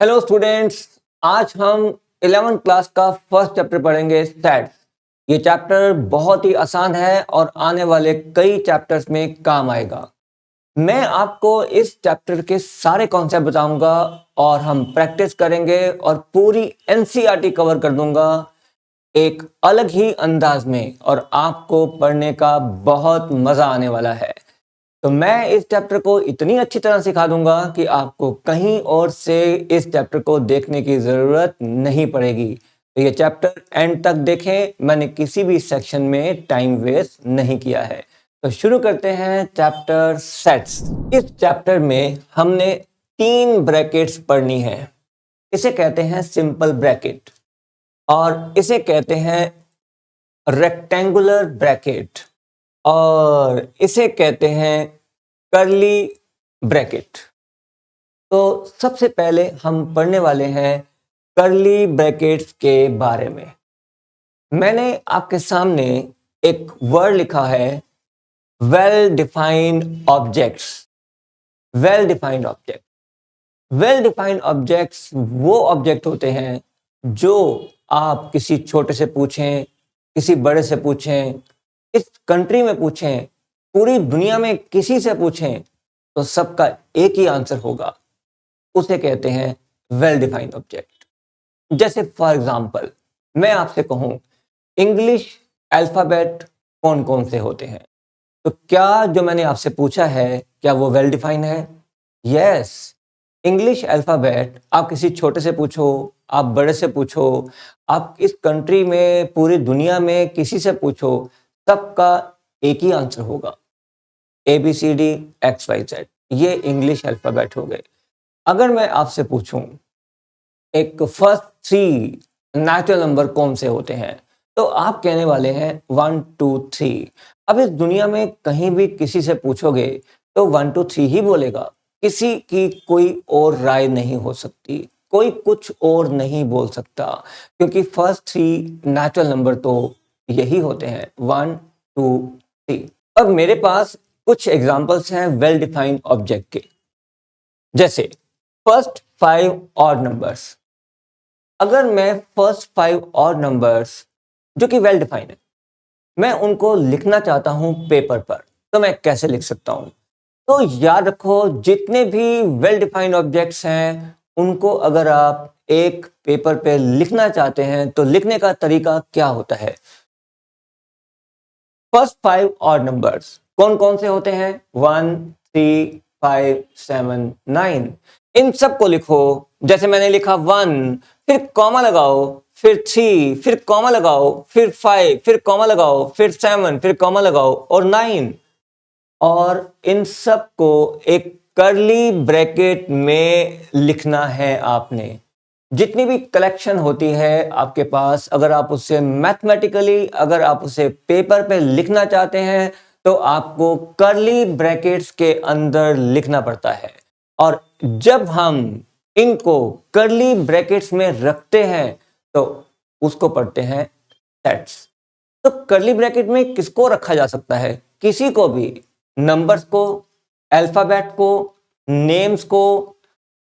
Hello students. आज हम 11th class का फर्स्ट चैप्टर पढ़ेंगे स्टैट्स। ये चैप्टर बहुत ही आसान है और आने वाले कई चैप्टर्स में काम आएगा। मैं आपको इस चैप्टर के सारे कॉन्सेप्ट बताऊंगा और हम प्रैक्टिस करेंगे और पूरी एनसीईआरटी कवर कर दूंगा एक अलग ही अंदाज में और आपको पढ़ने का बहुत मजा आने वाला है। तो मैं इस चैप्टर को इतनी अच्छी तरह सिखा दूंगा कि आपको कहीं और से इस चैप्टर को देखने की जरूरत नहीं पड़ेगी। तो ये चैप्टर एंड तक देखें, मैंने किसी भी सेक्शन में टाइम वेस्ट नहीं किया है। तो शुरू करते हैं चैप्टर सेट्स। इस चैप्टर में हमने 3 ब्रैकेट्स पढ़नी है। इसे कहते हैं सिंपल ब्रैकेट और इसे कहते हैं रेक्टेंगुलर ब्रैकेट और इसे कहते हैं कर्ली ब्रैकेट। तो सबसे पहले हम पढ़ने वाले हैं कर्ली ब्रैकेट्स के बारे में। मैंने आपके सामने एक वर्ड लिखा है well defined objects. Well defined object, well defined objects वो ऑब्जेक्ट होते हैं जो आप किसी छोटे से पूछें, किसी बड़े से पूछें, इस कंट्री में पूछें, पूरी दुनिया में किसी से पूछें तो सबका एक ही आंसर होगा। उसे कहते हैं वेल डिफाइंड ऑब्जेक्ट। जैसे फॉर एग्जांपल मैं आपसे कहूं इंग्लिश अल्फाबेट कौन कौन से होते हैं, तो क्या जो मैंने आपसे पूछा है क्या वो वेल डिफाइंड है? यस, इंग्लिश अल्फाबेट आप किसी छोटे से पूछो, आप बड़े से पूछो, आप इस कंट्री में पूरी दुनिया में किसी से पूछो, सबका एक ही आंसर होगा ABCD XYZ। ये इंग्लिश अल्फाबेट हो गए। अगर मैं आपसे पूछूं एक फर्स्ट 3 नेचुरल नंबर कौन से होते हैं, तो आप कहने वाले हैं 1 2 3। अब इस दुनिया में कहीं भी किसी से पूछोगे तो 1 2 3 ही बोलेगा। किसी की कोई और राय नहीं हो सकती, कोई कुछ और नहीं बोल सकता, क्योंकि फर्स्ट 3 नेचुरल नंबर तो यही होते हैं 1 2 3। अब मेरे पास कुछ एग्जांपल्स हैं वेल डिफाइंड ऑब्जेक्ट के। जैसे फर्स्ट 5 ऑड नंबर्स। अगर मैं फर्स्ट 5 ऑड नंबर्स जो कि वेल डिफाइंड है, मैं उनको लिखना चाहता हूं पेपर पर, तो मैं कैसे लिख सकता हूं? तो याद रखो जितने भी वेल डिफाइंड ऑब्जेक्ट्स हैं उनको अगर आप एक पेपर पे लिखना चाहते हैं तो लिखने का तरीका क्या होता है? फर्स्ट 5 ऑड नंबर्स कौन कौन से होते हैं? 1 3 5 7 9। इन सब को लिखो। जैसे मैंने लिखा 1, फिर कॉमा लगाओ, फिर 3, फिर कॉमा लगाओ, फिर 5, फिर कॉमा लगाओ, फिर 7, फिर कॉमा लगाओ और 9। और इन सब को एक कर्ली ब्रैकेट में लिखना है आपने। जितनी भी कलेक्शन होती है आपके पास, अगर आप उसे मैथमेटिकली, अगर आप उसे पेपर पे लिखना चाहते हैं तो आपको कर्ली ब्रैकेट्स के अंदर लिखना पड़ता है। और जब हम इनको कर्ली ब्रैकेट्स में रखते हैं तो उसको पढ़ते हैं सेट्स। तो कर्ली ब्रैकेट में किसको रखा जा सकता है? किसी को भी, नंबर्स को, अल्फाबेट को, नेम्स को,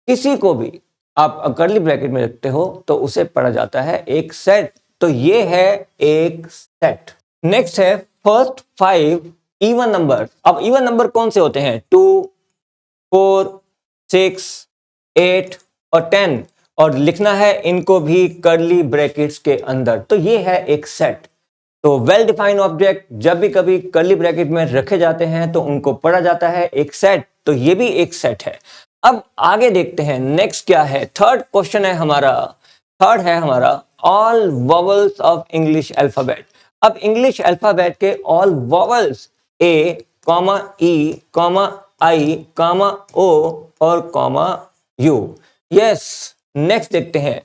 किसी को भी आप कर्ली ब्रैकेट में रखते हो तो उसे पढ़ा जाता है एक सेट। तो ये है एक सेट। नेक्स्ट है फर्स्ट 5 इवन नंबर। अब इवन नंबर कौन से होते हैं? 2 4 6 8 और 10, और लिखना है इनको भी कर्ली ब्रैकेट्स के अंदर। तो ये है एक सेट। तो वेल डिफाइंड ऑब्जेक्ट जब भी कभी कर्ली ब्रैकेट में रखे जाते हैं तो उनको पढ़ा जाता है एक सेट। तो ये भी एक सेट है। अब आगे देखते हैं नेक्स्ट क्या है। थर्ड क्वेश्चन है हमारा, थर्ड है हमारा all vowels of English alphabet. अब इंग्लिश अल्फाबेट के all vowels A, E, I, O और U। यस, नेक्स्ट देखते हैं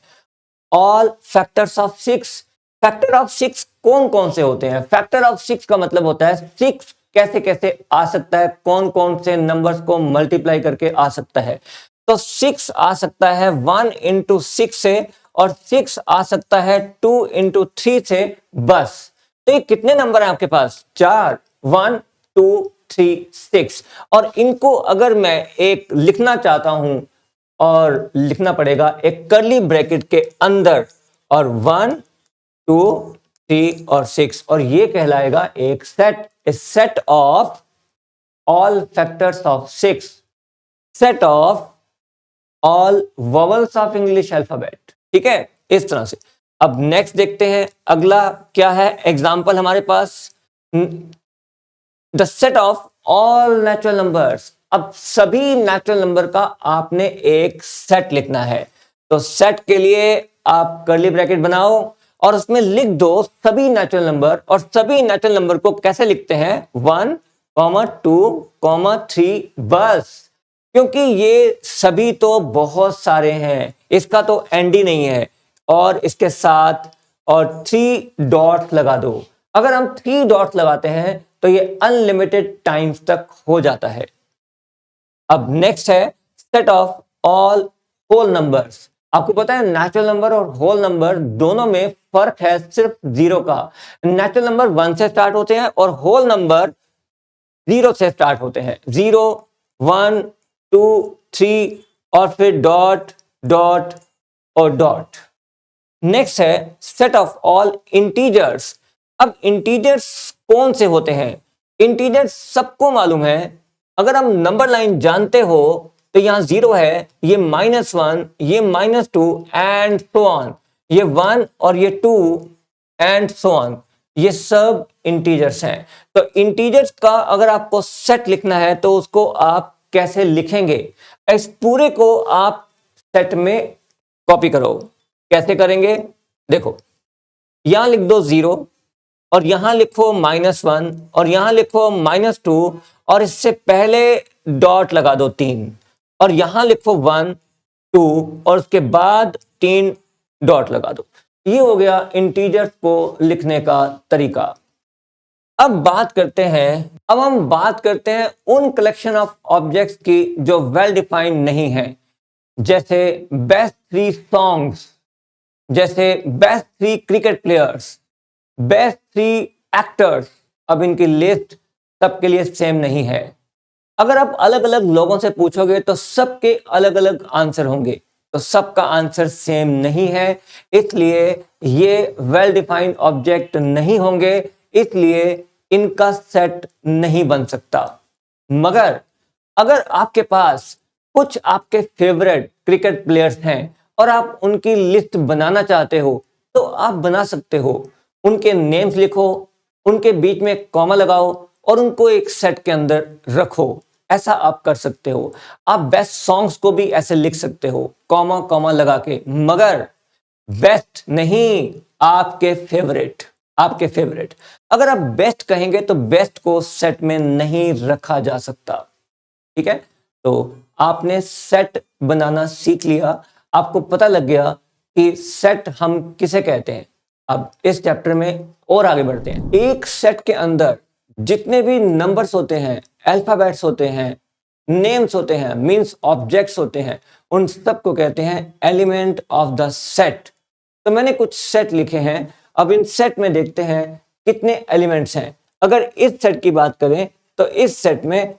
all factors of 6। Factor of 6 कौन कौन से होते हैं? फैक्टर ऑफ 6 का मतलब होता है 6 कैसे कैसे आ सकता है, कौन कौन से नंबर्स को मल्टीप्लाई करके आ सकता है। तो 6 आ सकता है 1 इंटू 6 से, और 6 आ सकता है 2 इंटू 3 से, बस। तो ये कितने नंबर हैं आपके पास? 4, 1 2 3 6। और इनको अगर मैं एक लिखना चाहता हूं और लिखना पड़ेगा एक कर्ली ब्रैकेट के अंदर, और 1 2 3 और 6, और ये कहलाएगा एक set, A set of all factors of 6, set of all vowels of English alphabet. ठीक है, इस तरह से। अब नेक्स्ट देखते हैं अगला क्या है एग्जाम्पल हमारे पास, the set of all natural numbers. अब सभी नेचुरल नंबर का आपने एक सेट लिखना है, तो सेट के लिए आप कर्ली ब्रैकेट बनाओ और उसमें लिख दो सभी नेचुरल नंबर, और सभी नेचुरल नंबर को कैसे लिखते हैं 1 2 3 बस, क्योंकि ये सभी तो बहुत सारे हैं, इसका तो एंड ही नहीं है, और इसके साथ और 3 डॉट्स लगा दो। अगर हम 3 डॉट्स लगाते हैं तो ये अनलिमिटेड टाइम्स तक हो जाता है। अब नेक्स्ट है set of all whole numbers. आपको पता है नेचुरल नंबर और होल नंबर दोनों में फर्क है सिर्फ 0 का। नेचुरल नंबर 1 से स्टार्ट होते हैं और होल नंबर 0 से स्टार्ट होते हैं, 0 1 2 3 और फिर डॉट डॉट और डॉट। नेक्स्ट है सेट ऑफ ऑल इंटीजर्स। अब इंटीजर्स कौन से होते हैं? इंटीजर्स सबको मालूम है, अगर हम नंबर लाइन जानते हो तो यहां 0 है, ये -1, ये -2 एंड सो ऑन, ये 1 और ये 2 एंड सो ऑन, ये सब इंटीजर्स हैं। तो इंटीजर्स का अगर आपको सेट लिखना है तो उसको आप कैसे लिखेंगे? इस पूरे को आप सेट में कॉपी करो। कैसे करेंगे? देखो, यहां लिख दो 0 और यहां लिखो -1 और यहां लिखो -2 और इससे पहले डॉट लगा दो 3 और यहां लिखो 1 2 और उसके बाद 3 डॉट लगा दो। ये हो गया इंटीजर्स को लिखने का तरीका। अब हम बात करते हैं उन कलेक्शन ऑफ ऑब्जेक्ट्स की जो वेल डिफाइंड नहीं है, जैसे बेस्ट 3 सॉन्ग्स, जैसे best 3 cricket players, best 3 actors. अब इनकी लिस्ट सबके लिए सेम नहीं है। अगर आप अलग अलग लोगों से पूछोगे तो सबके अलग अलग आंसर होंगे, तो सबका आंसर सेम नहीं है, इसलिए ये वेल डिफाइंड ऑब्जेक्ट नहीं होंगे, इसलिए इनका सेट नहीं बन सकता। मगर अगर आपके पास कुछ आपके फेवरेट क्रिकेट प्लेयर्स हैं और आप उनकी लिस्ट बनाना चाहते हो तो आप बना सकते हो। उनके नेम्स लिखो, उनके बीच में कॉमा लगाओ और उनको एक सेट के अंदर रखो। ऐसा आप कर सकते हो। आप बेस्ट सॉन्ग्स को भी ऐसे लिख सकते हो, कॉमा कॉमा लगा के, मगर बेस्ट नहीं, आपके फेवरेट। अगर आप बेस्ट कहेंगे तो बेस्ट को सेट में नहीं रखा जा सकता। ठीक है, तो आपने सेट बनाना सीख लिया, आपको पता लग गया कि सेट हम किसे कहते हैं। अब इस चैप्टर में और आगे बढ़ते हैं। एक सेट के अंदर जितने भी नंबर्स होते हैं, अल्फाबेट्स होते हैं, नेम्स होते हैं, मींस ऑब्जेक्ट्स होते हैं, उन सब को कहते हैं एलिमेंट ऑफ द सेट। तो मैंने कुछ सेट लिखे हैं। अब इन सेट में देखते हैं कितने एलिमेंट्स हैं। अगर इस सेट की बात करें तो इस सेट में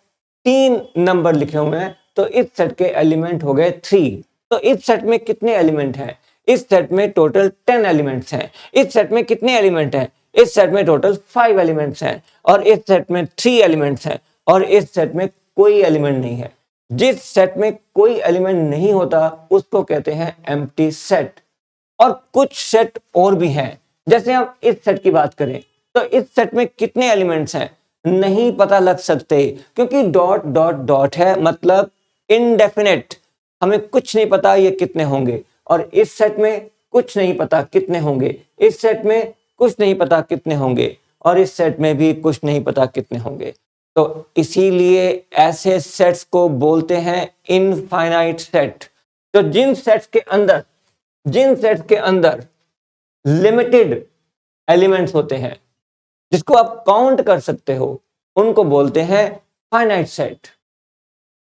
3 नंबर लिखे हुए हैं, तो इस सेट के एलिमेंट हो गए 3। तो इस सेट में कितने एलिमेंट हैं? इस सेट में टोटल 10 एलिमेंट्स हैं। इस सेट में कितने एलिमेंट हैं? इस सेट में टोटल 5 एलिमेंट्स हैं, और इस सेट में 3 एलिमेंट्स हैं, और इस सेट में कोई एलिमेंट नहीं है। जिस सेट में कोई एलिमेंट नहीं होता उसको कहते हैं एम्प्टी सेट। और कुछ सेट और भी हैं, जैसे हम इस सेट की बात करें तो इस सेट में कितने एलिमेंट्स हैं नहीं पता लग सकते, क्योंकि डॉट डॉट डॉट है, मतलब इनडेफिनेट, हमें कुछ नहीं पता ये कितने होंगे। और इस सेट में कुछ नहीं पता कितने होंगे, इस सेट में कुछ नहीं पता कितने होंगे, और इस सेट में भी कुछ नहीं पता कितने होंगे। तो इसीलिए ऐसे सेट्स को बोलते हैं इनफाइनाइट सेट। तो जिन सेट्स के अंदर लिमिटेड एलिमेंट्स होते हैं, जिसको आप काउंट कर सकते हो, उनको बोलते हैं फाइनाइट सेट।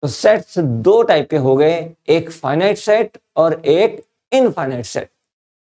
तो सेट्स 2 टाइप के हो गए, एक फाइनाइट सेट और एक इनफाइनाइट सेट।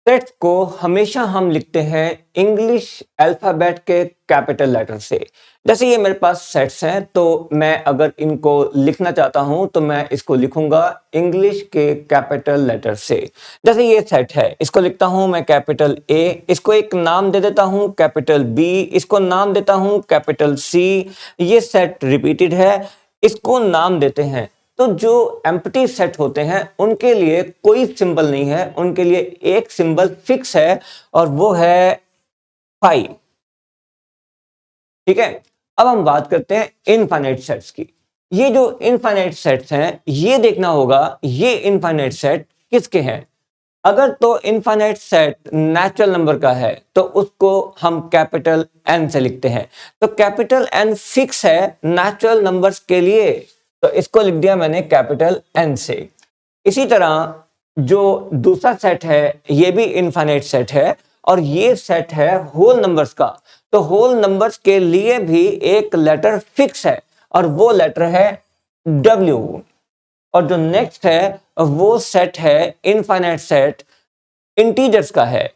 सेट्स को हमेशा हम लिखते हैं इंग्लिश अल्फाबेट के कैपिटल लेटर से। जैसे ये मेरे पास सेट्स हैं, तो मैं अगर इनको लिखना चाहता हूं तो मैं इसको लिखूंगा इंग्लिश के कैपिटल लेटर से। जैसे ये सेट है, इसको लिखता हूं मैं कैपिटल ए, इसको एक नाम दे देता हूं कैपिटल बी, इसको नाम देता हूं कैपिटल सी। ये सेट रिपीटेड है, इसको नाम देते हैं। तो जो एम्प्टी सेट होते हैं उनके लिए कोई सिंबल नहीं है, उनके लिए एक सिंबल फिक्स है और वो है 5। ठीक है, अब हम बात करते हैं इनफाइनाइट सेट्स की। ये जो इनफाइनाइट सेट्स हैं, ये देखना होगा ये इनफाइनाइट सेट किसके हैं। अगर तो इनफाइनाइट सेट नेचुरल नंबर का है तो उसको हम कैपिटल एन से लिखते हैं। तो कैपिटल एन फिक्स है नेचुरल नंबर्स के लिए, तो इसको लिख दिया मैंने कैपिटल एन से। इसी तरह जो दूसरा सेट है ये भी इनफाइनाइट सेट है और ये सेट है होल नंबर्स का। तो होल नंबर्स के लिए भी एक लेटर फिक्स है और वो लेटर है W। और जो नेक्स्ट है वो सेट है इनफाइनाइट सेट इंटीजर्स का है।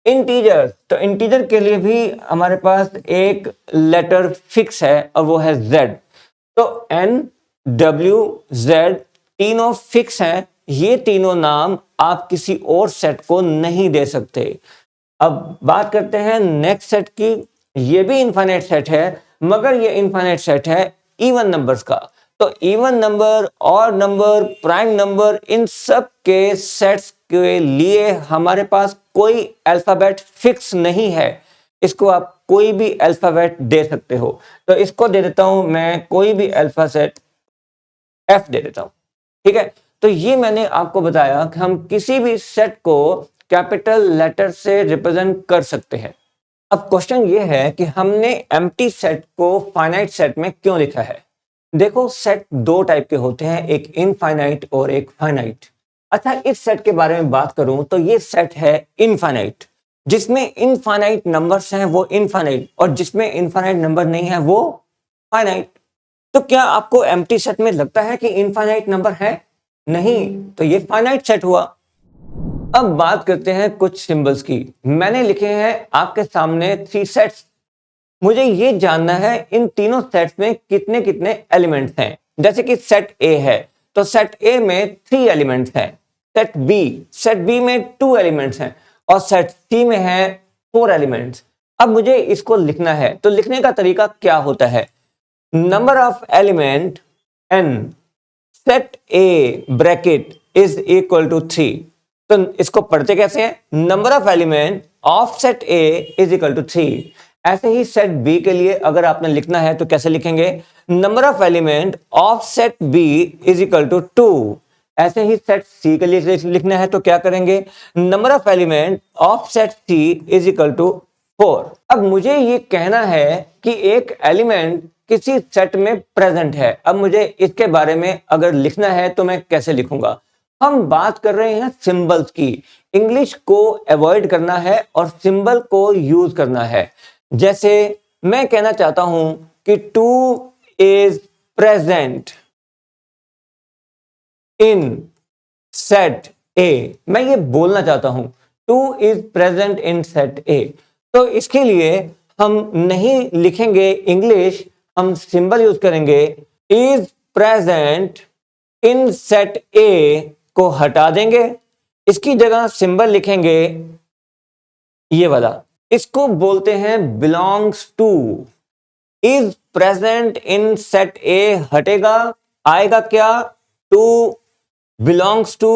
इंटीजर, तो इंटीजर के लिए भी हमारे पास एक लेटर फिक्स है और वो है Z। तो N, W, Z तीनों फिक्स हैं। ये तीनों नाम आप किसी और सेट को नहीं दे सकते। अब बात करते हैं नेक्स्ट सेट की। ये भी इनफाइनाइट सेट है, मगर ये इनफाइनाइट सेट है इवन नंबर्स का। तो even number, odd number, prime number, इन सब के सेट्स के लिए हमारे पास कोई अल्फाबेट फिक्स नहीं है। इसको आप कोई भी अल्फाबेट दे सकते हो। तो इसको दे देता हूं मैं कोई भी अल्फा सेट F दे देता हूं। ठीक है, तो ये मैंने आपको बताया कि हम किसी भी सेट को कैपिटल लेटर से रिप्रेजेंट कर सकते हैं। अब क्वेश्चन ये है कि हमने एम्प्टी सेट को फाइनाइट सेट में क्यों लिखा है। देखो, सेट दो टाइप के होते हैं, एक इनफाइनाइट और एक फाइनाइट। अच्छा, इस सेट के बारे में बात करूं तो ये सेट है इनफाइनाइट। जिसमें इनफाइनाइट नंबर्स हैं वो इनफाइनाइट, और जिसमें इनफाइनाइट नंबर नहीं है वो फाइनाइट। तो क्या आपको एम्प्टी सेट में लगता है कि इनफाइनाइट नंबर है? नहीं, तो ये फाइनाइट सेट हुआ। अब बात करते हैं कुछ सिंबल्स की। मैंने लिखे हैं आपके सामने 3 सेट्स। मुझे ये जानना है इन तीनों सेट्स में कितने कितने एलिमेंट्स हैं। जैसे कि सेट ए है तो सेट ए में 3 एलिमेंट्स हैं। सेट बी में 2 एलिमेंट्स हैं और सेट सी में है 4 एलिमेंट्स। अब मुझे इसको लिखना है, तो लिखने का तरीका क्या होता है? Number of element n set A bracket is equal to 3। तो इसको पढ़ते कैसे हैं? Number of element of set A is equal to 3। ऐसे ही सेट बी के लिए अगर आपने लिखना है तो कैसे लिखेंगे? Number of element of set B is equal to 2। ऐसे ही सेट सी के लिए लिखना है तो क्या करेंगे? Number of element of set C is equal to 4। अब मुझे ये कहना है कि एक एलिमेंट किसी सेट में प्रेजेंट है। अब मुझे इसके बारे में अगर लिखना है तो मैं कैसे लिखूंगा? हम बात कर रहे हैं सिंबल्स की। इंग्लिश को अवॉइड करना है और सिंबल को यूज करना है। जैसे मैं कहना चाहता हूं कि 2 इज प्रेजेंट इन सेट ए। मैं ये बोलना चाहता हूं 2 is present in set A. तो इसके लिए हम नहीं लिखेंगे इंग्लिश, हम सिंबल यूज करेंगे। Is present in set A को हटा देंगे, इसकी जगह सिंबल लिखेंगे ये वाला। इसको बोलते हैं belongs to. Is present in set A हटेगा, आएगा क्या? Two belongs to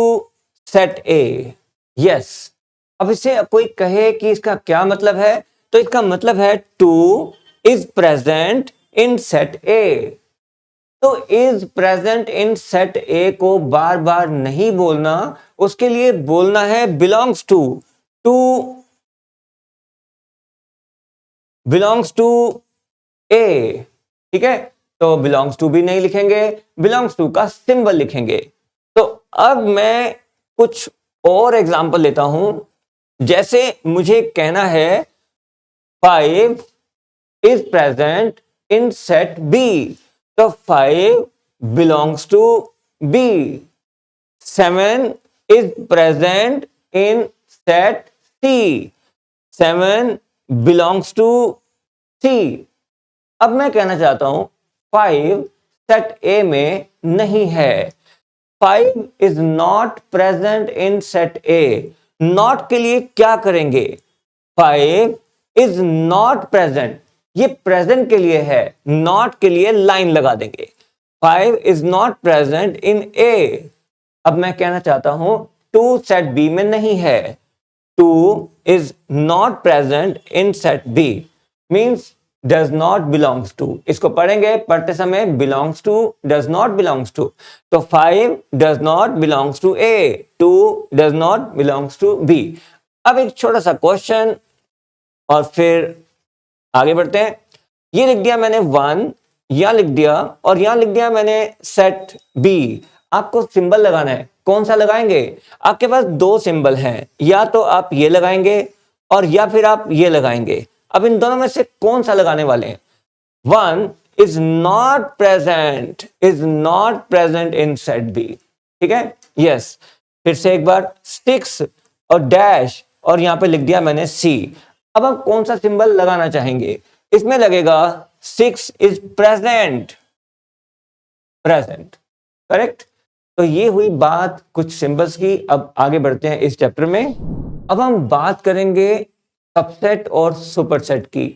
set A. Yes. अब इसे कोई कहे कि इसका क्या मतलब है, तो इसका मतलब है 2 is present in set A. तो is present in set A को बार बार नहीं बोलना, उसके लिए बोलना है belongs to. 2 belongs to A. ठीक है, तो बिलोंग्स टू भी नहीं लिखेंगे, बिलोंग्स टू का सिंबल लिखेंगे। तो अब मैं कुछ और एग्जांपल लेता हूं। जैसे मुझे कहना है 5 is present in set B, तो 5 belongs to B. 7 is present in set C, 7 belongs to C। अब मैं कहना चाहता हूं 5 सेट A में नहीं है। 5 is not present in set A। Not के लिए क्या करेंगे? 5 is not present, ये प्रेजेंट के लिए है, नॉट के लिए लाइन लगा देंगे। 5 is not present in A। अब मैं कहना चाहता हूं 2 सेट B में नहीं है। 2 is not present in set B, means does not belongs to। इसको पढ़ेंगे, पढ़ते समय belongs to, does not belongs to। तो 5 does not belongs to A, 2 does not belongs to B। अब एक छोटा सा क्वेश्चन और फिर आगे बढ़ते हैं। ये लिख दिया मैंने 1, यहां लिख दिया और यहां लिख दिया मैंने सेट B। आपको सिंबल लगाना है, कौन सा लगाएंगे? आपके पास 2 सिंबल हैं, या तो आप ये लगाएंगे और या फिर आप ये लगाएंगे। अब इन दोनों में से कौन सा लगाने वाले हैं? 1 is not present in set B, ठीक है? यस। फिर से एक बार 6 और डैश और यहां पे लिख दिया मैंने C। अब आप कौन सा सिंबल लगाना चाहेंगे? इसमें लगेगा 6 is present, करेक्ट? तो ये हुई बात कुछ सिंबल्स की। अब आगे बढ़ते हैं इस चैप्टर में। अब हम बात करेंगे सबसेट और सुपरसेट की।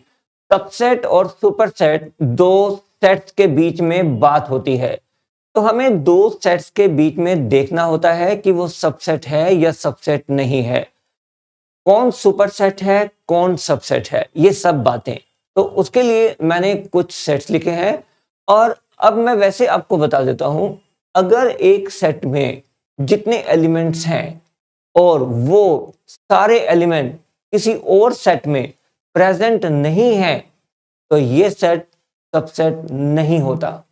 सबसेट और सुपरसेट 2 सेट्स के बीच में बात होती है, तो हमें 2 सेट्स के बीच में देखना होता है कि वो सबसेट है या सबसेट नहीं है, कौन सुपरसेट है कौन सबसेट है, ये सब बातें। तो उसके लिए मैंने कुछ सेट्स लिखे हैं और अब मैं वैसे आपको बता देता हूं, अगर एक सेट में जितने एलिमेंट्स हैं और वो सारे एलिमेंट किसी और सेट में प्रेजेंट नहीं है तो ये सेट सबसेट नहीं होता।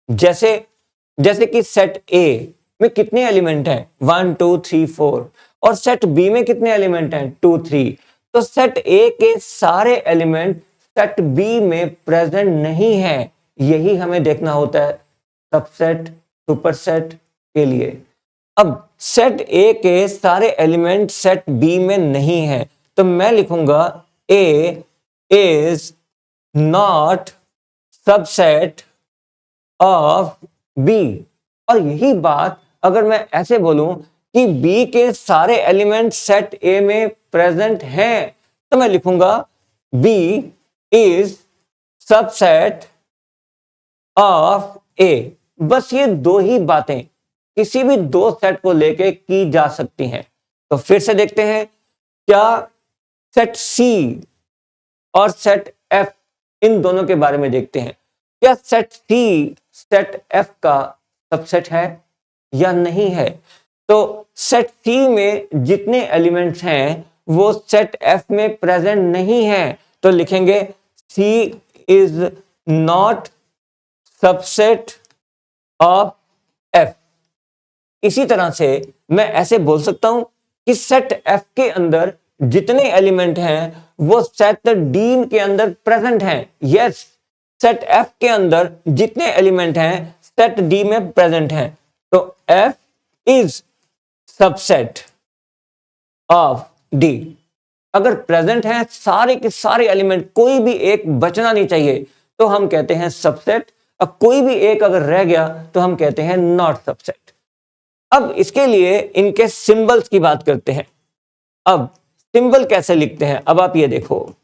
जैसे कि सेट A में कितने एलिमेंट हैं? 1 2 3 4। और सेट B में कितने एलिमेंट हैं? 2 3। तो सेट A के सारे एलिमेंट सेट B में प्रेजेंट नहीं है, यही हमें देखना होता है सबसेट सुपरसेट के लिए। अब सेट A के सारे एलिमेंट सेट B में नहीं है, तो मैं लिखूंगा A is not subset of B। और यही बात अगर मैं ऐसे बोलूं कि B के सारे एलिमेंट सेट A में प्रेजेंट हैं, तो मैं लिखूंगा B is subset of A। बस ये 2 ही बातें किसी भी 2 सेट को लेके की जा सकती हैं। तो फिर से देखते हैं, क्या सेट C और सेट F, इन दोनों के बारे में देखते हैं। क्या सेट C सेट F का सबसेट है या नहीं है? तो सेट C में जितने एलिमेंट्स हैं वो सेट F में प्रेजेंट नहीं है, तो लिखेंगे C is not subset of F। इसी तरह से मैं ऐसे बोल सकता हूं कि सेट F के अंदर जितने एलिमेंट हैं वो सेट D के अंदर प्रेजेंट हैं। यस, सेट F के अंदर जितने एलिमेंट हैं सेट D में प्रेजेंट हैं, तो F is subset of D। अगर प्रेजेंट हैं सारे के सारे एलिमेंट, कोई भी एक बचना नहीं चाहिए, तो हम कहते हैं सबसेट। अब कोई भी एक अगर रह गया तो हम कहते हैं नॉट सबसेट। अब इसके लिए इनके सिंबल्स की बात करते हैं। अब सिंबल कैसे लिखते हैं? अब आप ये देखो,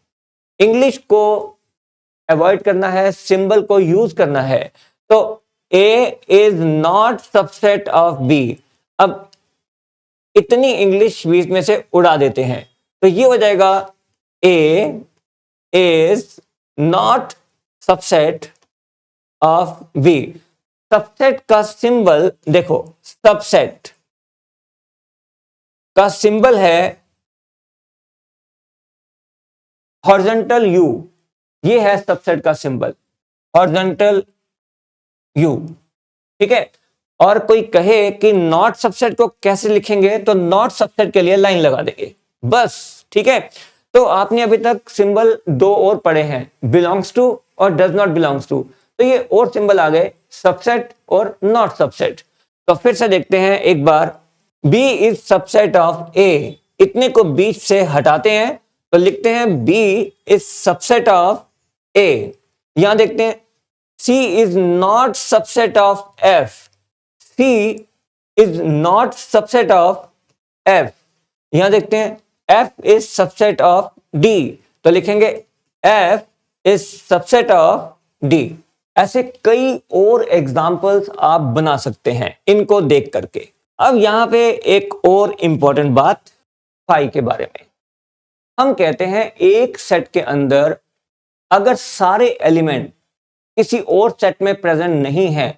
इंग्लिश को अवॉइड करना है, सिंबल को यूज करना है। तो A is not subset of B। अब इतनी इंग्लिश बीच में से उड़ा देते हैं, तो ये हो जाएगा A is not subset of B। Subset का सिंबल देखो, सबसेट का सिंबल है हॉरिजॉन्टल U। ये है सबसेट का सिंबल, हॉरिजॉन्टल U, ठीक है। और कोई कहे कि नॉट सबसेट को कैसे लिखेंगे, तो नॉट सबसेट के लिए लाइन लगा देंगे बस, ठीक है। तो आपने अभी तक सिंबल 2 और पढ़े हैं, बिलोंग्स टू और डज नॉट बिलोंग्स टू। तो ये और सिंबल आ गए, सबसेट और नॉट सबसेट। तो फिर से देखते हैं एक बार, B is subset of A इतने को बीच से हटाते हैं तो लिखते हैं B is subset of A। यहां देखते हैं C is not subset of F, C is not subset of F। यहां देखते हैं F is subset of D, तो लिखेंगे F is subset of D। ऐसे कई और एग्जाम्पल्स आप बना सकते हैं इनको देख करके। अब यहां पे एक और इंपॉर्टेंट बात फाई के बारे में। हम कहते हैं एक सेट के अंदर अगर सारे एलिमेंट किसी और सेट में प्रेजेंट नहीं है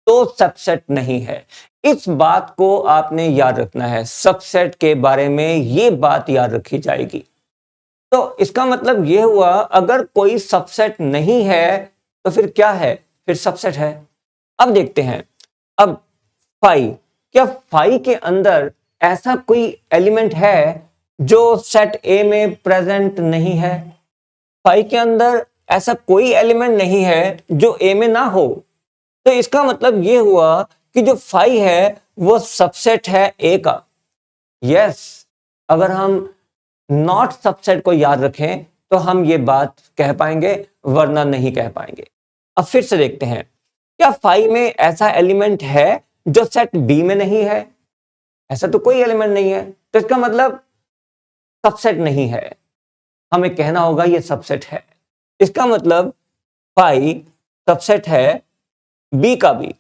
तो सबसेट नहीं है। इस बात को आपने याद रखना है, सबसेट के बारे में ये बात याद रखी जाएगी। तो इसका मतलब यह हुआ अगर कोई सबसेट नहीं है तो फिर क्या है, फिर सबसेट है। अब देखते हैं, अब फाई, क्या फाई के अंदर ऐसा कोई एलिमेंट है जो सेट ए में प्रेजेंट नहीं है? फाई के अंदर ऐसा कोई एलिमेंट नहीं है जो ए में ना हो। तो इसका मतलब यह हुआ कि जो फाई है वो सबसेट है ए का। यस, अगर हम नॉट सबसेट को याद रखें तो हम ये बात कह पाएंगे, वरना नहीं कह पाएंगे। अब फिर से देखते हैं, क्या फाई में ऐसा एलिमेंट है जो सेट बी में नहीं है? ऐसा तो कोई एलिमेंट नहीं है, तो इसका मतलब सबसेट नहीं है। हमें कहना होगा ये सबसेट है। इसका मतलब फाई सबसेट है बी का भी,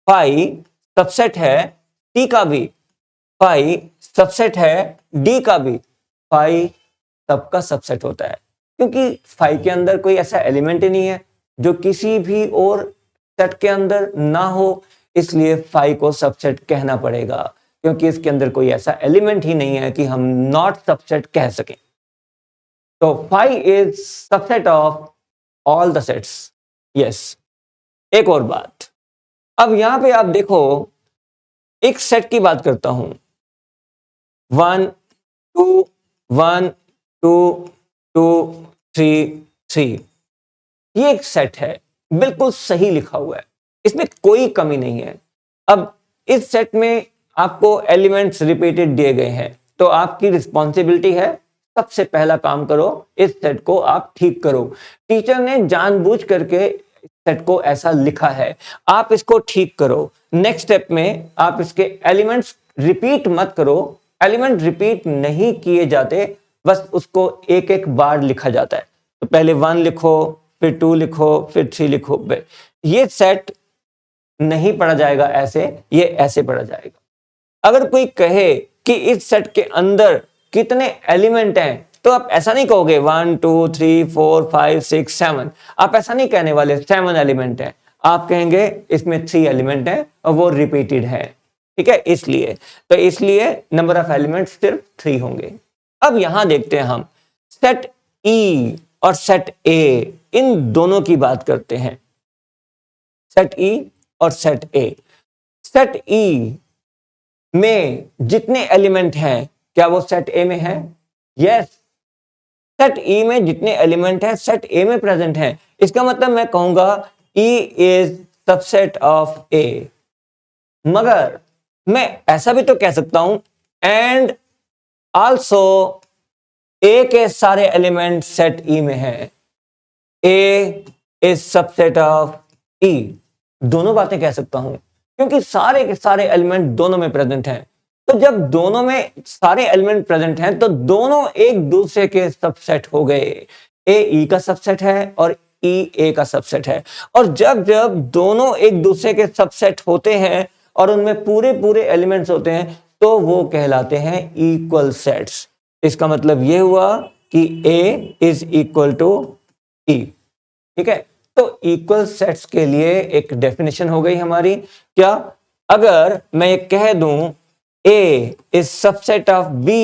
फाई सबसेट है सी का भी, फाई सबसेट है डी का भी। फाई सबका सबसेट होता है क्योंकि फाई के अंदर कोई ऐसा एलिमेंट ही नहीं है जो किसी भी और सेट के अंदर ना हो, इसलिए फाई को सबसेट कहना पड़ेगा क्योंकि इसके अंदर कोई ऐसा एलिमेंट ही नहीं है कि हम नॉट सबसेट कह सकें। तो phi is subset of all the sets. Yes, एक और बात, अब यहां पे आप देखो, एक सेट की बात करता हूं, 1 2 1 2 2 3 3, ये एक सेट है, बिल्कुल सही लिखा हुआ है, इसमें कोई कमी नहीं है। अब इस सेट में आपको एलिमेंट्स रिपीटेड दिए गए हैं, तो आपकी रिस्पॉन्सिबिलिटी है सबसे पहला काम करो, इस सेट को आप ठीक करो। टीचर ने जानबूझ करके सेट को ऐसा लिखा है, आप इसको ठीक करो। नेक्स्ट स्टेप में आप इसके एलिमेंट्स रिपीट मत करो। एलिमेंट रिपीट नहीं किए जाते, बस उसको एक एक बार लिखा जाता है। तो पहले 1 लिखो, फिर 2 लिखो, फिर 3 लिखो। ये सेट नहीं पढ़ा जाएगा ऐसे, ये ऐसे पढ़ा जाएगा। अगर कोई कहे कि इस सेट के अंदर कितने एलिमेंट हैं, तो आप ऐसा नहीं कहोगे 1 2 3 4 5 6 7, आप ऐसा नहीं कहने वाले 7 एलिमेंट हैं, आप कहेंगे इसमें 3 एलिमेंट हैं और वो रिपीटेड है। ठीक है, इसलिए नंबर ऑफ एलिमेंट्स सिर्फ 3 होंगे। अब यहां देखते हैं हम सेट ई और सेट ए, इन दोनों की बात करते हैं। सेट ई और सेट ए। सेट ई में जितने एलिमेंट हैं, क्या वो सेट ए में है? यस, सेट ई में जितने एलिमेंट हैं सेट ए में प्रेजेंट हैं। इसका मतलब मैं कहूंगा ई इज सबसेट ऑफ ए। मगर मैं ऐसा भी तो कह सकता हूं एंड आल्सो ए के सारे एलिमेंट सेट ई में है। ए इज सबसेट ऑफ ई। दोनों बातें कह सकता हूं क्योंकि सारे के सारे एलिमेंट दोनों में प्रेजेंट हैं। तो जब दोनों में सारे एलिमेंट प्रेजेंट हैं तो दोनों एक दूसरे के सबसेट हो गए। ए ई का सबसेट है और ई ए का सबसेट है। और जब जब दोनों एक दूसरे के सबसेट होते हैं और उनमें पूरे पूरे एलिमेंट्स होते हैं तो वो कहलाते हैं इक्वल सेट्स। इसका मतलब ये हुआ कि ए इज इक्वल टू ई। ठीक है, तो इक्वल सेट्स के लिए एक डेफिनेशन हो गई हमारी। क्या? अगर मैं कह दूं A is subset of B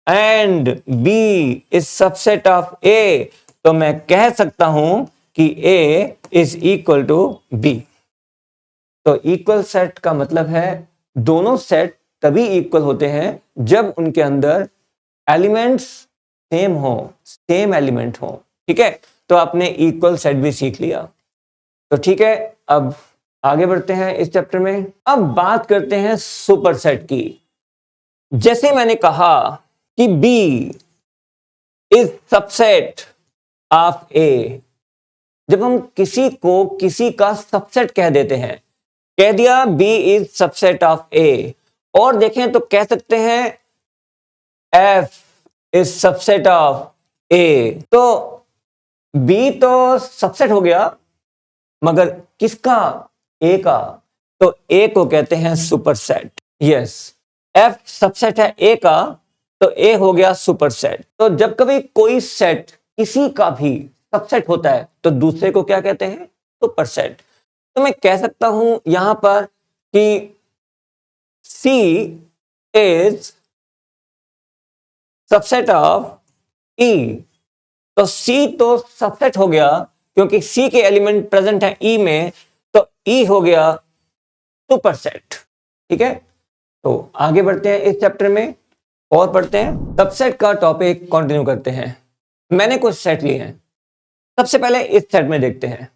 and B is subset of A, तो मैं कह सकता हूं कि A is equal to B। तो इक्वल सेट का मतलब है दोनों सेट तभी इक्वल होते हैं जब उनके अंदर एलिमेंट्स सेम हो, सेम एलिमेंट हो। ठीक है, तो आपने इक्वल सेट भी सीख लिया। तो ठीक है, अब आगे बढ़ते हैं इस चैप्टर में। अब बात करते हैं सुपर सेट की। जैसे मैंने कहा कि B is subset of A, जब हम किसी को किसी का सबसेट कह देते हैं, कह दिया B is subset of A, और देखें तो कह सकते हैं F is subset of A। तो B तो सबसेट हो गया, मगर किसका? A का। तो A को कहते हैं सुपरसेट। यस, F सबसेट है A का, तो A हो गया सुपरसेट। तो जब कभी कोई सेट किसी का भी सबसेट होता है तो दूसरे को क्या कहते हैं? सुपरसेट। तो मैं कह सकता हूं यहां पर कि C is subset of E। तो C तो सबसेट हो गया क्योंकि C के एलिमेंट प्रेजेंट है E में, तो E हो गया सुपरसेट। ठीक है, तो आगे बढ़ते हैं इस चैप्टर में और पढ़ते हैं। सबसेट का टॉपिक कंटिन्यू करते हैं। मैंने कुछ सेट लिए हैं। सबसे पहले इस सेट में देखते हैं,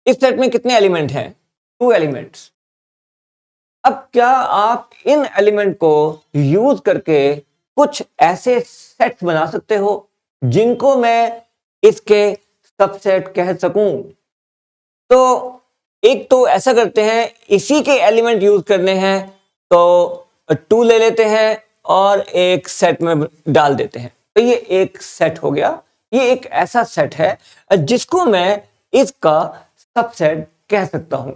इस सेट में कितने एलिमेंट हैं? 2 एलिमेंट्स। अब क्या आप इन एलिमेंट को यूज करके कुछ ऐसे सेट्स बना सकते हो जिनको मैं इसके सबसेट कह सकूं? तो एक तो ऐसा करते हैं, इसी के एलिमेंट यूज करने हैं तो 2 ले लेते हैं और एक सेट में डाल देते हैं, तो ये एक सेट हो गया। ये एक ऐसा सेट है जिसको मैं इसका सबसेट कह सकता हूं।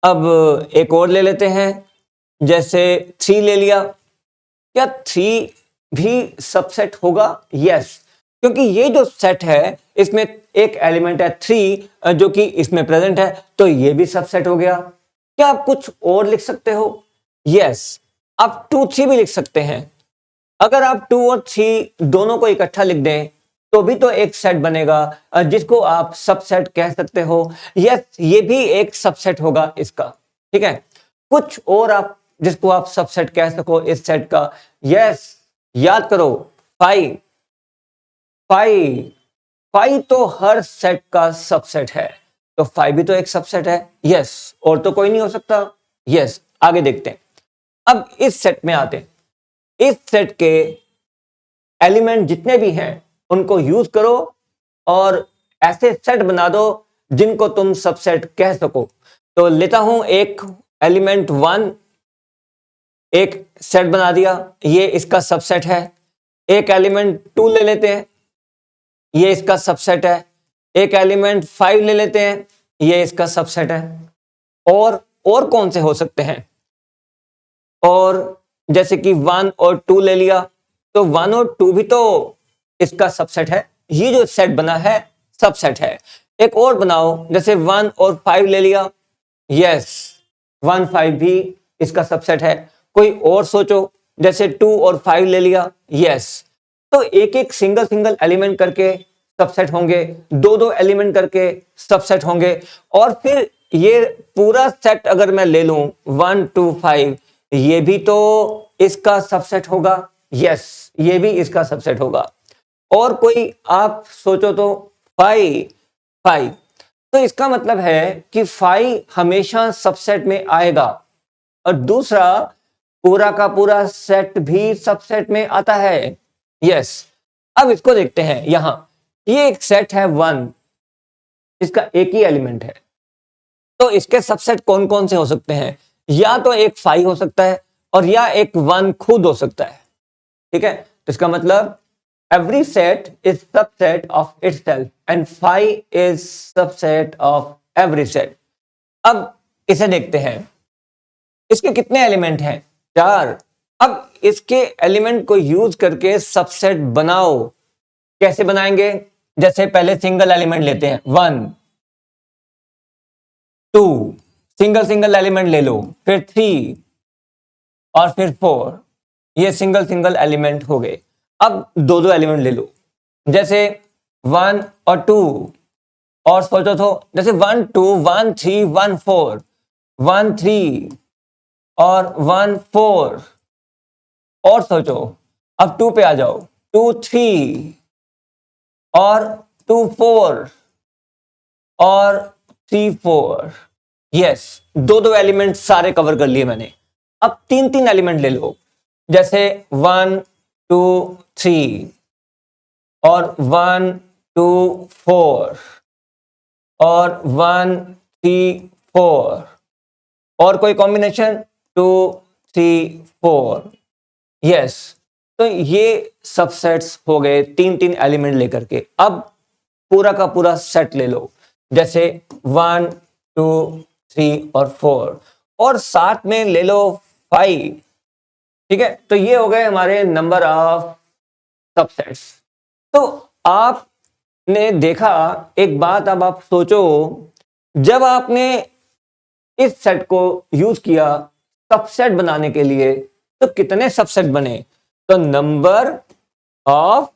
अब एक और ले लेते हैं, जैसे 3 ले लिया। क्या 3 भी सबसेट होगा? यस, क्योंकि ये जो सेट है इसमें एक एलिमेंट है 3 जो कि इसमें प्रेजेंट है, तो ये भी सबसेट हो गया। क्या आप कुछ और लिख सकते हो? यस, आप 2 3 भी लिख सकते हैं। अगर आप 2 और 3 दोनों को इकट्ठा लिख दें तो भी तो एक सेट बनेगा जिसको आप सबसेट कह सकते हो। यस, ये भी एक सबसेट होगा इसका। ठीक है, कुछ और आप जिसको आप सबसेट कह सको इस सेट का? यस, याद करो 5 5 तो हर सेट का सबसेट है, तो 5 भी तो एक सबसेट है। यस, और तो कोई नहीं हो सकता। यस, आगे देखते हैं। अब इस सेट में आते हैं। इस सेट के एलिमेंट जितने भी हैं उनको यूज करो और ऐसे सेट बना दो जिनको तुम सबसेट कह सको। तो लेता हूं एक एलिमेंट 1, एक सेट बना दिया, ये इसका सबसेट है। एक एलिमेंट 2 ले लेते हैं, ये इसका सबसेट है। एक एलिमेंट 5 ले लेते हैं, ये इसका सबसेट है। और कौन से हो सकते हैं? और जैसे कि 1 और 2 ले लिया, तो 1 और 2 भी तो इसका सबसेट है। ये जो सेट बना है सबसेट है। एक और बनाओ, जैसे 1 और 5 ले लिया। यस, 1 5 भी इसका सबसेट है। कोई और सोचो, जैसे 2 और 5 ले लिया। यस, तो एक एक सिंगल एलिमेंट करके सबसेट होंगे, 2 एलिमेंट करके सबसेट होंगे, और फिर ये पूरा सेट अगर मैं ले लूं 1 2 5, ये भी तो इसका सबसेट होगा। यस, ये भी इसका सबसेट होगा। और कोई आप सोचो तो 5 तो इसका मतलब है कि 5 हमेशा सबसेट में आएगा, और दूसरा पूरा का पूरा सेट भी सबसेट में आता है। यस, अब इसको देखते हैं। यहां ये एक सेट है 1, इसका एक ही एलिमेंट है, तो इसके सबसेट कौन कौन से हो सकते हैं? या तो एक 5 हो सकता है और या एक 1 खुद हो सकता है। ठीक है, तो इसका मतलब every set is subset of itself and phi is subset of every set। अब इसे देखते हैं, इसके कितने एलिमेंट हैं? 4। अब इसके एलिमेंट को यूज करके सबसेट बनाओ। कैसे बनाएंगे? जैसे पहले सिंगल एलिमेंट लेते हैं, 1 2, सिंगल एलिमेंट ले लो, फिर 3 और फिर 4। ये सिंगल एलिमेंट हो गए। अब 2 एलिमेंट ले लो, जैसे 1 और 2, और सोचो तो जैसे 1 2 1 3 1 4, 1 3 और 1 4, और सोचो। अब 2 पे आ जाओ, 2 3 और 2 4 और 3 4। यस, 2 एलिमेंट सारे कवर कर लिए मैंने। अब 3 एलिमेंट ले लो, जैसे 1 2 3 और 1 2 4 और 1 3 4 और कोई कॉम्बिनेशन 2 3 4। यस, तो ये सबसेट्स हो गए तीन तीन एलिमेंट लेकर के। अब पूरा का पूरा सेट ले लो, जैसे 1 2 3 और 4 और साथ में ले लो 5। ठीक है, तो ये हो गए हमारे नंबर ऑफ सबसेट्स। तो आपने देखा, एक बात अब आप सोचो, जब आपने इस सेट को यूज किया सबसेट बनाने के लिए तो कितने सबसेट बने? तो नंबर ऑफ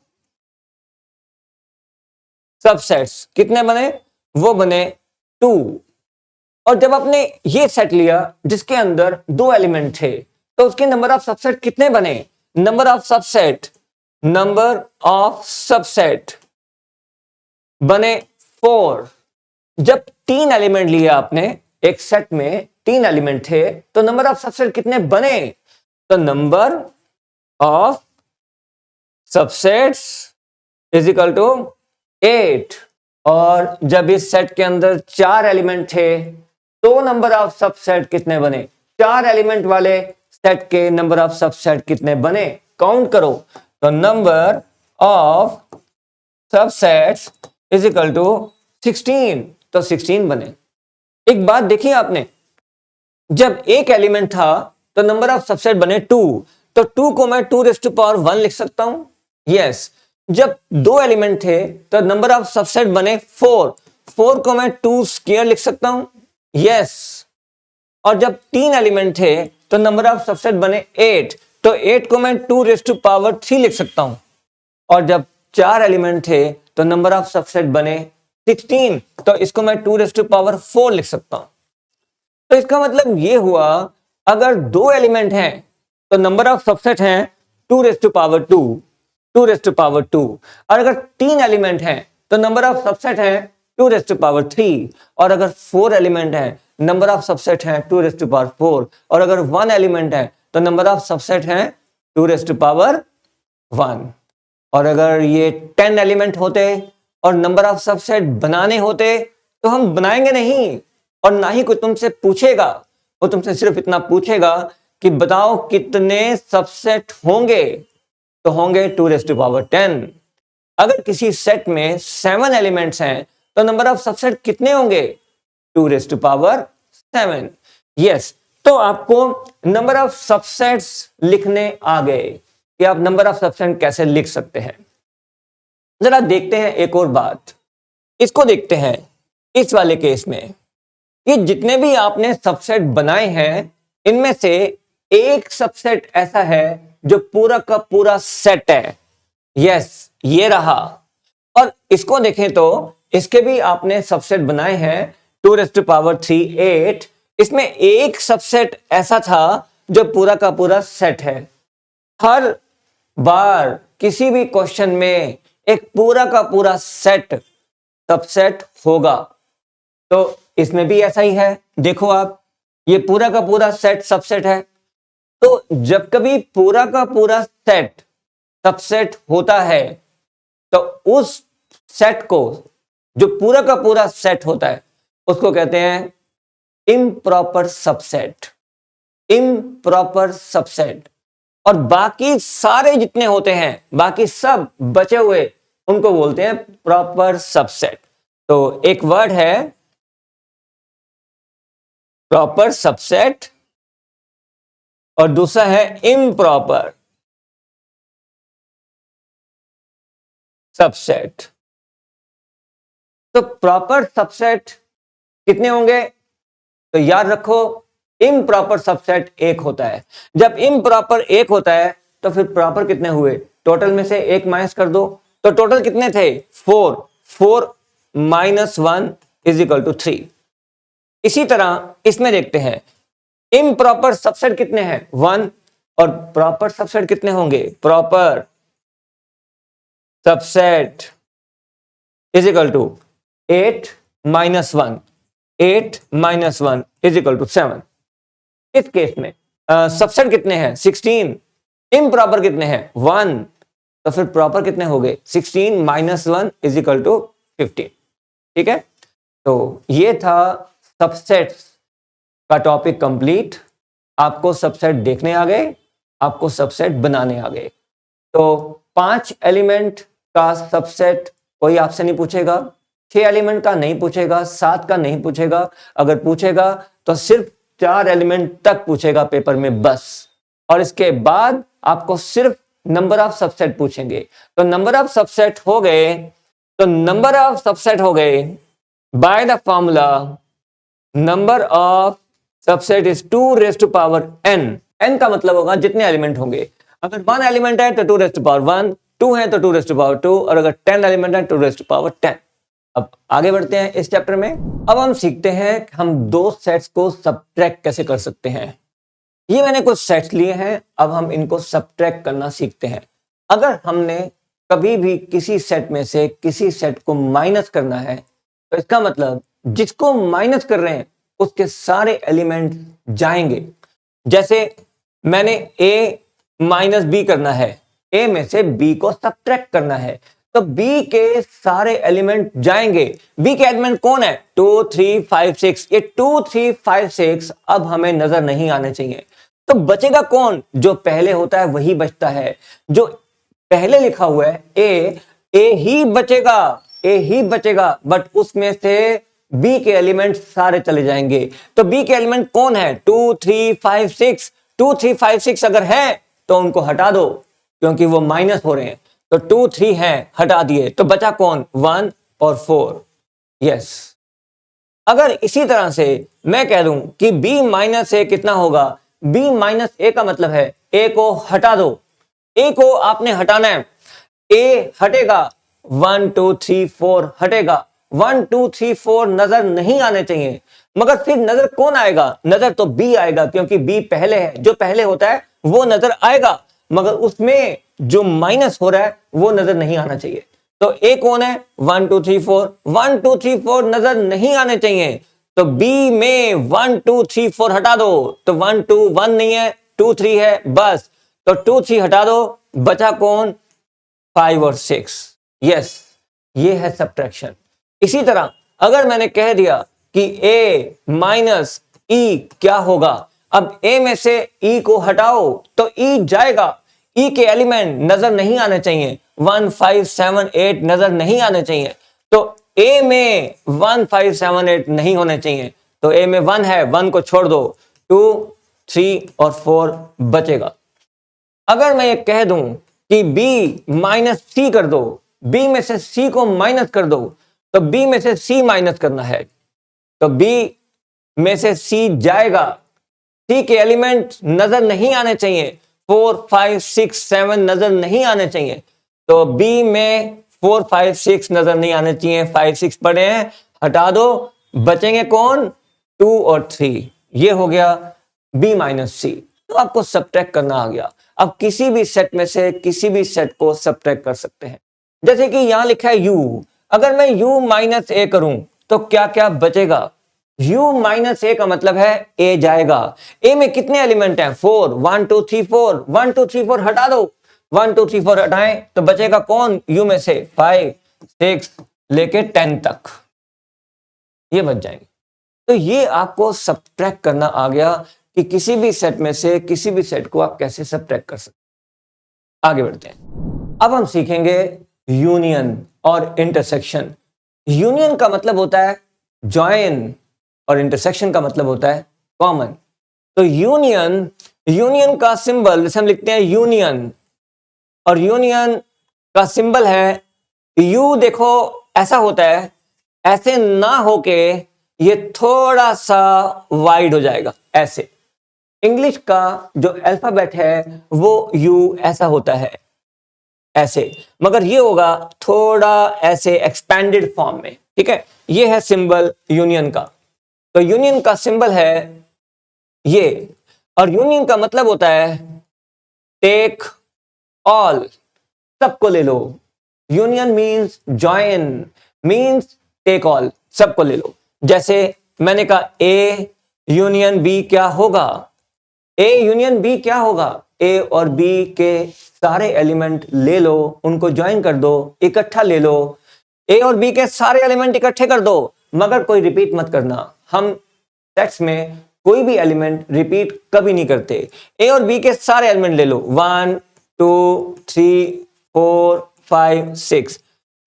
सबसेट्स कितने बने? वो बने 2। और जब आपने ये सेट लिया जिसके अंदर दो एलिमेंट थे तो उसके नंबर ऑफ सबसेट कितने बने? नंबर ऑफ सबसेट बने 4। जब तीन एलिमेंट लिए आपने, एक सेट में तीन एलिमेंट थे, तो नंबर ऑफ सबसेट कितने बने? तो number of subsets is equal to 8। और जब इस सेट के अंदर चार एलिमेंट थे तो नंबर ऑफ सबसेट कितने बने? चार एलिमेंट वाले सेट के नंबर ऑफ सबसेट कितने बने? काउंट करो। तो number of subsets is equal to 16, तो 16 बने। एक बात देखिए आपने, जब एक एलिमेंट था तो नंबर ऑफ सबसेट बने 2, तो 2 को मैं 2⁻1 लिख सकता हूं। यस, जब दो एलिमेंट थे तो नंबर ऑफ सबसेट बने 4, 4 को मैं 2 स्क्वायर लिख सकता हूं। यस, और जब तीन एलिमेंट थे तो नंबर ऑफ सबसेट बने 8, तो 8 को मैं 2⁻3 लिख सकता हूं। और जब चार एलिमेंट थे तो नंबर ऑफ सबसेट बने 16, तो इसको मैं 2⁻4 लिख सकता हूं। तो इसका मतलब ये हुआ, अगर दो एलिमेंट हैं तो नंबर ऑफ सबसेट हैं 2⁻2, और अगर तीन एलिमेंट हैं तो नंबर ऑफ सबसेट हैं 2⁻3, और अगर 4 एलिमेंट हैं नंबर ऑफ सबसेट हैं 2⁻4, और अगर 1 एलिमेंट है तो नंबर ऑफ सबसेट हैं 2⁻1। और अगर ये 10 एलिमेंट होते और नंबर ऑफ सबसेट बनाने होते तो हम बनाएंगे नहीं, और ना ही कोई तुमसे पूछेगा। वो तुमसे सिर्फ इतना पूछेगा कि बताओ कितने सबसेट होंगे, तो होंगे 2⁻10। अगर किसी सेट में 7 एलिमेंट्स हैं तो नंबर ऑफ सबसेट कितने होंगे? 2⁻7। यस, तो आपको नंबर ऑफ सबसेट्स लिखने आ गए कि आप नंबर ऑफ सबसेट कैसे लिख सकते हैं। जरा देखते हैं एक और बात, इसको देखते हैं। इस वाले केस में ये जितने भी आपने सबसेट बनाए हैं, इनमें से एक सबसेट ऐसा है जो पूरा का पूरा सेट है। यस, ये रहा। और इसको देखें तो इसके भी आपने सबसेट बनाए हैं 2⁻3 8। इसमें एक सबसेट ऐसा था जो पूरा का पूरा सेट है। हर बार किसी भी क्वेश्चन में एक पूरा का पूरा सेट सबसेट होगा, तो इसमें भी ऐसा ही है। देखो आप, ये पूरा का पूरा सेट सबसेट है। तो जब कभी पूरा का पूरा सेट सबसेट होता है तो उस सेट को, जो पूरा का पूरा सेट होता है, उसको कहते हैं इम्प्रॉपर सबसेट। Improper subset. और बाकी सारे जितने होते हैं, बाकी सब बचे हुए, उनको बोलते हैं प्रॉपर सबसेट। तो एक वर्ड है प्रॉपर सबसेट और दूसरा है इम्प्रॉपर सबसेट। तो प्रॉपर सबसेट कितने होंगे? तो याद रखो, इम्प्रॉपर सबसेट एक होता है। जब इम्प्रॉपर एक होता है तो फिर प्रॉपर कितने हुए? टोटल में से एक माइनस कर दो, तो टोटल कितने थे? 4। 4 - 1 = 3। इसी तरह इसमें देखते हैं, इम्प्रॉपर सबसेट कितने हैं? 1। और प्रॉपर सबसेट कितने होंगे? Proper subset = 8 - 1। 8 - 1 = 7। इस केस में सबसेट कितने हैं? 16। इम्प्रॉपर कितने हैं 1, तो फिर प्रॉपर कितने हो गए 16 माइनस 1 इज इक्वल टू 15। ठीक है, तो ये था सबसेट्स का टॉपिक कंप्लीट। आपको सबसेट देखने आ गए, आपको सबसेट बनाने आ गए। तो 5 एलिमेंट का सबसेट कोई आपसे नहीं पूछेगा, 6 एलिमेंट का नहीं पूछेगा, 7 का नहीं पूछेगा। अगर पूछेगा तो सिर्फ 4 एलिमेंट तक पूछेगा पेपर में बस, और इसके बाद आपको सिर्फ नंबर ऑफ सबसेट पूछेंगे। तो नंबर ऑफ सबसेट हो गए, तो नंबर ऑफ सबसेट हो गए by the formula number of subset is 2 raise to power n। n का मतलब होगा जितने एलिमेंट होंगे। अगर 1 एलिमेंट है तो 2 रेज़ टू पावर 1, 2 है तो 2 रेज़ टू पावर 2, और अगर 10 एलिमेंट है 2 रेज़ टू पावर 10। अब आगे बढ़ते हैं इस चैप्टर में। अब हम सीखते हैं कि हम दो सेट्स को सबट्रैक्ट कैसे कर सकते हैं। ये मैंने कुछ सेट्स लिए हैं, अब हम इनको सबट्रैक्ट करना सीखते हैं। अगर हमने कभी भी किसी सेट में से किसी सेट को माइनस करना है, तो इसका मतलब जिसको माइनस कर रहे हैं उसके सारे एलिमेंट जाएंगे। जैसे मैंने a माइनस बी करना है, a में से b को सबट्रैक्ट करना है, तो b के सारे एलिमेंट जाएंगे। b के एलिमेंट कौन है 2 3 5 6। ये 2 3 5 6 अब हमें नजर नहीं आने चाहिए। तो बचेगा कौन, जो पहले होता है वही बचता है। जो पहले लिखा हुआ है a ही बचेगा, a ही बचेगा, बट उसमें से b के एलिमेंट सारे चले जाएंगे। तो b के एलिमेंट कौन है 2 3 5 6। 2 3 5 6 अगर है तो उनको हटा दो, क्योंकि वो माइनस हो रहे हैं। तो 2 3 है, हटा दिए, तो बचा कौन 1 और 4। यस, अगर इसी तरह से मैं कह दूं कि b माइनस ए कितना होगा, b माइनस ए का मतलब है a को हटा दो, a को आपने हटाना है, a हटेगा 1 2 3 4 हटेगा। 1 2 3 4 नजर नहीं आने चाहिए, मगर फिर नजर कौन आएगा, नजर तो b आएगा, क्योंकि b पहले है। जो पहले होता है वो नजर आएगा, मगर उसमें जो माइनस हो रहा है वो नजर नहीं आना चाहिए। तो a कौन है 1 2 3 4, 1 2 3 4 नजर नहीं आने चाहिए। तो b में 1 2 3 4 हटा दो, तो 1 2 1 नहीं है 2 3 है बस, तो 2 3 हटा दो, बचा कौन 5 और 6। यस, ये है सबट्रैक्शन। इसी तरह अगर मैंने कह दिया कि a माइनस e क्या होगा, अब a में से e को हटाओ तो e जाएगा, e के एलिमेंट नजर नहीं आने चाहिए, 1 5 7 8 नजर नहीं आने चाहिए। तो a में 1 5 7 8 नहीं होने चाहिए, तो a में 1 है, 1 को छोड़ दो, 2 3 और 4 बचेगा। अगर मैं ये कह दूं कि b माइनस सी कर दो, b में से c को माइनस कर दो, तो b में से c माइनस करना है, तो b में से c जाएगा, c के एलिमेंट नजर नहीं आने चाहिए, 4 5 6 7 नजर नहीं आने चाहिए। तो b में 4 5 6 नजर नहीं आने चाहिए, 5 6 पड़े हैं, हटा दो, बचेंगे कौन 2 और 3। ये हो गया b माइनस सी। तो आपको सबट्रैक्ट करना आ गया। अब किसी भी सेट में से किसी भी सेट को सबट्रैक्ट कर सकते हैं। जैसे कि यहां लिखा है u, अगर मैं u माइनस ए करूं तो क्या क्या बचेगा, u माइनस ए का मतलब है a जाएगा। a में कितने एलिमेंट हैं 4, 1 2 3 4, 1 2 3 4 हटा दो, 1 2 3 4 हटाएं तो बचेगा कौन u में से 5 6 लेके 10 तक, ये बच जाएंगे। तो ये आपको सबट्रैक्ट करना आ गया कि किसी भी सेट में से किसी भी सेट को आप कैसे सबट्रैक्ट कर सकते हैं। आगे बढ़ते हैं। अब हम सीखेंगे यूनियन और इंटरसेक्शन। यूनियन का मतलब होता है जॉइन और इंटरसेक्शन का मतलब होता है कॉमन। तो यूनियन का सिंबल जैसे हम लिखते हैं यूनियन, और यूनियन का सिंबल है यू। देखो ऐसा होता है, ऐसे ना होके ये थोड़ा सा वाइड हो जाएगा ऐसे। इंग्लिश का जो अल्फाबेट है वो यू ऐसा होता है ऐसे, मगर ये होगा थोड़ा ऐसे एक्सपेंडेड फॉर्म में। ठीक है, ये है सिंबल यूनियन का। तो यूनियन का सिंबल है ये, और यूनियन का मतलब होता है टेक ऑल, सबको ले लो। Union means join, means take all, सबको ले लो। जैसे मैंने कहा ए यूनियन बी क्या होगा, ए यूनियन बी क्या होगा, ए और बी के सारे एलिमेंट ले लो, उनको ज्वाइन कर दो, इकट्ठा ले लो, ए और बी के सारे एलिमेंट इकट्ठे कर दो, मगर कोई रिपीट मत करना। हम सेट्स में कोई भी एलिमेंट रिपीट कभी नहीं करते। ए और बी के सारे एलिमेंट ले लो, 1 2 3 4 5 6,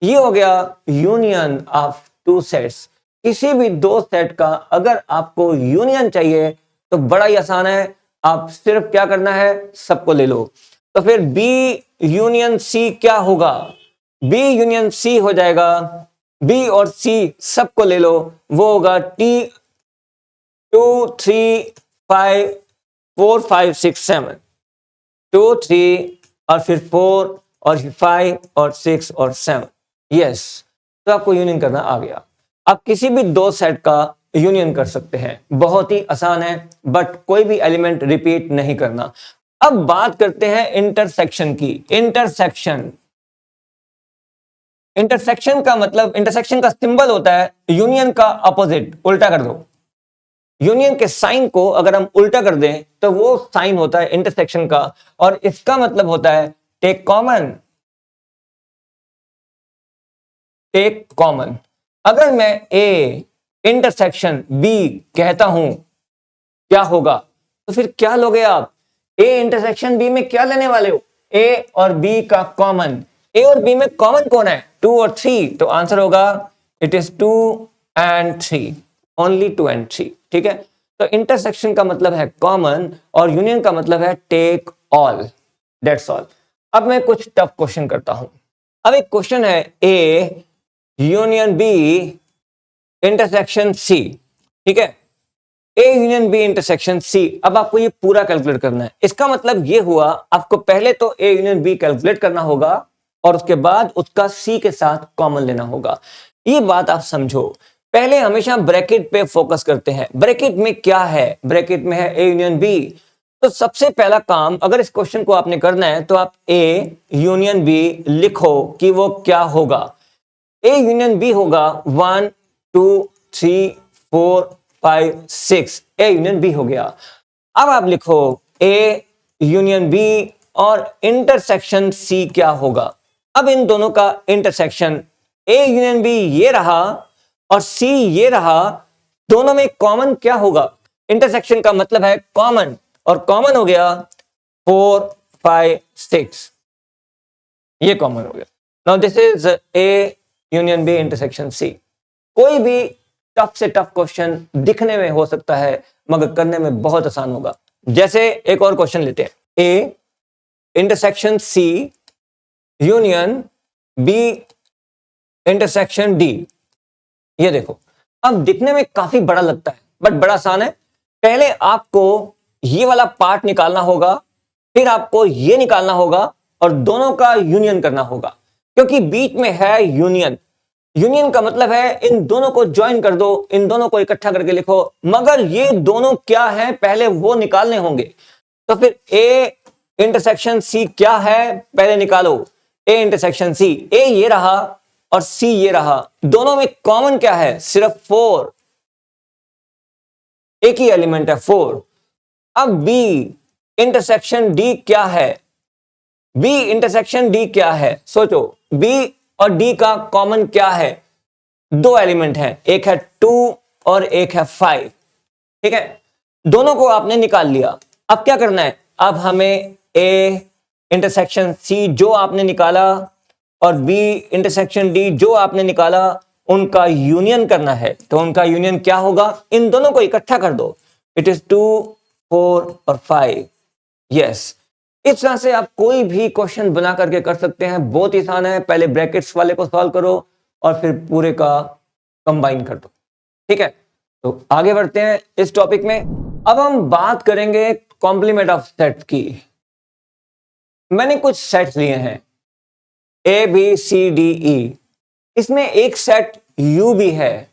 ये हो गया यूनियन ऑफ टू सेट्स। किसी भी दो सेट का अगर आपको यूनियन चाहिए तो बड़ा ही आसान है, आप सिर्फ क्या करना है, सबको ले लो। तो फिर बी यूनियन सी क्या होगा, बी यूनियन सी हो जाएगा, बी और सी सबको ले लो, वो होगा टी 2 3 5 4 5 6 7, 2 3 और फिर 4 और 5 और 6 और 7, यस। तो आपको यूनियन करना आ गया। आप किसी भी दो सेट का यूनियन कर सकते हैं, बहुत ही आसान है, बट कोई भी एलिमेंट रिपीट नहीं करना। अब बात करते हैं इंटरसेक्शन की। इंटरसेक्शन का मतलब, इंटरसेक्शन का सिंबल होता है यूनियन का अपोजिट, उल्टा कर दो। यूनियन के साइन को अगर हम उल्टा कर दें तो वो साइन होता है इंटरसेक्शन का, और इसका मतलब होता है टेक कॉमन। अगर मैं ए इंटरसेक्शन बी कहता हूं, क्या होगा, तो फिर क्या लोगे आप, ए इंटरसेक्शन बी में क्या लेने वाले हो, ए और बी का कॉमन। ए और बी में कॉमन कौन है, 2 और 3, तो आंसर होगा it is 2 and 3, only 2 and 3, ठीक है। तो इंटरसेक्शन का मतलब है कॉमन और यूनियन का मतलब है टेक ऑल, दैट्स ऑल। अब मैं कुछ टफ क्वेश्चन करता हूं। अब एक क्वेश्चन है A union B intersection C, ठीक है, A union B intersection C. अब आपको ये पूरा कैलकुलेट करना है। इसका मतलब ये हुआ, आपको पहले तो ए यूनियन बी कैलकुलेट करना होगा और उसके बाद उसका सी के साथ कॉमन लेना होगा। ये बात आप समझो। पहले हमेशा ब्रैकेट पे फोकस करते हैं। ब्रैकेट में क्या है, ब्रैकेट में है ए यूनियन बी। तो सबसे पहला काम, अगर इस क्वेश्चन को आपने करना है तो आप ए यूनियन बी लिखो कि वो क्या होगा। ए यूनियन बी होगा 1 2 3 4 5 6, ए यूनियन बी हो गया। अब आप लिखो ए यूनियन बी और इंटरसेक्शन सी क्या होगा। अब इन दोनों का इंटरसेक्शन, ए यूनियन बी ये रहा और सी ये रहा, दोनों में कॉमन क्या होगा, इंटरसेक्शन का मतलब है कॉमन, और कॉमन हो गया 4 5 6, ये कॉमन हो गया। Now this is A union B intersection C. कोई भी टफ से टफ क्वेश्चन दिखने में हो सकता है मगर करने में बहुत आसान होगा। जैसे एक और क्वेश्चन लेते हैं, A intersection C union B intersection D. ये देखो, अब दिखने में काफी बड़ा लगता है बट बड़ा आसान है। पहले आपको ये वाला पार्ट निकालना होगा, फिर आपको ये निकालना होगा और दोनों का यूनियन करना होगा, क्योंकि बीच में है यूनियन। यूनियन का मतलब है इन दोनों को ज्वाइन कर दो, इन दोनों को इकट्ठा करके लिखो, मगर ये दोनों क्या है पहले वो निकालने होंगे। तो फिर ए इंटरसेक्शन सी क्या है, पहले निकालो ए इंटरसेक्शन सी। ए ये रहा और सी ये रहा, दोनों में कॉमन क्या है, सिर्फ 4, एक ही एलिमेंट है 4। अब बी इंटरसेक्शन डी क्या है, बी इंटरसेक्शन डी क्या है, सोचो, बी और डी का कॉमन क्या है, दो एलिमेंट हैं, एक है 2 और एक है 5, ठीक है। दोनों को आपने निकाल लिया। अब क्या करना है, अब हमें ए इंटरसेक्शन सी जो आपने निकाला और बी इंटरसेक्शन डी जो आपने निकाला, उनका यूनियन करना है। तो उनका यूनियन क्या होगा, इन दोनों को इकट्ठा कर दो, इट इज 2 4 और 5, यस। इस तरह से आप कोई भी क्वेश्चन बना करके कर सकते हैं, बहुत ही आसान है। पहले ब्रैकेट्स वाले को सॉल्व करो और फिर पूरे का कंबाइन कर दो, ठीक है। तो आगे बढ़ते हैं इस टॉपिक में। अब हम बात करेंगे कॉम्प्लीमेंट ऑफ सेट्स की। मैंने कुछ सेट्स लिए हैं A B C D E, इसमें एक सेट यू भी है।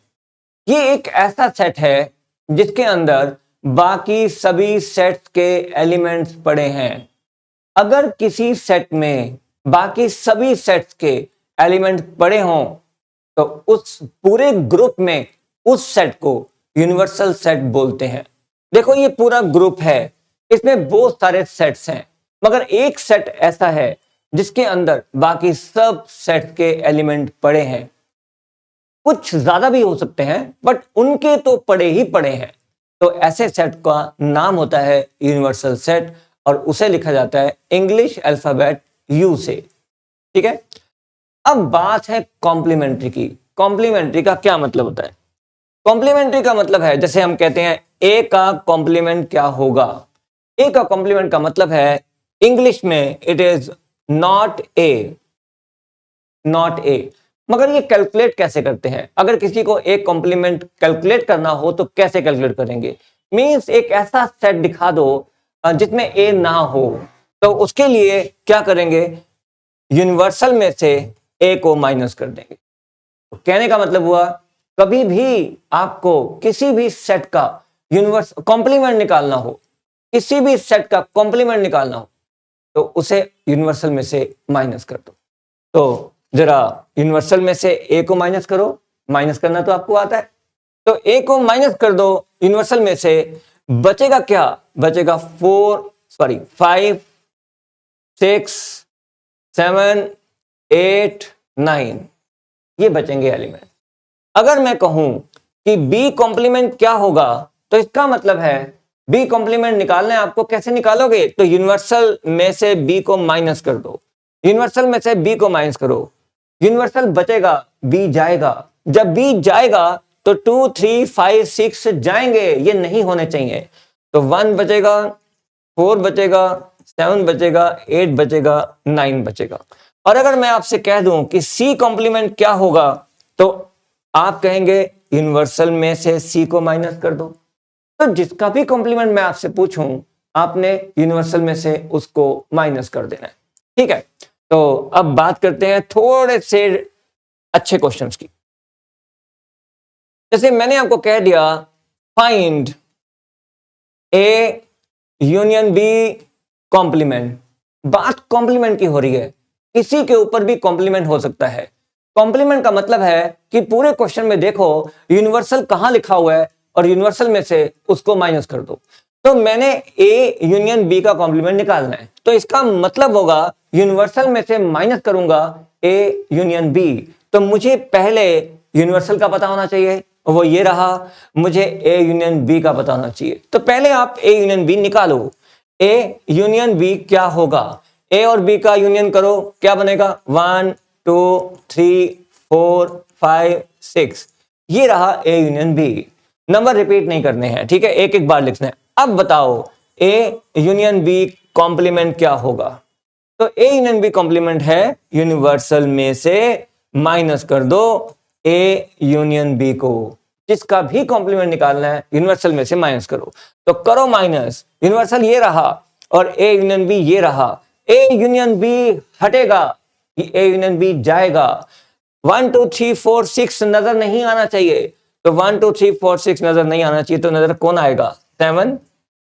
ये एक ऐसा सेट है जिसके अंदर बाकी सभी सेट्स के एलिमेंट्स पड़े हैं। अगर किसी सेट में बाकी सभी सेट्स के एलिमेंट पड़े हों तो उस पूरे ग्रुप में उस सेट को यूनिवर्सल सेट बोलते हैं। देखो, ये पूरा ग्रुप है, इसमें बहुत सारे सेट्स हैं। मगर एक सेट ऐसा है जिसके अंदर बाकी सब सेट के एलिमेंट पड़े हैं। कुछ ज्यादा भी हो सकते हैं बट उनके तो पड़े ही पड़े हैं। तो ऐसे सेट का नाम होता है यूनिवर्सल सेट और उसे लिखा जाता है इंग्लिश अल्फाबेट यू से। ठीक है, अब बात है कॉम्प्लीमेंट्री की। कॉम्प्लीमेंट्री का क्या मतलब होता है? कॉम्प्लीमेंट्री का मतलब है, जैसे हम कहते हैं ए का कॉम्प्लीमेंट क्या होगा। ए का कॉम्प्लीमेंट का मतलब है इंग्लिश में it is not A, not a. मगर ये कैलकुलेट कैसे करते हैं? अगर किसी को एक कॉम्प्लीमेंट कैलकुलेट करना हो तो कैसे कैलकुलेट करेंगे? मींस एक ऐसा सेट दिखा दो जिसमें ए ना हो, तो उसके लिए क्या करेंगे? यूनिवर्सल में से ए को माइनस कर देंगे। तो कहने का मतलब हुआ, कभी भी आपको किसी भी सेट का यूनिवर्स कॉम्प्लीमेंट निकालना हो, किसी भी सेट का कॉम्प्लीमेंट निकालना हो, तो उसे यूनिवर्सल में से माइनस कर दो। तो जरा यूनिवर्सल में से ए को माइनस करो, माइनस करना तो आपको आता है। तो ए को माइनस कर दो यूनिवर्सल में से, बचेगा क्या? बचेगा 5 6 7 8 9, ये बचेंगे एलिमेंट। अगर मैं कहूं कि बी कॉम्प्लीमेंट क्या होगा, तो इसका मतलब है बी कॉम्प्लीमेंट निकालना है आपको। कैसे निकालोगे? तो यूनिवर्सल में से बी को माइनस कर दो, यूनिवर्सल में से बी को माइनस करो, यूनिवर्सल बचेगा, बी जाएगा। जब बी जाएगा तो 2 3 5 6 जाएंगे, ये नहीं होने चाहिए। तो 1 बचेगा, 4 बचेगा, 7 बचेगा, 8 बचेगा, 9 बचेगा। और अगर मैं आपसे कह दूं कि सी कॉम्प्लीमेंट क्या होगा, तो आप कहेंगे यूनिवर्सल में से सी को माइनस कर दो। तो जिसका भी कॉम्प्लीमेंट मैं आपसे पूछूं, आपने यूनिवर्सल में से उसको माइनस कर देना है। ठीक है, तो अब बात करते हैं थोड़े से अच्छे क्वेश्चंस की। जैसे मैंने आपको कह दिया find A union B complement. बात कॉम्प्लीमेंट की हो रही है, किसी के ऊपर भी कॉम्प्लीमेंट हो सकता है। कॉम्प्लीमेंट का मतलब है कि पूरे क्वेश्चन में देखो यूनिवर्सल कहां लिखा हुआ है और यूनिवर्सल में से उसको माइनस कर दो। तो मैंने ए यूनियन बी का कॉम्प्लीमेंट निकालना है, तो इसका मतलब होगा यूनिवर्सल में से माइनस करूंगा ए यूनियन बी। तो मुझे पहले यूनिवर्सल का पता होना चाहिए, वो ये रहा। मुझे ए यूनियन बी का पता होना चाहिए, तो पहले आप ए यूनियन बी निकालो। ए यूनियन बी क्या होगा? ए और बी का यूनियन करो, क्या बनेगा? 1 2 3 4 5 6, ये रहा A union B. Number repeat नहीं करने हैं, ठीक है, एक एक बार लिखना है। अब बताओ ए यूनियन बी कॉम्प्लीमेंट क्या होगा? तो ए यूनियन बी कॉम्प्लीमेंट है यूनिवर्सल में से माइनस कर दो ए यूनियन बी को। जिसका भी कॉम्प्लीमेंट निकालना है यूनिवर्सल में से माइनस करो, तो करो माइनस। यूनिवर्सल ये रहा और ए यूनियन बी ये रहा। ए यूनियन बी हटेगा, ए यूनियन बी जाएगा। 1 2 3 4 6 नजर नहीं आना चाहिए, तो 1 2 3 4 6 नजर नहीं आना चाहिए, तो नजर कौन आएगा? 7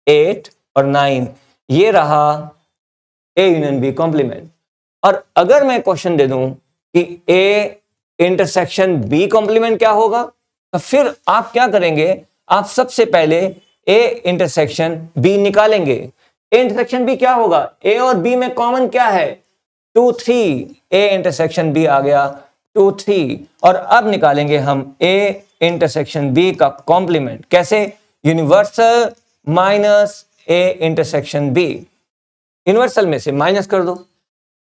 8 और 9, ये रहा ए यूनियन बी कॉम्प्लीमेंट। और अगर मैं क्वेश्चन दे दूं कि ए इंटरसेक्शन बी कॉम्प्लीमेंट क्या होगा, तो फिर आप क्या करेंगे? आप सबसे पहले ए इंटरसेक्शन बी निकालेंगे। ए इंटरसेक्शन बी क्या होगा? ए और बी में कॉमन क्या है? 2 3, ए इंटरसेक्शन बी आ गया 2 3। और अब निकालेंगे हम ए इंटरसेक्शन बी का कॉम्प्लीमेंट। कैसे? Universal minus A intersection B. Universal में से माइनस कर दो।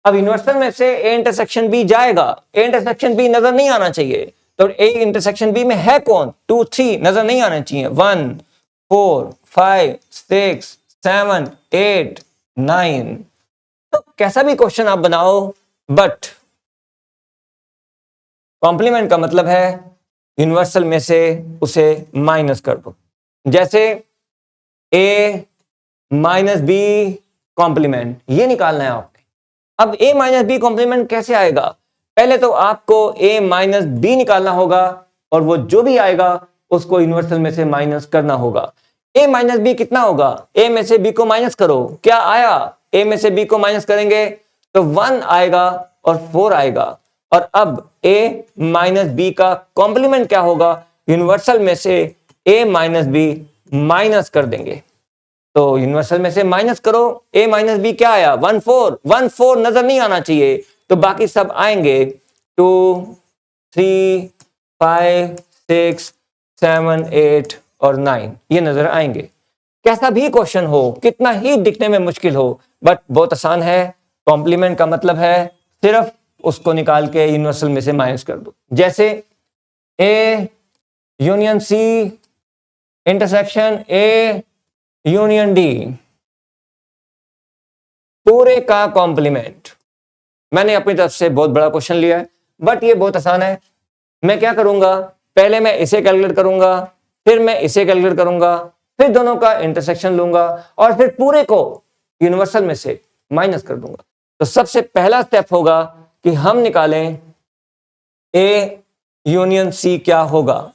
अब यूनिवर्सल में से ए इंटरसेक्शन बी जाएगा, ए इंटरसेक्शन बी नजर नहीं आना चाहिए, तो ए इंटरसेक्शन बी में है कौन? 2 3 नजर नहीं आना चाहिए। 1 4 5 6 7 8 9। तो कैसा भी क्वेश्चन आप बनाओ, बट कॉम्प्लीमेंट का मतलब है यूनिवर्सल में से उसे माइनस कर दो। जैसे ए माइनस बी कॉम्प्लीमेंट, ये निकालना है आपने। अब ए माइनस बी कॉम्प्लीमेंट कैसे आएगा? पहले तो आपको ए माइनस बी निकालना होगा और वो जो भी आएगा उसको यूनिवर्सल में से माइनस करना होगा। ए माइनस बी कितना होगा? ए में से बी को माइनस करो, क्या आया? ए में से बी को माइनस करेंगे तो 1 आएगा और 4 आएगा। और अब ए माइनस बी का कॉम्प्लीमेंट क्या होगा? यूनिवर्सल में से ए माइनस बी माइनस कर देंगे। तो यूनिवर्सल में से माइनस करो, a माइनस बी क्या आया 1 4, 1 4 नजर नहीं आना चाहिए, तो बाकी सब आएंगे 2 3 5 6 7 8 और 9 ये नजर आएंगे। कैसा भी क्वेश्चन हो, कितना ही दिखने में मुश्किल हो, बट बहुत आसान है। कॉम्प्लीमेंट का मतलब है सिर्फ उसको निकाल के यूनिवर्सल में से माइनस कर दो। जैसे A union C intersection A union D, पूरे का कॉम्प्लीमेंट। मैंने अपनी तरफ से बहुत बड़ा क्वेश्चन लिया है, बट ये बहुत आसान है। मैं क्या करूंगा, पहले मैं इसे कैलकुलेट करूंगा, फिर मैं इसे कैलकुलेट करूंगा, फिर दोनों का इंटरसेक्शन लूंगा और फिर पूरे को यूनिवर्सल में से माइनस कर दूंगा। तो सबसे पहला स्टेप होगा कि हम निकालें ए यूनियन सी क्या होगा।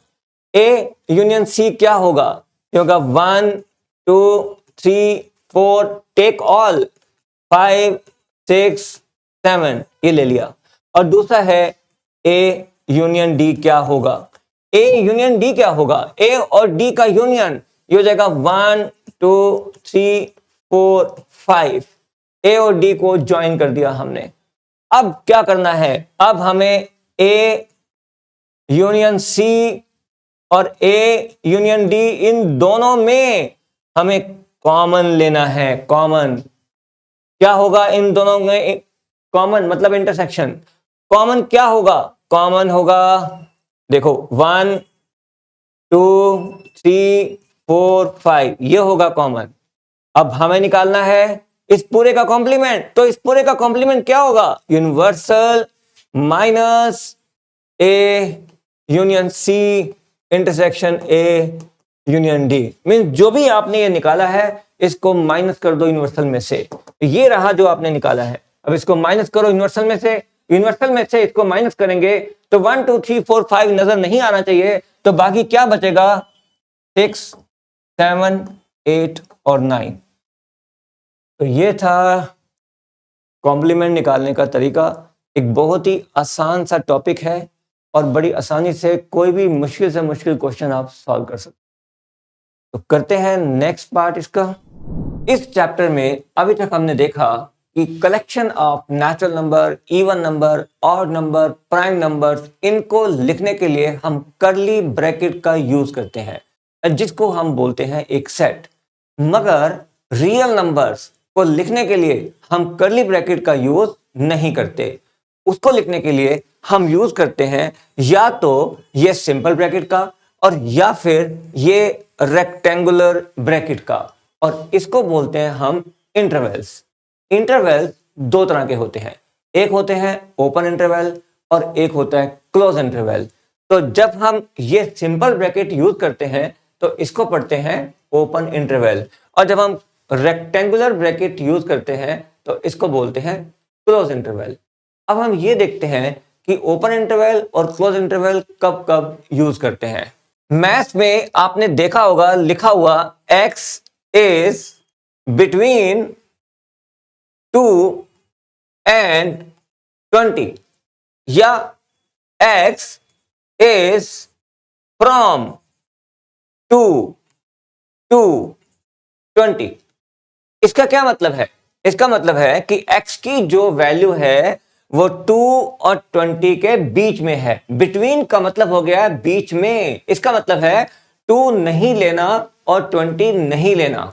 ए यूनियन सी क्या होगा, ये होगा 1 2 3 4 टेक ऑल 5 6 7 ये ले लिया। और दूसरा है ए यूनियन डी क्या होगा। ए यूनियन डी क्या होगा, ए और डी का यूनियन, ये हो जाएगा 1 2 3 4 5। ए और डी को ज्वाइन कर दिया हमने। अब क्या करना है, अब हमें ए यूनियन सी और ए यूनियन डी इन दोनों में हमें कॉमन लेना है। कॉमन क्या होगा इन दोनों में, कॉमन मतलब इंटरसेक्शन। कॉमन क्या होगा, कॉमन होगा देखो 1 2 3 4 5 ये होगा कॉमन। अब हमें निकालना है इस पूरे का कॉम्प्लीमेंट। तो इस पूरे का कॉम्प्लीमेंट क्या होगा, universal minus A union C intersection A union D. Mean जो भी आपने ये निकाला है इसको माइनस कर दो यूनिवर्सल में से। ये रहा जो आपने निकाला है, अब इसको माइनस करो यूनिवर्सल में से। यूनिवर्सल में से इसको माइनस करेंगे तो 1 2 3 4 5 नजर नहीं आना चाहिए, तो बाकी क्या बचेगा 6 7 8 और 9। तो ये था कॉम्प्लीमेंट निकालने का तरीका। एक बहुत ही आसान सा टॉपिक है और बड़ी आसानी से कोई भी मुश्किल से मुश्किल क्वेश्चन आप सॉल्व कर सकते। तो करते हैं नेक्स्ट पार्ट इसका। इस चैप्टर में अभी तक हमने देखा कि collection of natural number, even number, odd number, prime numbers, इनको लिखने के लिए हम कर्ली ब्रैकेट का यूज करते हैं जिसको हम बोलते हैं एक सेट। मगर रियल नंबर्स को लिखने के लिए हम कर्ली ब्रैकेट का यूज नहीं करते। उसको लिखने के लिए हम यूज करते हैं या तो ये सिंपल ब्रैकेट का और या फिर ये रेक्टेंगुलर ब्रैकेट का, और इसको बोलते हैं हम इंटरवल्स। इंटरवल्स दो तरह के होते हैं, एक होते हैं ओपन इंटरवल और एक होता है क्लोज इंटरवल। तो जब हम ये सिंपल ब्रैकेट यूज करते हैं तो इसको पढ़ते हैं ओपन इंटरवल, और जब हम रेक्टेंगुलर ब्रैकेट यूज करते हैं तो इसको बोलते हैं क्लोज इंटरवल। अब हम ये देखते हैं कि ओपन इंटरवल और क्लोज इंटरवल कब कब यूज करते हैं। मैथ्स में आपने देखा होगा लिखा हुआ x इज बिटवीन 2 and 20 या x इज फ्रॉम 2 to 20। इसका क्या मतलब है, इसका मतलब है कि x की जो वैल्यू है वो 2 और 20 के बीच में है। बिटवीन का मतलब हो गया बीच में, इसका मतलब है 2 नहीं लेना और 20 नहीं लेना।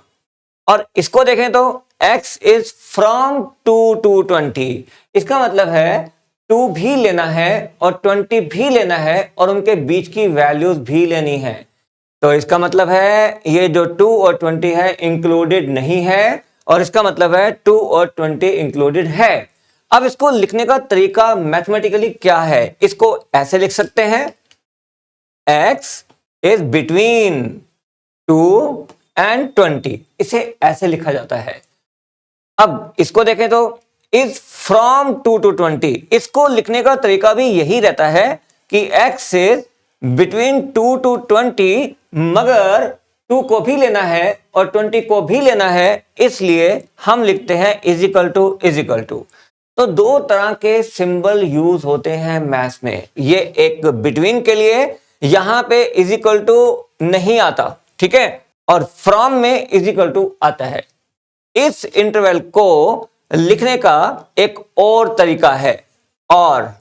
और इसको देखें तो x इज फ्रॉम 2 to 20, इसका मतलब है 2 भी लेना है और 20 भी लेना है और उनके बीच की वैल्यूज भी लेनी है। तो इसका मतलब है ये जो 2 और 20 है इंक्लूडेड नहीं है, और इसका मतलब है 2 और 20 इंक्लूडेड है। अब इसको लिखने का तरीका मैथमेटिकली क्या है, इसको ऐसे लिख सकते हैं x इज बिटवीन 2 and 20, इसे ऐसे लिखा जाता है। अब इसको देखें तो इज फ्रॉम 2 to 20, इसको लिखने का तरीका भी यही रहता है कि x इज बिटवीन 2 to 20, मगर 2 को भी लेना है और 20 को भी लेना है, इसलिए हम लिखते हैं इज इक्वल टू। तो दो तरह के सिंबल यूज होते हैं मैथ्स में। ये एक बिटवीन के लिए, यहां पे इज इक्वल टू नहीं आता, ठीक है, और फ्रॉम में इज इक्वल टू आता है। इस इंटरवल को लिखने का एक और तरीका है और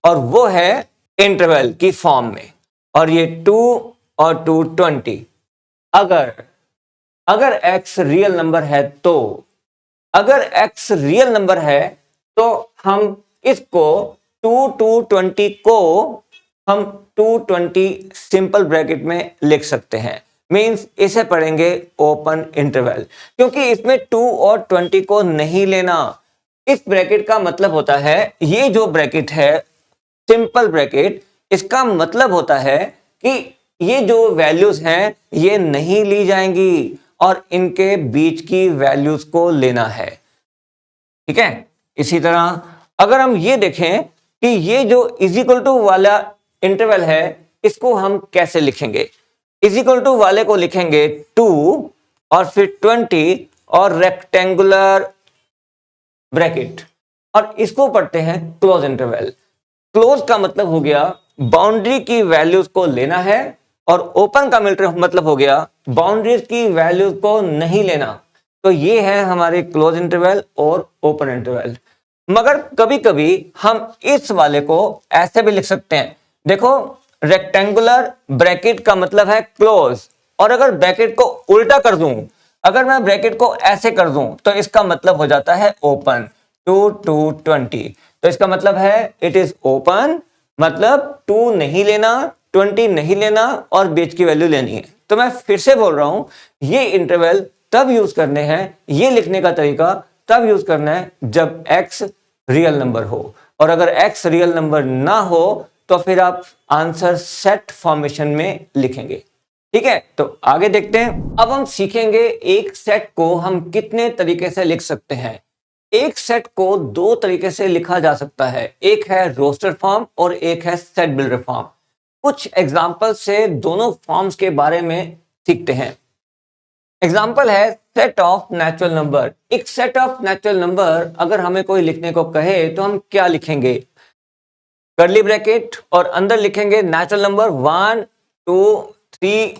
वो है इंटरवल की फॉर्म में, और ये 2 और 2 20। अगर x रियल नंबर है तो अगर x रियल नंबर है तो हम इसको 2 2 20 को हम 220 सिंपल ब्रैकेट में लिख सकते हैं। मींस इसे पढ़ेंगे ओपन इंटरवल, क्योंकि इसमें 2 और 20 को नहीं लेना। इस ब्रैकेट का मतलब होता है, ये जो ब्रैकेट है सिंपल ब्रैकेट, इसका मतलब होता है कि ये जो वैल्यूज हैं ये नहीं ली जाएंगी और इनके बीच की वैल्यूज को लेना है। ठीक है। इसी तरह अगर हम ये देखें कि ये जो इज इक्वल टू वाला इंटरवल है इसको हम कैसे लिखेंगे। इज इक्वल टू वाले को लिखेंगे 2 और फिर 20 और रेक्टेंगुलर ब्रैकेट, और इसको पढ़ते हैं क्लोज इंटरवल। क्लोज का मतलब हो गया बाउंड्री की वैल्यूज को लेना है, और ओपन का मतलब हो गया बाउंड्रीज की वैल्यूज को नहीं लेना। तो ये है हमारे क्लोज इंटरवल और ओपन इंटरवल। मगर कभी कभी हम इस वाले को ऐसे भी लिख सकते हैं। देखो, रेक्टेंगुलर ब्रैकेट का मतलब है क्लोज, और अगर ब्रैकेट को उल्टा कर दूं, अगर मैं ब्रैकेट को ऐसे कर दूं तो इसका मतलब हो जाता है ओपन। 2 2 20, तो इसका मतलब है इट इज ओपन, मतलब 2 नहीं लेना, 20 नहीं लेना और बीच की वैल्यू लेनी है। तो मैं फिर से बोल रहा हूं, ये इंटरवल तब यूज करने हैं, ये लिखने का तरीका तब यूज करना है जब x रियल नंबर हो, और अगर x रियल नंबर ना हो तो फिर आप आंसर सेट फॉर्मेशन में लिखेंगे। ठीक है, तो आगे देखते हैं। अब हम सीखेंगे एक सेट को हम कितने तरीके से लिख सकते हैं। एक सेट को दो तरीके से लिखा जा सकता है, एक है रोस्टर फॉर्म और एक है सेट बिल्डर फॉर्म। कुछ एग्जांपल से दोनों फॉर्म्स के बारे में सीखते हैं। एग्जाम्पल है सेट ऑफ नेचुरल नंबर। एक सेट ऑफ नेचुरल नंबर अगर हमें कोई लिखने को कहे तो हम क्या लिखेंगे? कर्ली ब्रैकेट और अंदर लिखेंगे natural number 1 2 3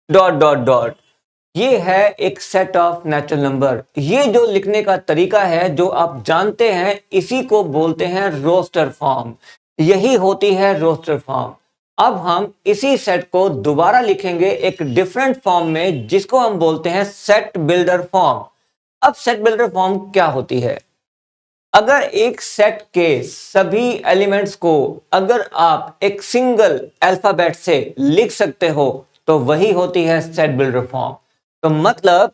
dot dot dot. ये है एक सेट ऑफ नेचुरल नंबर। ये जो लिखने का तरीका है जो आप जानते हैं, इसी को बोलते हैं रोस्टर फॉर्म। यही होती है रोस्टर फॉर्म। अब हम इसी सेट को दोबारा लिखेंगे एक डिफरेंट फॉर्म में, जिसको हम बोलते हैं सेट बिल्डर फॉर्म। अब सेट बिल्डर फॉर्म क्या होती है? अगर एक सेट के सभी एलिमेंट्स को अगर आप एक सिंगल अल्फाबेट से लिख सकते हो तो वही होती है सेट बिल्डर फॉर्म। तो मतलब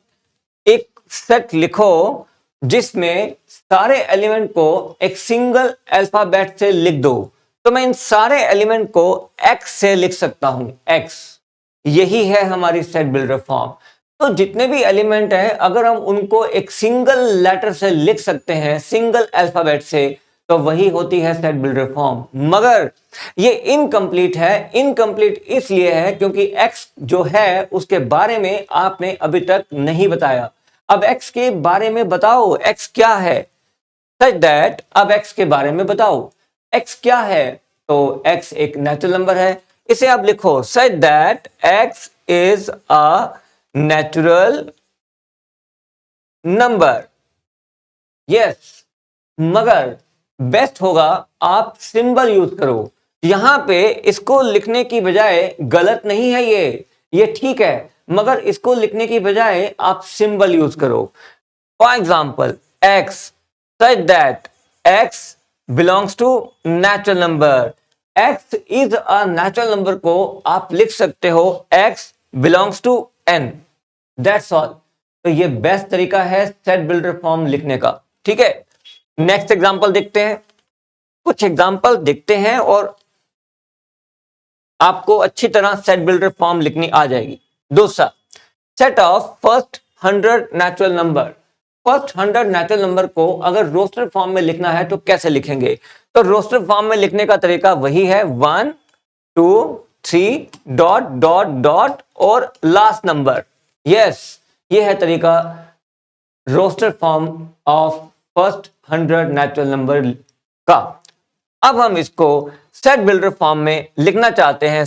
एक सेट लिखो जिसमें सारे एलिमेंट को एक सिंगल अल्फाबेट से लिख दो, तो मैं इन सारे एलिमेंट को x से लिख सकता हूं, x। यही है हमारी सेट बिल्डर फॉर्म। तो जितने भी एलिमेंट हैं अगर हम उनको एक सिंगल लेटर से लिख सकते हैं, सिंगल अल्फाबेट से, तो वही होती है सेट बिल्डर फॉर्म। मगर ये इनकम्प्लीट है। इनकम्प्लीट इसलिए है क्योंकि x जो है उसके बारे में आपने अभी तक नहीं बताया। अब x के बारे में बताओ, x क्या है? सच दैट अब x के बारे में बताओ, x क्या है? तो x एक नेचुरल नंबर है। इसे आप लिखो सच that x is a natural number. Yes, मगर बेस्ट होगा आप सिंबल यूज करो। यहां पे इसको लिखने की बजाय, गलत नहीं है ये ठीक है, मगर इसको लिखने की बजाय आप सिंबल यूज करो। For example x, such that x belongs to natural number. x is a natural number को आप लिख सकते हो x belongs to n। That's all. तो ये बेस्ट तरीका है सेट बिल्डर फॉर्म लिखने का। ठीक है, नेक्स्ट एग्जांपल देखते हैं। कुछ एग्जांपल देखते हैं और आपको अच्छी तरह सेट बिल्डर फॉर्म लिखनी आ जाएगी। दूसरा, set of first 100 natural number. First 100 natural number को अगर रोस्टर फॉर्म में लिखना है तो कैसे लिखेंगे? तो रोस्टर फॉर्म में लिखने का तरीका वही है 1 2 3 डॉट डॉट डॉट और लास्ट नंबर। यस, ये है तरीका roster form of first 100 natural number का। अब हम इसको सेट बिल्डर फॉर्म में लिखना चाहते हैं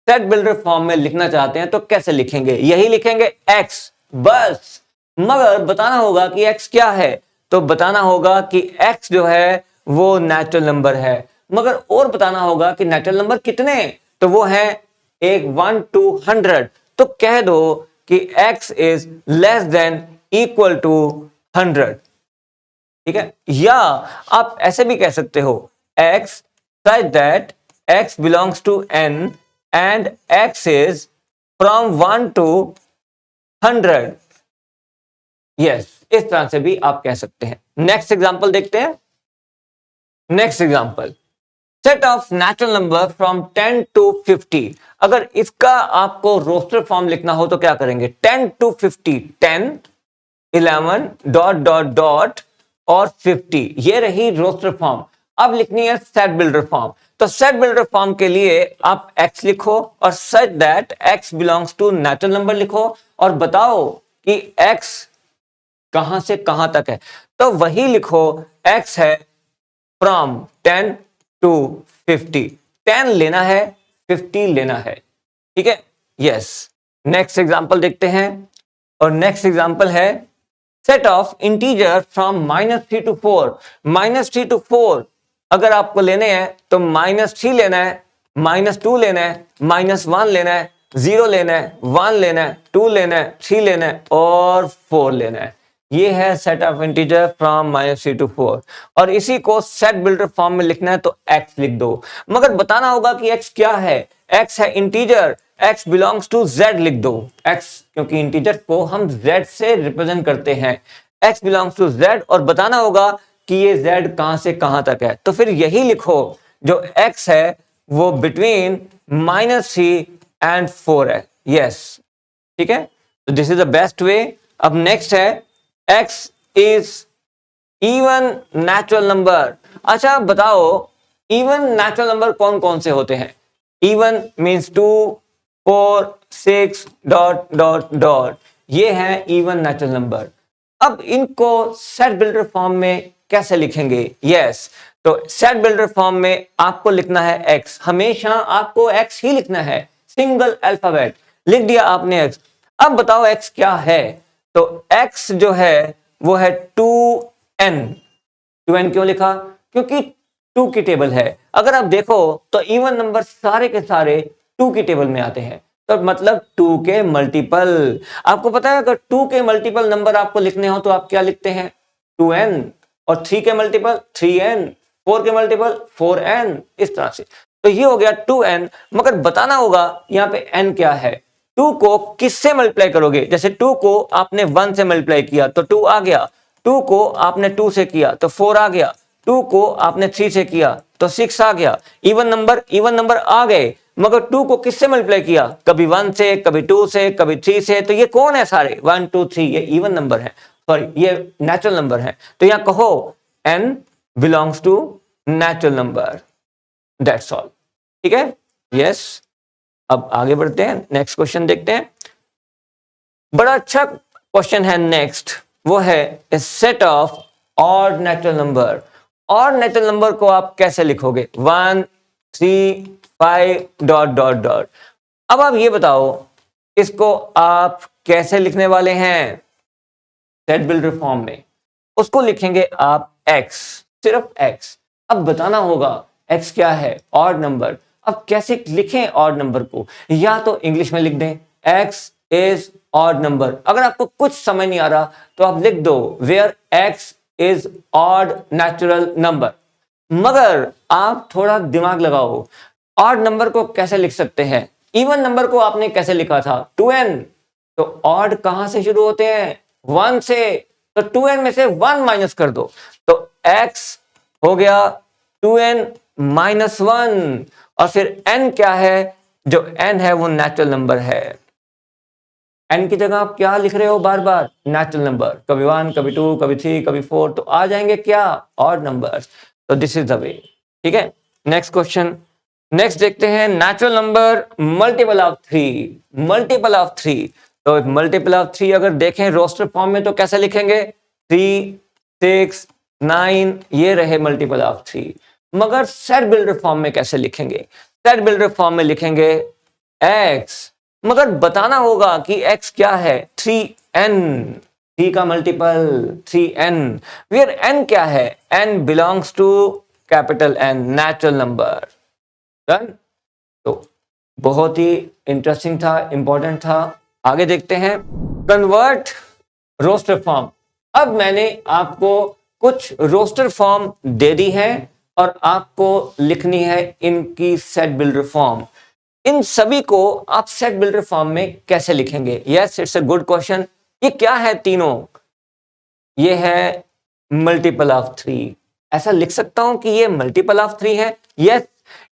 सेट बिल्डर फॉर्म में लिखना चाहते हैं तो कैसे लिखेंगे? यही लिखेंगे x बस। मगर बताना होगा कि x क्या है, तो बताना होगा कि x जो है वो नेचुरल नंबर है, मगर और बताना होगा कि नेचुरल नंबर कितने, तो वो है एक 1 to 100। तो कह दो कि x is less than equal to 100, ठीक है। या आप ऐसे भी कह सकते हो x such that x belongs to n and x is from 1 to 100। Yes, इस तरह से भी आप कह सकते हैं। नेक्स्ट एग्जांपल देखते हैं। Next example, set of natural number from 10 to 50। अगर इसका आपको रोस्टर फॉर्म लिखना हो तो क्या करेंगे? 10 to 50, 10, 11, डॉट डॉट डॉट और 50, ये रही रोस्टर फॉर्म। अब लिखनी है सेट बिल्डर फॉर्म। तो सेट बिल्डर फॉर्म के लिए आप x लिखो और such that x belongs to natural number लिखो और बताओ कि x कहां से कहां तक है। तो वही लिखो, x है फ्रॉम 10 to 50। 10 लेना है, 50 लेना है, ठीक है। यस, नेक्स्ट एग्जांपल देखते हैं। और नेक्स्ट एग्जांपल है set of integer from -3 to 4। -3 to 4 अगर आपको लेने हैं तो -3 लेना है, -2 लेना है, -1 लेना है, 0 लेना है, 1 लेना है, 2 लेना है, 3 लेना है और 4 लेना है। ये है set of integer from -3 to 4। और इसी को सेट बिल्डर फॉर्म में लिखना है तो x लिख दो, मगर बताना होगा कि x क्या है। x है integer, x belongs to z लिख दो। x क्योंकि इंटीजर को हम z से रिप्रेजेंट करते हैं, x बिलोंग्स टू z, और बताना होगा कि ये z कहां से कहां तक है। तो फिर यही लिखो, जो x है वो बिटवीन -3 and 4 है। यस, ठीक है। तो this is the best way. अब नेक्स्ट है x is even natural number. अच्छा बताओ, इवन नेचुरल नंबर कौन कौन से होते हैं? Even means 2, 4, 6 dot dot dot, ये है इवन नेचुरल नंबर। अब इनको सेट बिल्डर फॉर्म में कैसे लिखेंगे? यस, तो सेट बिल्डर फॉर्म में आपको लिखना है x। हमेशा आपको x ही लिखना है, सिंगल अल्फाबेट। लिख दिया आपने x। अब बताओ x क्या है? तो x जो है वो है 2n। 2n क्यों लिखा? क्योंकि 2 की टेबल है। अगर आप देखो तो इवन नंबर सारे के सारे 2 की टेबल में आते हैं, तो मतलब 2 के मल्टीपल। आपको पता है अगर 2 के मल्टीपल नंबर आपको लिखने हो तो आप क्या लिखते हैं? 2n। और 3 के मल्टीपल 3n, 4 के मल्टीपल 4n, इस तरह से। तो ये हो गया 2n। मगर बताना होगा यहाँ पे n क्या है। 2 को किससे मल्टीप्लाई करोगे? जैसे 2 को आपने 1 से मल्टीप्लाई किया तो 2 आ गया, 2 को आपने 2 से किया तो 4 आ गया, 2 को आपने 3 से किया तो 6 आ गया। इवन नंबर आ गए, मगर 2 को किससे मल्टीप्लाई किया? कभी 1 से, कभी 2 से, कभी 3 से। तो ये कौन है सारे? 1 2 3, ये इवन नंबर है, सॉरी ये नेचुरल नंबर है। तो यहां कहो n belongs to natural number, that's all, ठीक है। यस, अब आगे बढ़ते हैं, नेक्स्ट क्वेश्चन देखते हैं। बड़ा अच्छा क्वेश्चन है नेक्स्ट, वो है a set of odd natural number. Odd natural number को आप कैसे लिखोगे? 1 3 5 डॉट डॉट डॉट। अब आप ये बताओ इसको आप कैसे लिखने वाले हैं? सेट बिल्डर फॉर्म में उसको लिखेंगे आप x, सिर्फ x। अब बताना होगा x क्या है? Odd number. अब कैसे लिखें ऑड नंबर को? या तो इंग्लिश में लिख दें x इज ऑड नंबर। अगर आपको कुछ समझ नहीं आ रहा तो आप लिख दो where x is odd natural number. मगर आप थोड़ा दिमाग लगाओ, ऑड नंबर को कैसे लिख सकते हैं? इवन नंबर को आपने कैसे लिखा था? 2n। तो ऑड कहां से शुरू होते हैं? 1 से। तो 2n में से 1 माइनस कर दो तो x हो गया 2n माइनस 1। और फिर n क्या है? जो n है वो नेचुरल नंबर है। n की जगह आप क्या लिख रहे हो? बार बार नेचुरल नंबर, कभी 1, कभी 2, कभी 3, कभी 4, तो आ जाएंगे क्या? Odd numbers. तो दिस इज द वे, ठीक है। नेक्स्ट क्वेश्चन, नेक्स्ट देखते हैं natural number multiple of 3। Multiple of 3, तो मल्टीपल ऑफ 3 अगर देखें रोस्टर फॉर्म में तो कैसे लिखेंगे? 3 6 9, ये रहे मल्टीपल ऑफ 3। मगर सेट बिल्डर फॉर्म में कैसे लिखेंगे? सेट बिल्डर फॉर्म में लिखेंगे x, मगर बताना होगा कि x क्या है, 3n, 3 का मल्टीपल 3n, वेयर n क्या है, n belongs to capital N, natural number. Done. तो बहुत ही इंटरेस्टिंग था, इंपॉर्टेंट था। आगे देखते हैं, कन्वर्ट रोस्टर फॉर्म। अब मैंने आपको कुछ रोस्टर फॉर्म दे दी है और आपको लिखनी है इनकी सेट बिल्डर फॉर्म। इन सभी को आप सेट बिल्डर फॉर्म में कैसे लिखेंगे? Yes, it's a good question. ये क्या है तीनों? ये है मल्टीपल ऑफ 3। ऐसा लिख सकता हूं कि ये मल्टीपल ऑफ 3 है। यस,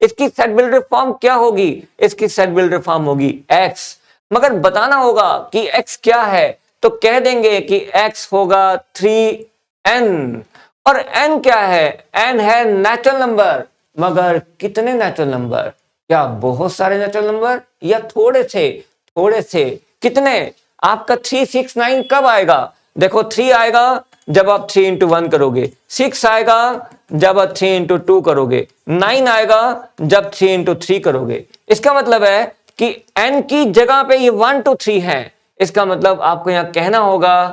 इसकी सेट बिल्डर फॉर्म क्या होगी? इसकी सेट बिल्डर फॉर्म होगी x, मगर बताना होगा कि x क्या है, तो कह देंगे कि x होगा 3n। और n क्या है? n है नेचुरल नंबर, मगर कितने नेचुरल नंबर? क्या बहुत सारे नेचुरल नंबर या थोड़े से? थोड़े से। कितने? आपका 369 कब आएगा? देखो 3 आएगा जब आप 3 इंटू 1 करोगे, 6 आएगा जब आप 3 इंटू 2 करोगे, 9 आएगा जब 3 इंटू 3 करोगे। इसका मतलब है कि n की जगह पे ये 1 2 3 है। इसका मतलब आपको यहां कहना होगा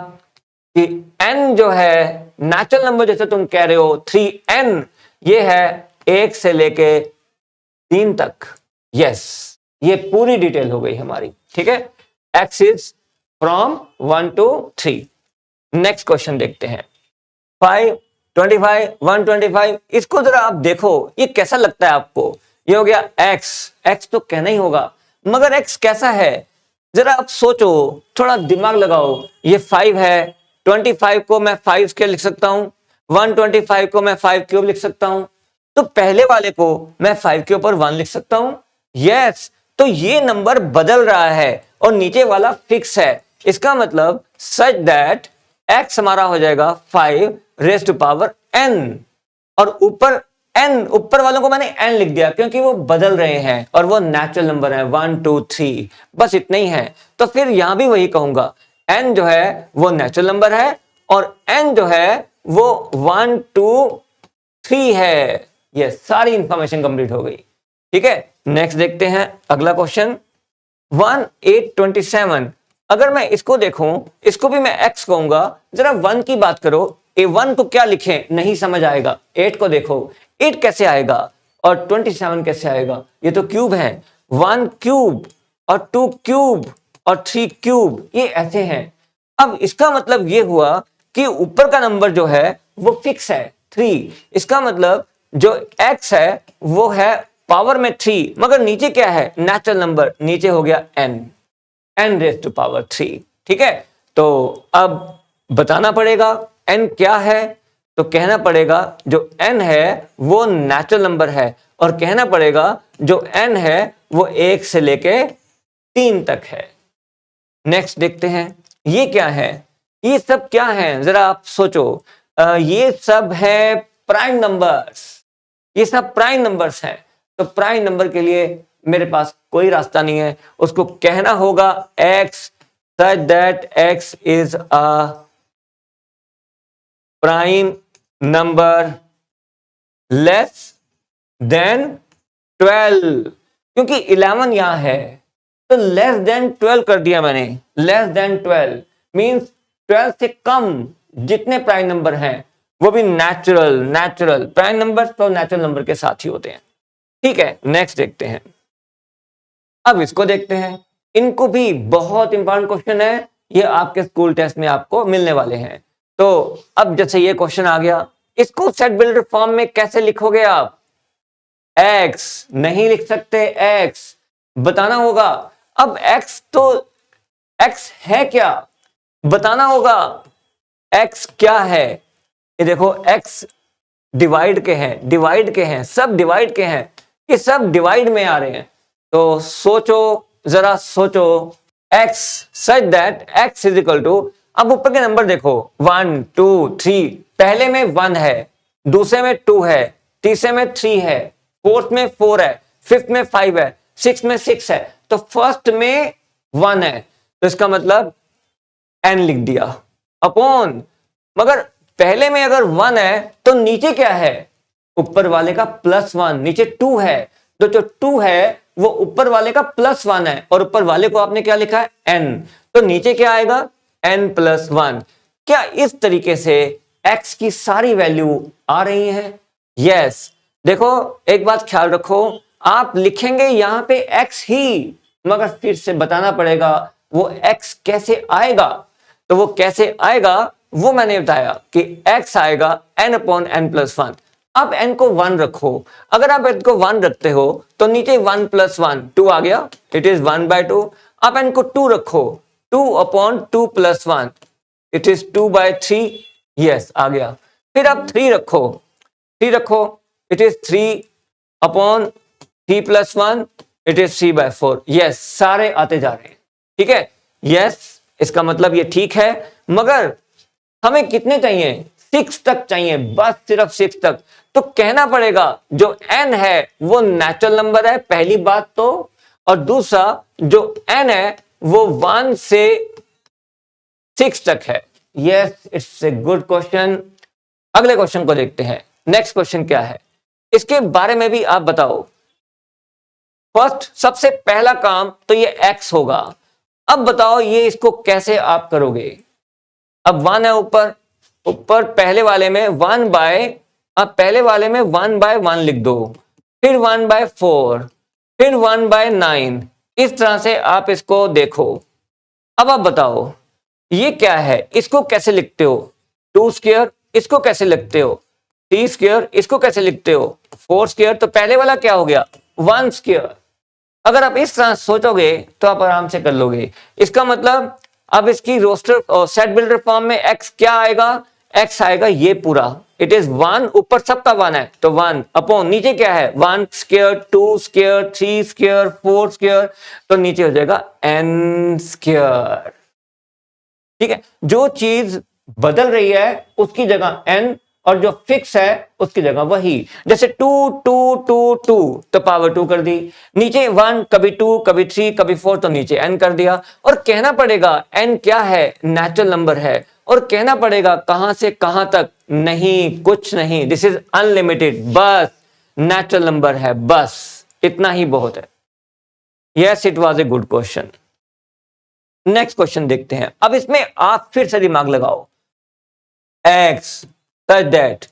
कि n जो है नेचुरल नंबर, जैसे तुम कह रहे हो 3n, ये है 1 से लेके 3 तक। यस, ये पूरी डिटेल हो गई हमारी। ठीक है, x is from 1 to 3। Next question देखते हैं, 5, 25, 125। इसको जरा आप देखो, ये कैसा लगता है आपको? ये हो गया x तो कहना ही होगा, मगर x कैसा है? जरा आप सोचो, थोड़ा दिमाग लगाओ। ये 5 है, 25 को मैं 5 स्क्वायर लिख सकता हूं, 125 को मैं 5 क्यूब लिख सकता हूं, तो पहले वाले को मैं 5 के ऊपर 1 लिख सकता हूं। यस, तो ये नंबर बदल रहा है और नीचे वाला फिक्स है। इसका मतलब सच दैट x हमारा हो जाएगा 5 रेज़ टू पावर n, और ऊपर n, ऊपर वालों को मैंने n लिख दिया क्योंकि वो बदल रहे हैं और वो नेचुरल नंबर है 1 2 3, बस इतना ही है। तो फिर यहां भी वही कहूंगा, n जो है वो नेचुरल नंबर है और n जो है वो 1 2 3 है। ये सारी इंफॉर्मेशन कंप्लीट हो गई। ठीक है, नेक्स्ट देखते हैं अगला क्वेश्चन, 1 8 27। अगर मैं इसको देखूं, इसको भी मैं x कहूंगा। जरा 1 की बात करो, ए 1 को क्या लिखें, नहीं समझ आएगा। 8 को देखो, 8 कैसे आएगा और 27 कैसे आएगा? ये तो क्यूब है, 1 क्यूब और 2 क्यूब और 3 क्यूब, ये ऐसे हैं। अब इसका मतलब ये हुआ कि ऊपर का नंबर जो है वो फिक्स है 3। इसका मतलब जो x है वो है पावर में 3, मगर नीचे क्या है? नेचुरल नंबर, नीचे हो गया n रेज़ टू पावर 3। ठीक है, तो अब बताना पड़ेगा n क्या है, तो कहना पड़ेगा जो n है वो नेचुरल नंबर है, और कहना पड़ेगा जो n है वो 1 से लेके 3 तक है। नेक्स्ट देखते हैं, ये क्या है? ये सब क्या है? जरा आप सोचो। ये सब है प्राइम नंबर्स, ये सब प्राइम नंबर्स हैं। तो प्राइम नंबर के लिए मेरे पास कोई रास्ता नहीं है, उसको कहना होगा x such that x is a prime number less than 12, क्योंकि 11 यहां है तो लेस देन 12 कर दिया मैंने। लेस देन 12 मींस 12 से कम जितने प्राइम नंबर हैं, वो भी नेचुरल प्राइम नंबर तो नेचुरल नंबर के साथ ही होते हैं। ठीक है, नेक्स्ट देखते हैं। अब इसको देखते हैं, इनको भी बहुत इंपॉर्टेंट क्वेश्चन है, ये आपके स्कूल टेस्ट में आपको मिलने वाले हैं। तो अब जैसे ये क्वेश्चन आ गया, इसको सेट बिल्डर फॉर्म में कैसे लिखोगे आप? x नहीं लिख सकते, x बताना होगा। अब x तो x है क्या, बताना होगा x क्या है। ये देखो x डिवाइड के हैं, सब डिवाइड के हैं, ये सब डिवाइड में आ रहे हैं। तो सोचो, जरा सोचो, x such that x is equal to, अब ऊपर के नंबर देखो 1 2 3, पहले में 1 है, दूसरे में 2 है, तीसरे में 3 है, फोर्थ में 4 है, फिफ्थ में 5 है, सिक्स में 6 है, तो फर्स्ट में 1 है, तो इसका मतलब n लिख दिया अपॉन, मगर पहले में अगर 1 है तो नीचे क्या है? ऊपर वाले का +1, नीचे 2 है, तो जो 2 है वो ऊपर वाले का +1 है और ऊपर वाले को आपने क्या लिखा है n, तो नीचे क्या आएगा n+1। क्या इस तरीके से x की सारी वैल्यू आ रही है? यस। देखो एक बात ख्याल रखो, आप लिखेंगे यहां पे x ही, मगर फिर से बताना पड़ेगा वो x कैसे आएगा। तो वो कैसे आएगा वो मैंने बताया कि x आएगा n/n+1। अब n को 1 रखो, अगर आप n को 1 रखते हो तो नीचे 1+1 2 आ गया, इट इज 1/2। आप n को 2 रखो, 2/2+1 इट इज 2/3, यस आ गया। फिर आप 3 रखो, it is 3/3+1 it is 3/4, yes सारे आते जा रहे हैं, ठीक है। यस इसका मतलब ये ठीक है, मगर हमें कितने चाहिए? 6 तक चाहिए, बस सिर्फ 6 तक। तो कहना पड़ेगा जो n है वो नेचुरल नंबर है, पहली बात तो, और दूसरा जो n है वो 1 से 6 तक है। Yes it's a good question. अगले क्वेश्चन को देखते हैं। नेक्स्ट क्वेश्चन क्या है, इसके बारे में भी आप बताओ। फर्स्ट सबसे पहला काम तो ये x होगा। अब बताओ ये इसको कैसे आप करोगे। अब 1 है ऊपर पहले वाले में 1/1 लिख दो, फिर 1/4, फिर 1/9, इस तरह से आप इसको देखो। अब आप बताओ ये क्या है, इसको कैसे लिखते हो? 2^, इसको कैसे लिखते हो? 3^, इसको कैसे लिखते हो? 4^। तो पहले वाला क्या हो गया? 1^। अगर आप इस तरह सोचोगे तो आप आराम से कर लोगे। इसका मतलब अब इसकी रोस्टर और सेट बिल्डर फॉर्म में x क्या आएगा? x आएगा ये पूरा, इट इज 1, ऊपर सबका 1 है तो 1 अपॉन नीचे क्या है 1^, 2^, 3^, 4^, तो नीचे हो जाएगा n²। ठीक है, जो चीज बदल रही है उसकी जगह n और जो फिक्स है उसकी जगह वही। जैसे 2 2 2 2 तो पावर 2 कर दी, नीचे 1 कभी 2 कभी 3 कभी 4 तो नीचे n कर दिया। और कहना पड़ेगा n क्या है? नेचुरल नंबर है। और कहना पड़ेगा कहां से कहां तक? नहीं, कुछ नहीं, दिस इज अनलिमिटेड, बस नेचुरल नंबर है, बस इतना ही बहुत है। Yes it was a good question. Next question देखते हैं। अब इसमें आप फिर से दिमाग लगाओ, x सच दैट।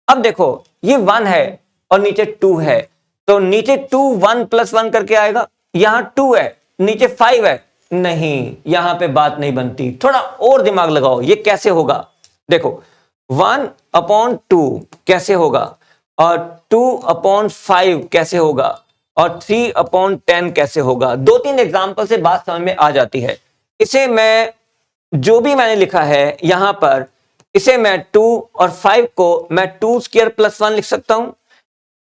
अब देखो ये 1 है और नीचे 2 है, तो नीचे 2 1+1 करके आएगा, यहां 2 है नीचे 5 है, नहीं यहां पे बात नहीं बनती। थोड़ा और दिमाग लगाओ, ये कैसे होगा? देखो 1/2 कैसे होगा, और 2/5 कैसे होगा, और 3/10 कैसे होगा? 2-3 एग्जांपल से बात समझ में आ जाती है। इसे मैं जो भी मैंने लिखा है यहां पर, इसे मैं 2 और 5 को मैं 2^+1 लिख सकता हूं।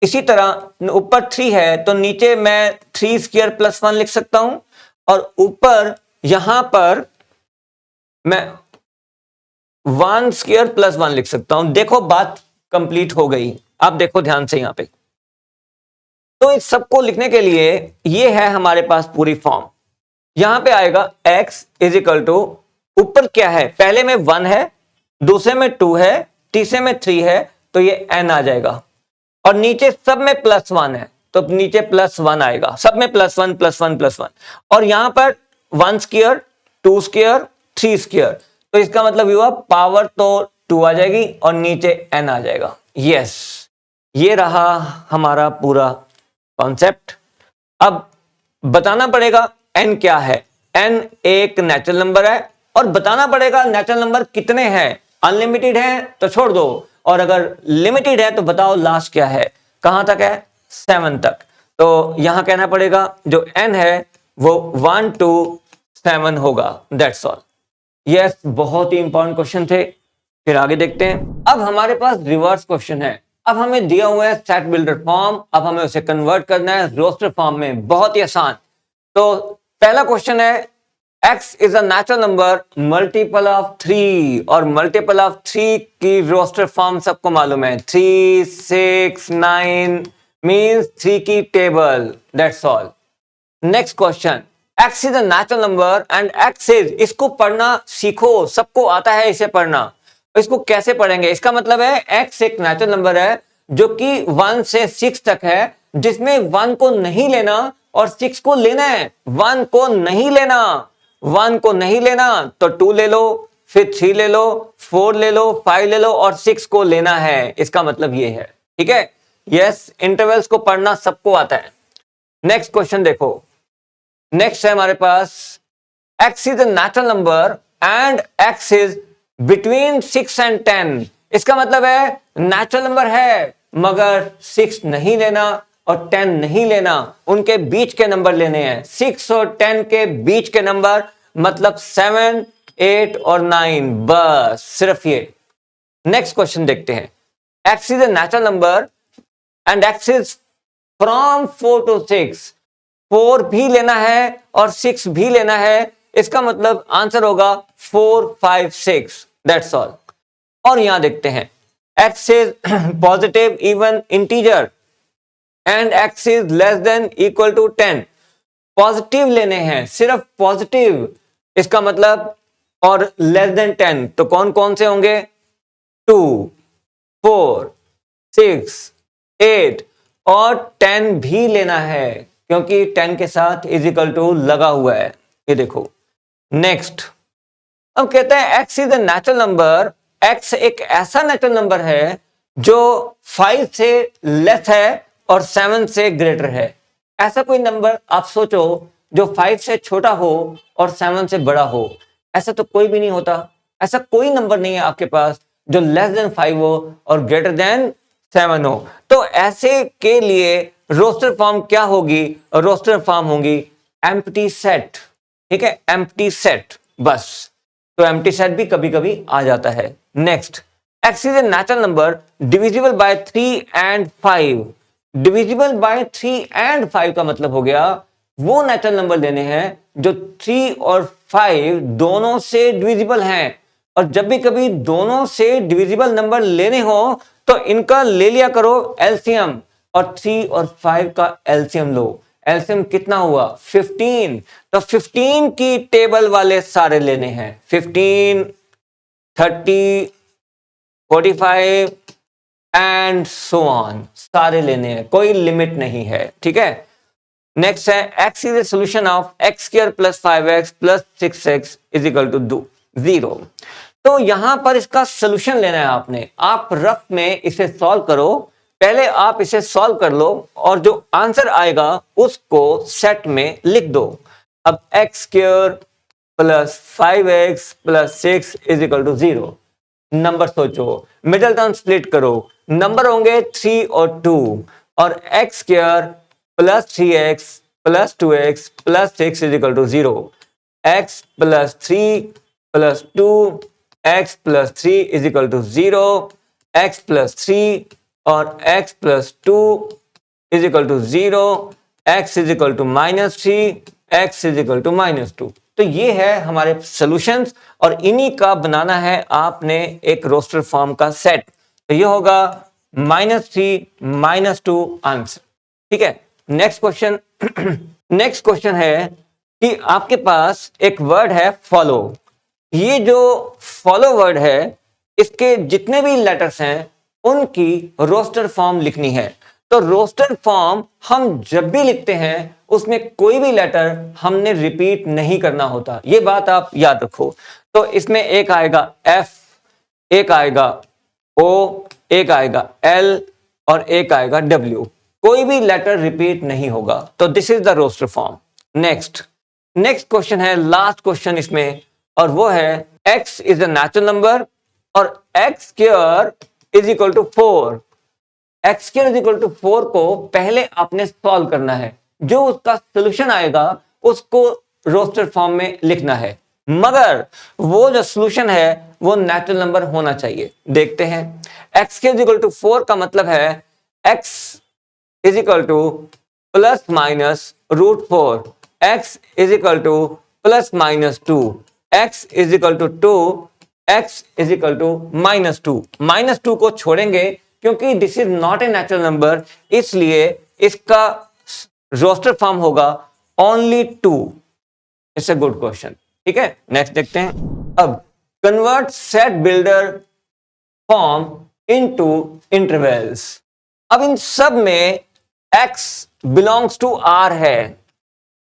इसी तरह ऊपर 3 है तो नीचे मैं 3^+1 लिख सकता हूं, और ऊपर यहां पर मैं 1^+1 लिख सकता हूं। देखो बात कंप्लीट हो गई। आप देखो ध्यान से यहां पे, तो इस सबको लिखने के लिए ये है हमारे पास पूरी फॉर्म। यहां पे आएगा x = ऊपर क्या है, पहले में 1 है, दूसरे में 2 है, तीसरे में 3 है, तो ये n आ जाएगा। और नीचे सब में +1 है तो नीचे +1 आएगा, सब में +1 +1 +1। और यहां पर 1^, 2^, 3^, तो इसका मतलब ये हुआ पावर तो 2 आ जाएगी और नीचे n आ जाएगा। यस ये रहा हमारा पूरा कॉन्सेप्ट। अब बताना पड़ेगा n क्या है। n एक नेचुरल नंबर है, और बताना पड़ेगा नेचुरल नंबर कितने हैं। अनलिमिटेड है तो छोड़ दो, और अगर लिमिटेड है तो बताओ लास्ट क्या है, कहां तक है? 7 तक। तो यहां कहना पड़ेगा जो n है वो 1 to 7 होगा, दैट्स ऑल। यस बहुत ही इंपॉर्टेंट क्वेश्चन थे। फिर आगे देखते हैं। अब हमारे पास रिवर्स क्वेश्चन है। अब हमें दिया हुआ है सेट बिल्डर फॉर्म, अब हमें उसे कन्वर्ट करना है रोस्टर फॉर्म में, बहुत ही आसान। तो पहला क्वेश्चन है x is a natural number multiple of 3, और मल्टीपल ऑफ 3 की रोस्टर फॉर्म सबको मालूम है, 3 6 9 मींस 3 की table, that's all. Next question, x is a natural number and x is, इसको पढ़ना सीखो, सबको आता है इसे पढ़ना। इसको कैसे पढ़ेंगे? इसका मतलब है x एक नेचुरल नंबर है जो कि 1 से 6 तक है, जिसमें 1 को नहीं लेना और 6 को लेना है, 1 को नहीं लेना, 1 को नहीं लेना तो 2 ले लो, फिर 3 ले लो, 4 ले लो, 5 ले लो और 6 को लेना है। इसका मतलब ये है, ठीक है। यस, इंटरवल्स को पढ़ना सबको आता है। नेक्स्ट क्वेश्चन देखो, नेक्स्ट है हमारे पास x is a natural number and x is between 6 and 10। इसका मतलब है नेचुरल नंबर है मगर 6 नहीं लेना और 10 नहीं लेना, उनके बीच के नंबर लेने हैं। 6 और 10 के बीच के नंबर मतलब 7, 8 और 9, बस सिर्फ ये। नेक्स्ट क्वेश्चन देखते हैं, x is a natural number and x is from 4 to 6। 4 भी लेना है और 6 भी लेना है, इसका मतलब आंसर होगा 4, 5, 6, दैट्स ऑल। और यहां देखते हैं x is positive even integer and x is less than equal to 10। Positive लेने हैं, सिर्फ पॉजिटिव, इसका मतलब और लेस देन 10 तो कौन कौन से होंगे, 2, 4, 6, 8 और 10 भी लेना है क्योंकि 10 के साथ इज इक्वल टू लगा हुआ है, ये देखो। नेक्स्ट अब कहते हैं x is a natural number, x एक ऐसा नेचुरल नंबर है जो 5 से लेस है और 7 से ग्रेटर है। ऐसा कोई नंबर आप सोचो जो 5 से छोटा हो और 7 से बड़ा हो, ऐसा तो कोई भी नहीं होता। ऐसा कोई नंबर नहीं है आपके पास जो लेस देन 5 हो और ग्रेटर देन 7 हो। तो ऐसे के लिए रोस्टर फॉर्म क्या होगी, रोस्टर फॉर्म होगी एम्प्टी सेट, ठीक है, एम्प्टी सेट बस। तो एम्प्टी सेट भी कभी कभी आ जाता है। Next, x is A natural number divisible by 3 and 5। Divisible by 3 and 5 का मतलब हो गया वो नेचुरल नंबर लेने हैं जो 3 और 5 दोनों से डिविजिबल हैं। और जब भी कभी दोनों से डिविजिबल नंबर लेने हो तो इनका ले लिया करो एलसीएम, और 3 और 5 का एलसीएम लो। एलसीएम कितना हुआ, 15। तो 15 की टेबल वाले सारे लेने हैं, 15, 30, 45 एंड सो ऑन, सारे लेने हैं, कोई लिमिट नहीं है, ठीक है। नेक्स्ट है x is a solution of x square plus 5x plus 6x is equal to 0। तो यहां पर इसका सोल्यूशन लेना है आपने। आप रफ में इसे सॉल्व करो, पहले आप इसे सॉल्व कर लो और जो आंसर आएगा उसको सेट में लिख दो। अब x square plus 5x plus 6 is equal to 0। Number सोचो, मिडिल टर्म स्प्लिट करो, नंबर होंगे 3 और 2, और x square plus 3x plus 2x plus 6 is equal to 0। x plus 3 plus 2 x plus 3 is equal to 0। x plus 3 और x plus 2 is equal to 0। x is equal to -3, x is equal to -2। तो ये है हमारे solutions और इन्हीं का बनाना है आपने एक रोस्टर फॉर्म का सेट। तो ये होगा -3, -2 आंसर, ठीक है। नेक्स्ट क्वेश्चन नेक्स्ट क्वेश्चन है कि आपके पास एक वर्ड है फॉलो। ये जो फॉलो वर्ड है इसके जितने भी लेटर्स हैं उनकी रोस्टर फॉर्म लिखनी है। तो रोस्टर फॉर्म हम जब भी लिखते हैं उसमें कोई भी लेटर हमने रिपीट नहीं करना होता, ये बात आप याद रखो। तो इसमें एक आएगा F, एक आएगा O, एक आएगा L और एक आएगा W। कोई भी लेटर रिपीट नहीं होगा। तो this is the roster form. Next question है लास्ट क्वेश्चन इसमें, और वो है x is a natural number और x square is equal to 4। x square is equal to 4 को पहले आपने सॉल्व करना है, जो उसका सॉल्यूशन आएगा उसको रोस्टर फॉर्म में लिखना है, मगर वो जो सॉल्यूशन है वो नेचुरल नंबर होना चाहिए। देखते हैं, x square is equal to 4 का मतलब है x is equal to plus minus √4, x is equal to plus -2, x is equal to 2, x is equal to -2। -2 को छोड़ेंगे क्योंकि this is not a natural number, इसलिए इसका रोस्टर फॉर्म होगा only 2। It's a good question, ठीक है। Next देखते हैं। अब convert set builder form into intervals. अब इन सब में x बिलोंग्स टू r है,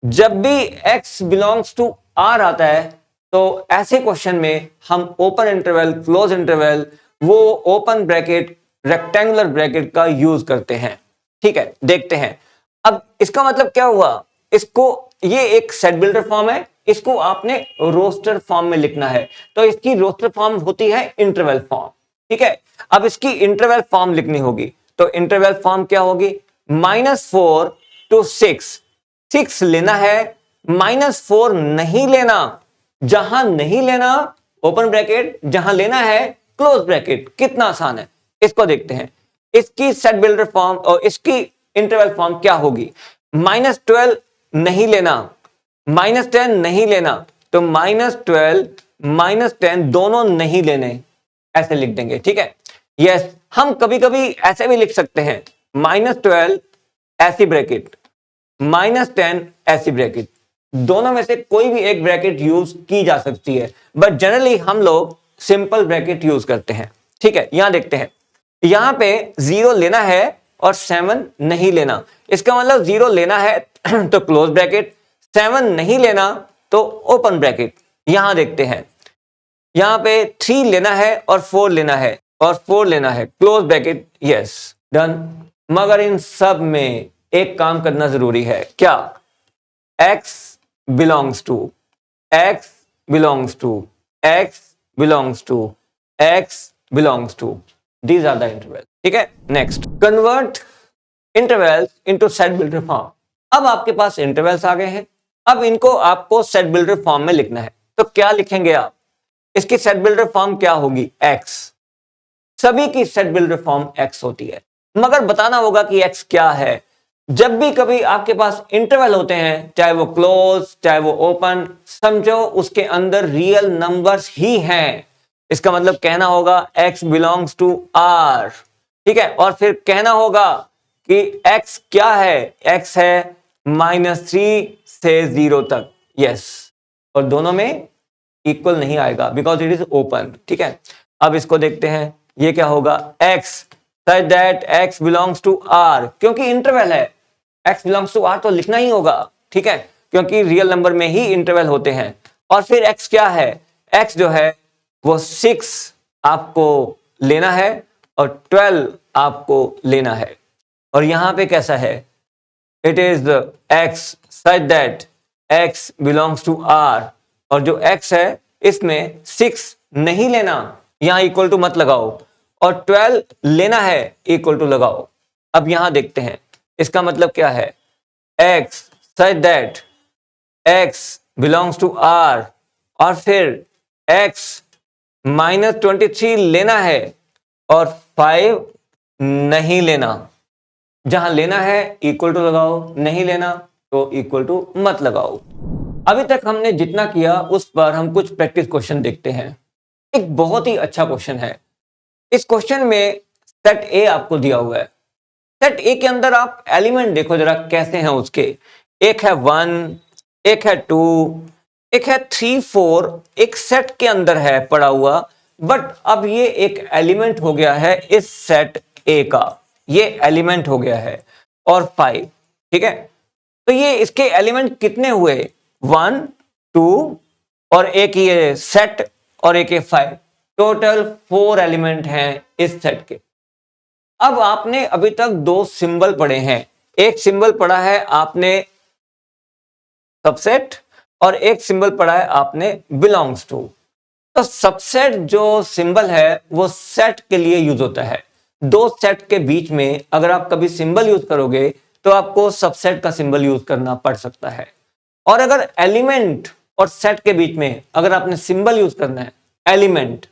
जब भी x बिलोंग्स टू R आता है तो ऐसे क्वेश्चन में हम ओपन इंटरवल, क्लोज इंटरवल, वो ओपन ब्रैकेट, रेक्टेंगुलर ब्रैकेट का यूज करते हैं। ठीक है, देखते हैं। अब इसका मतलब क्या हुआ, इसको, ये एक सेट बिल्डर फॉर्म है, इसको आपने रोस्टर फॉर्म में लिखना है, तो इसकी रोस्टर फॉर्म होती है इंटरवल फॉर्म। ठीक है, अब इसकी इंटरवल फॉर्म लिखनी होगी, तो इंटरवल फॉर्म क्या होगी, -4 to 6, 6 लेना है, -4 नहीं लेना, जहां नहीं लेना ओपन ब्रैकेट, जहां लेना है क्लोज ब्रैकेट। कितना आसान है, इसको देखते हैं। इसकी सेट बिल्डर फॉर्म और इसकी इंटरवल फॉर्म क्या होगी, -12 नहीं लेना, -10 नहीं लेना, तो -12 -10 दोनों नहीं लेने, ऐसे लिख देंगे। ठीक है, यस, हम कभी कभी ऐसे भी लिख सकते हैं, -12 ऐसी ब्रैकेट, -10 ऐसी ब्रैकेट, दोनों में से कोई भी एक ब्रैकेट यूज की जा सकती है, बट जनरली हम लोग सिंपल ब्रैकेट यूज करते हैं। ठीक है, यहां देखते हैं, यहां पे 0 लेना है और 7 नहीं लेना, इसका मतलब 0 लेना है तो क्लोज ब्रैकेट, 7 नहीं लेना तो ओपन ब्रैकेट। यहां देखते हैं, यहां पे 3 लेना है और 4 लेना है, और 4 लेना है, क्लोज ब्रैकेट, यस, डन। मगर इन सब में एक काम करना जरूरी है, क्या, x belongs to, x belongs to, x belongs to, x belongs to, these are the intervals। ठीक है, next, convert intervals into set builder form. अब आपके पास इंटरवल्स आ गए हैं, अब इनको आपको सेट बिल्डर फॉर्म में लिखना है, तो क्या लिखेंगे आप, इसकी सेट बिल्डर फॉर्म क्या होगी, x, सभी की सेट बिल्डर फॉर्म x होती है, मगर बताना होगा कि x क्या है। जब भी कभी आपके पास इंटरवल होते हैं, चाहे वो क्लोज चाहे वो ओपन, समझो उसके अंदर रियल नंबर्स ही हैं, इसका मतलब कहना होगा x बिलोंग्स टू R। ठीक है, और फिर कहना होगा कि x क्या है, x है -3 से 0 तक, यस, और दोनों में इक्वल नहीं आएगा बिकॉज इट इज ओपन। ठीक है, अब इसको देखते हैं, ये क्या होगा, x such that x belongs to R, क्योंकि इंटरवल है, x belongs to R तो लिखना ही होगा। ठीक है, क्योंकि रियल नंबर में ही इंटरवल होते हैं। और फिर x क्या है, x जो है वो 6 आपको लेना है और 12 आपको लेना है, और यहां पे कैसा है, it is x such that x belongs to R, और जो x है इसमें 6 नहीं लेना, यहां इक्वल टू मत लगाओ, और 12 लेना है, इक्वल टू लगाओ। अब यहां देखते हैं, इसका मतलब क्या है, x such that x belongs to R, और फिर x -23 लेना है और 5 नहीं लेना, जहां लेना है इक्वल टू लगाओ, नहीं लेना तो इक्वल टू मत लगाओ। अभी तक हमने जितना किया उस पर हम कुछ प्रैक्टिस क्वेश्चन देखते हैं। एक बहुत ही अच्छा क्वेश्चन है, इस क्वेश्चन में सेट ए आपको दिया हुआ है, सेट ए के अंदर आप एलिमेंट देखो जरा कैसे हैं उसके, एक है 1, एक है 2, एक है 3, 4, एक सेट के अंदर है पड़ा हुआ, बट अब ये एक एलिमेंट हो गया है इस सेट ए का, ये एलिमेंट हो गया है, और 5। ठीक है, तो ये इसके एलिमेंट कितने हुए, 1, 2 और एक ये सेट और एक ये 5, टोटल 4 एलिमेंट हैं इस सेट के। अब आपने अभी तक 2 सिंबल पढ़े हैं, एक सिंबल पढ़ा है आपने सबसेट और एक सिंबल पढ़ा है आपने बिलोंग्स टू। तो सबसेट जो सिंबल है वो सेट के लिए यूज होता है, 2 सेट के बीच में अगर आप कभी सिंबल यूज करोगे तो आपको सबसेट का सिंबल यूज करना पड़ सकता है, और अगर एलिमेंट और सेट के बीच में अगर आपने सिंबल यूज करना है एलिमेंट,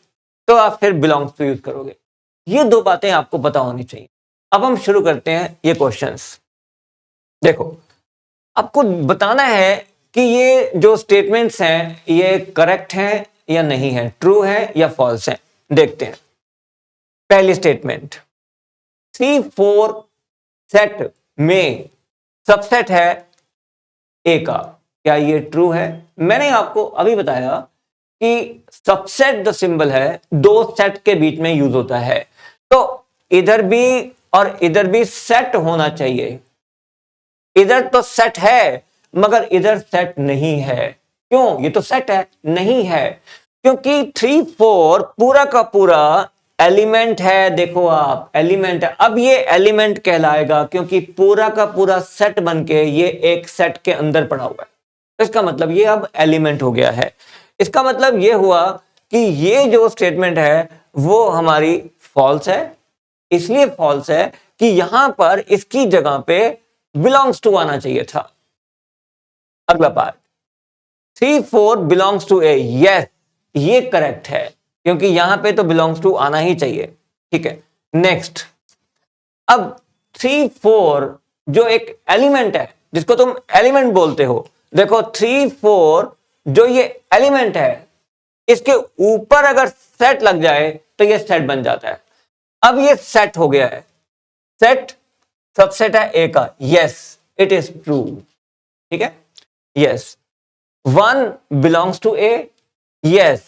तो आप फिर बिलोंग्स टू यूज करोगे। ये 2 बातें आपको पता होनी चाहिए। अब हम शुरू करते हैं ये क्वेश्चंस। देखो, आपको बताना है कि ये जो स्टेटमेंट्स हैं ये करेक्ट हैं या नहीं है, ट्रू है या फॉल्स है। देखते हैं, पहली स्टेटमेंट, 3, 4 सेट में सबसेट है ए का, क्या ये ट्रू है? मैंने आपको अभी बताया कि सबसेट जो सिंबल है 2 सेट के बीच में यूज होता है, तो इधर भी और इधर भी सेट होना चाहिए। इधर तो सेट है मगर इधर सेट नहीं है। क्यों? ये तो सेट है, नहीं है, क्योंकि 3 4 पूरा का पूरा एलिमेंट है। देखो आप, एलिमेंट है। अब ये एलिमेंट कहलाएगा क्योंकि पूरा का पूरा सेट बनके ये एक सेट के अंदर पड़ा हुआ है। इसका मतलब ये अब एलिमेंट हो गया है। इसका मतलब ये हुआ कि ये जो स्टेटमेंट है वो हमारी फॉल्स है। इसलिए फॉल्स है कि यहां पर इसकी जगह पे बिलोंग्स टू आना चाहिए था। अगला part, 3 4 belongs to A. Yes, ये करेक्ट है क्योंकि यहां पे तो बिलोंग्स टू आना ही चाहिए। ठीक है, नेक्स्ट। अब 3 4 जो एक एलिमेंट है, जिसको तुम एलिमेंट बोलते हो, देखो 3 4 जो ये एलिमेंट है, इसके ऊपर अगर सेट लग जाए तो ये सेट बन जाता है। अब ये सेट हो गया है। सेट सबसेट है ए का। Yes, it is true. ठीक है, yes. 1 belongs to A. Yes,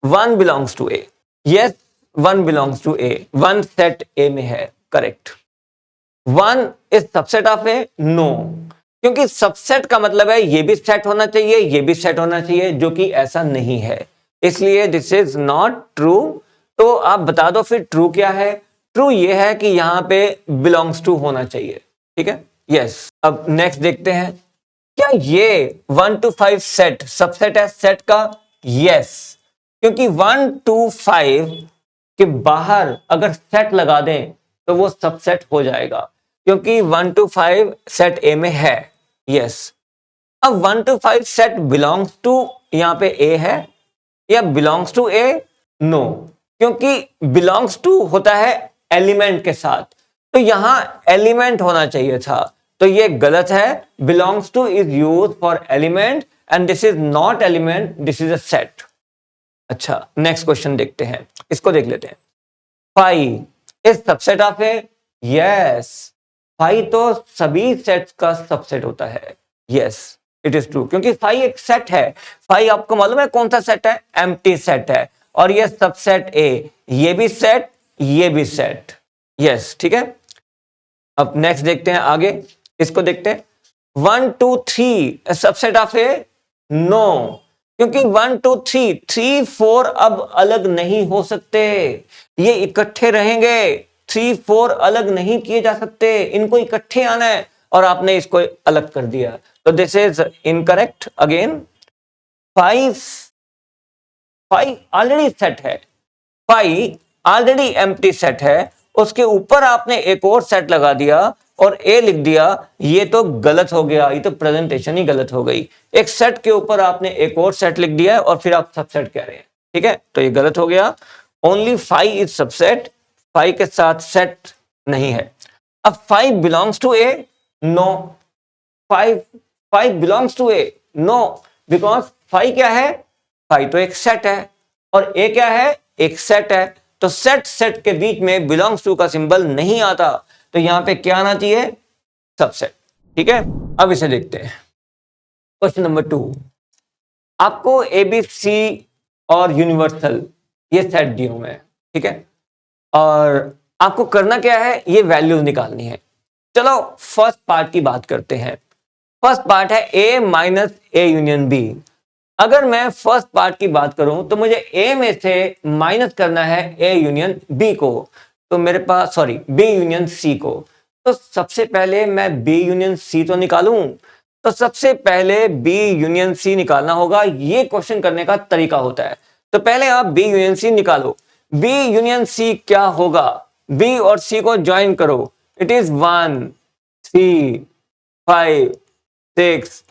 1 belongs to A. Yes, 1 belongs to A. 1 set A में है। Correct. 1 is subset of A. No, क्योंकि सबसेट का मतलब है ये भी सेट होना चाहिए, ये भी सेट होना चाहिए, जो कि ऐसा नहीं है, इसलिए दिस इज नॉट ट्रू। तो आप बता दो फिर ट्रू क्या है। ट्रू ये है कि यहां पे बिलोंग्स टू होना चाहिए। ठीक है, यस। अब नेक्स्ट देखते हैं, क्या ये 1 to 5 सेट सबसेट है सेट का? यस, क्योंकि 1 to 5 के बाहर अगर सेट लगा दें तो वो सबसेट हो जाएगा, क्योंकि 1 to 5 सेट ए में है। यस। अब 1 to 5 सेट बिलोंग्स टू यहां पे ए है या बिलोंग्स टू ए? नो, क्योंकि बिलोंग्स टू होता है एलिमेंट के साथ, तो यहां एलिमेंट होना चाहिए था, तो ये गलत है। Belongs to is use for element and this is not element, this is a set. अच्छा, नेक्स्ट क्वेश्चन देखते हैं, इसको देख लेते हैं। 5 is subset of A. Yes, 5 तो सभी सेट्स का सबसेट होता है। यस, इट इज ट्रू, क्योंकि 5 एक सेट है। 5 आपको मालूम है कौन सा सेट है? एम्प्टी सेट है, और ये सबसेट ए, ये भी सेट, ये भी सेट। यस, ठीक है। अब नेक्स्ट देखते हैं आगे, इसको देखते हैं। 1 2 3 सबसेट ऑफ ए। नो, क्योंकि 1 2 3 3 4 अब अलग नहीं हो सकते, ये इकट्ठे रहेंगे। 3 4 अलग नहीं किए जा सकते, इनको इकट्ठे आना है, और आपने इसको अलग कर दिया, तो this is incorrect again. 5 already set है, 5 ऑलरेडी एम्प्टी सेट है, उसके ऊपर आपने एक और सेट लगा दिया और ए लिख दिया, ये तो गलत हो गया, ये तो प्रेजेंटेशन ही गलत हो गई। एक सेट के ऊपर आपने एक और सेट लिख दिया है और फिर आप सबसेट कह रहे हैं। ठीक है, तो ये गलत हो गया। ओनली 5 इज सबसेट, 5 के साथ सेट नहीं है। अब 5 belongs to A. No, 5 belongs to A. No, because 5 क्या है? 5 तो एक सेट है, और ए क्या है? एक सेट है, तो सेट के बीच में बिलोंग्स टू का सिंबल नहीं आता, तो यहां पे क्या आना चाहिए? सबसेट। ठीक है, अब इसे देखते हैं। क्वेश्चन नंबर 2, आपको एबीसी और यूनिवर्सल ये सेट दिए हुए हैं। ठीक है, और आपको करना क्या है? ये वैल्यूज निकालनी है। चलो फर्स्ट पार्ट की बात करते हैं। फर्स्ट पार्ट है ए माइनस ए यूनियन बी। अगर मैं फर्स्ट पार्ट की बात करूं तो मुझे ए में से माइनस करना है ए यूनियन बी को, तो मेरे पास सॉरी बी यूनियन सी को। तो सबसे पहले मैं बी यूनियन सी तो निकालूं, तो सबसे पहले बी यूनियन सी निकालना होगा। ये क्वेश्चन करने का तरीका होता है। तो पहले आप बी यूनियन सी निकालो। बी यूनियन सी क्या होगा? बी और सी को ज्वाइन करो, इट इज 1 3 5 6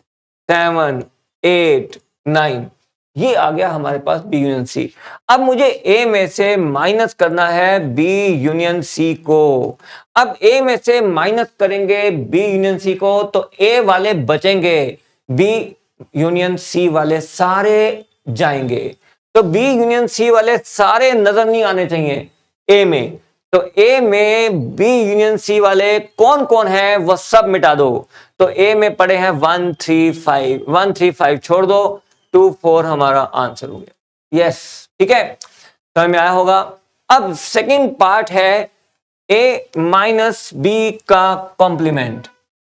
7 8 9, ये आ गया हमारे पास बी यूनियन सी। अब मुझे ए में से माइनस करना है बी यूनियन सी को। अब ए में से माइनस करेंगे बी यूनियन सी को तो ए वाले बचेंगे, बी यूनियन सी वाले सारे जाएंगे। तो बी यूनियन सी वाले सारे नजर नहीं आने चाहिए ए में, तो ए में बी यूनियन सी वाले कौन कौन है वो सब मिटा दो। तो ए में पड़े हैं 1 3 5, 1 3 5 छोड़ दो, 2 4 हमारा आंसर हो गया। यस, ठीक है, समझ में आया होगा। अब सेकंड पार्ट है ए माइनस बी का कॉम्प्लीमेंट।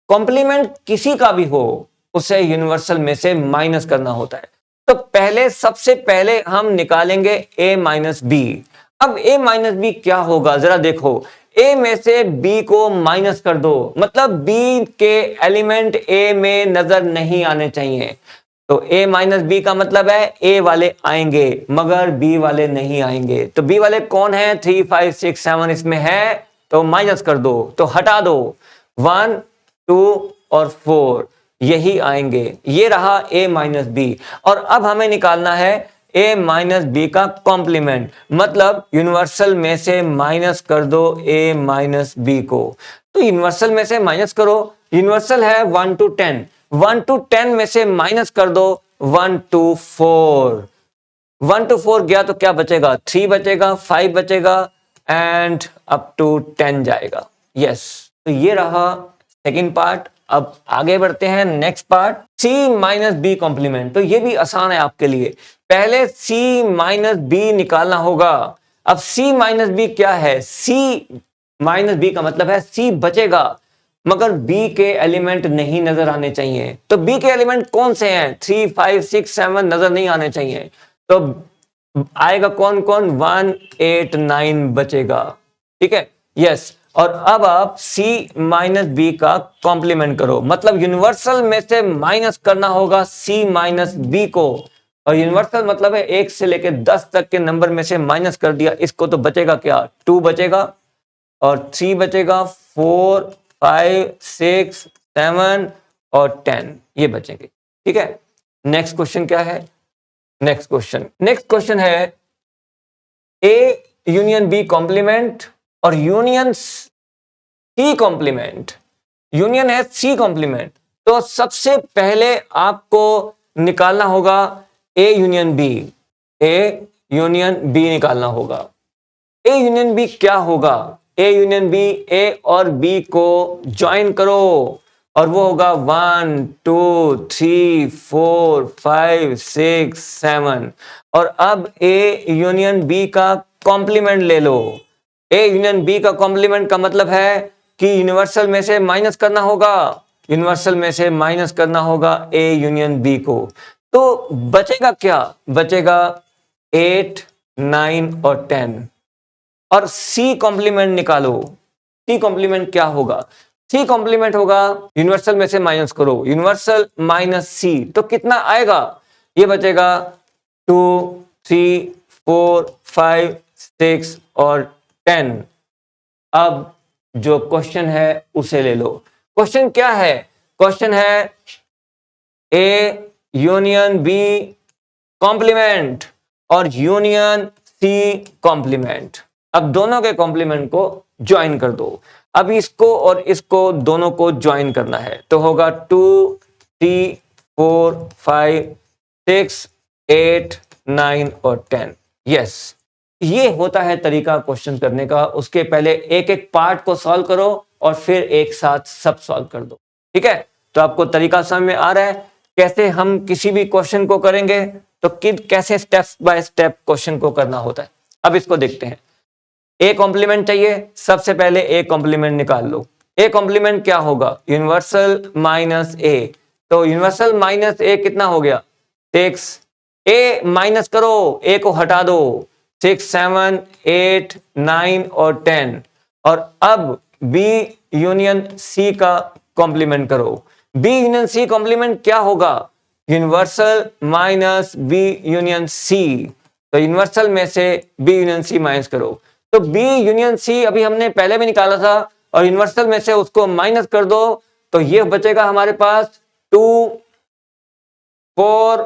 कॉम्प्लीमेंट किसी का भी हो, उसे यूनिवर्सल में से माइनस करना होता है। तो पहले सबसे पहले हम निकालेंगे a माइनस बी। अब a माइनस बी क्या होगा जरा देखो, a में से b को माइनस कर दो, मतलब b के एलिमेंट a में नजर नहीं आने चाहिए। तो a माइनस बी का मतलब है a वाले आएंगे मगर b वाले नहीं आएंगे। तो b वाले कौन है, 3 5 6 7 इसमें है, तो माइनस कर दो, तो हटा दो, 1 2 और 4 यही आएंगे। ये रहा a माइनस बी। और अब हमें निकालना है a माइनस बी का कॉम्प्लीमेंट, मतलब यूनिवर्सल में से माइनस कर दो a माइनस बी को। तो यूनिवर्सल में से माइनस करो, यूनिवर्सल है 1 to 10, 1 to 10 में से माइनस कर दो 1 to 4, 1 to 4 गया तो क्या बचेगा, 3 बचेगा, 5 बचेगा एंड अप टू 10 जाएगा। यस, तो ये रहा सेकंड पार्ट। अब आगे बढ़ते हैं next part, c minus B complement. तो ये भी आसान है आपके लिए, पहले c माइनस बी निकालना होगा। अब c माइनस बी क्या है, c माइनस बी का मतलब है c बचेगा मगर b के एलिमेंट नहीं नजर आने चाहिए। तो b के एलिमेंट कौन से हैं, 3 5 6 7 नजर नहीं आने चाहिए। तो आएगा कौन कौन, 1 8 9 बचेगा। ठीक है, यस। और अब आप c माइनस बी का कॉम्प्लीमेंट करो, मतलब यूनिवर्सल में से माइनस करना होगा c माइनस बी को। और यूनिवर्सल मतलब है 1 से लेकर 10 तक के नंबर में से माइनस कर दिया इसको, तो बचेगा क्या, 2 बचेगा और 3 बचेगा, 4 5 6 7 और 10 ये बचेंगे। ठीक है, नेक्स्ट क्वेश्चन क्या है, नेक्स्ट क्वेश्चन है ए यूनियन बी कॉम्प्लीमेंट और यूनियन सी कॉम्प्लीमेंट। यूनियन है सी कॉम्प्लीमेंट, तो सबसे पहले आपको निकालना होगा A union B, A union B निकालना होगा। ए यूनियन बी क्या होगा, ए यूनियन बी, ए और बी को ज्वाइन करो और वो होगा 1 2 3 4 5 6 7। और अब ए यूनियन बी का कॉम्प्लीमेंट ले लो। ए यूनियन बी का कॉम्प्लीमेंट का मतलब है कि यूनिवर्सल में से माइनस करना होगा, यूनिवर्सल में से माइनस करना होगा ए यूनियन बी को। तो बचेगा क्या, बचेगा 8 9 और 10। और सी कॉम्प्लीमेंट निकालो, सी कॉम्प्लीमेंट क्या होगा, सी कॉम्प्लीमेंट होगा यूनिवर्सल में से माइनस करो, यूनिवर्सल माइनस सी, तो कितना आएगा, ये बचेगा 2 3 4 5 6 और 10। अब जो क्वेश्चन है उसे ले लो। क्वेश्चन क्या है, क्वेश्चन है ए यूनियन बी कॉम्प्लीमेंट और यूनियन सी कॉम्प्लीमेंट। अब दोनों के कॉम्प्लीमेंट को ज्वाइन कर दो। अब इसको और इसको दोनों को ज्वाइन करना है, तो होगा 2 3 4 5 6 8 9 और 10। यस, ये होता है तरीका क्वेश्चन करने का। उसके पहले एक एक पार्ट को सॉल्व करो और फिर एक साथ सब सॉल्व कर दो। ठीक है, तो आपको तरीका समझ में आ रहा है कैसे हम किसी भी क्वेश्चन को करेंगे, तो कैसे स्टेप बाय स्टेप क्वेश्चन को करना होता है। अब इसको देखते हैं, ए कॉम्प्लीमेंट चाहिए, सबसे पहले ए कॉम्प्लीमेंट निकाल लो। ए कॉम्प्लीमेंट क्या होगा, यूनिवर्सल माइनस ए, तो यूनिवर्सल माइनस ए कितना हो गया, 6। ए माइनस करो, ए को हटा दो, 6 7 8 9 और 10। और अब बी यूनियन सी का कॉम्प्लीमेंट करो। बी यूनियन सी कॉम्प्लीमेंट क्या होगा, universal minus B union C, तो यूनिवर्सल में से बी यूनियन सी माइनस करो। तो बी यूनियन सी अभी हमने पहले भी निकाला था और यूनिवर्सल में से उसको माइनस कर दो, तो ये बचेगा हमारे पास 2 4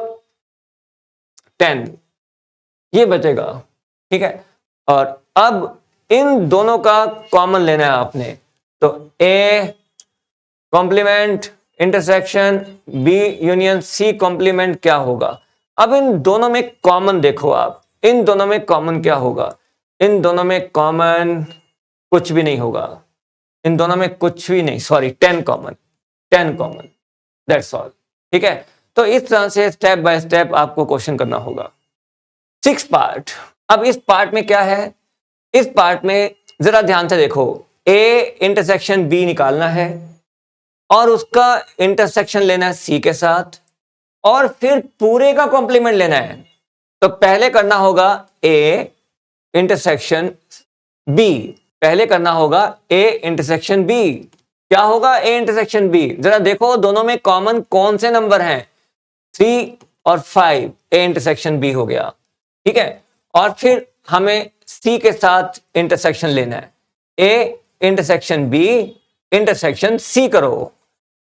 10 ये बचेगा। ठीक है, और अब इन दोनों का कॉमन लेना है आपने, तो A complement intersection B union C complement क्या होगा। अब इन दोनों में कॉमन देखो आप, इन दोनों में कॉमन क्या होगा, इन दोनों में कॉमन कुछ भी नहीं होगा, इन दोनों में कुछ भी नहीं, sorry 10 common, 10 common, that's all. ठीक है, तो इस तरह से स्टेप बाय स्टेप आपको क्वेश्चन करना होगा। 6 पार्ट। अब इस पार्ट में क्या है, इस पार्ट में जरा ध्यान से देखो, ए इंटरसेक्शन बी निकालना है और उसका इंटरसेक्शन लेना है सी के साथ और फिर पूरे का कॉम्प्लीमेंट लेना है। तो पहले करना होगा ए इंटरसेक्शन बी, पहले करना होगा ए इंटरसेक्शन बी। क्या होगा ए इंटरसेक्शन बी? जरा देखो दोनों में कॉमन कौन से नंबर हैं? 3 और 5, ए इंटरसेक्शन बी हो गया। ठीक है, और फिर हमें सी के साथ इंटरसेक्शन लेना है। A intersection B intersection C करो,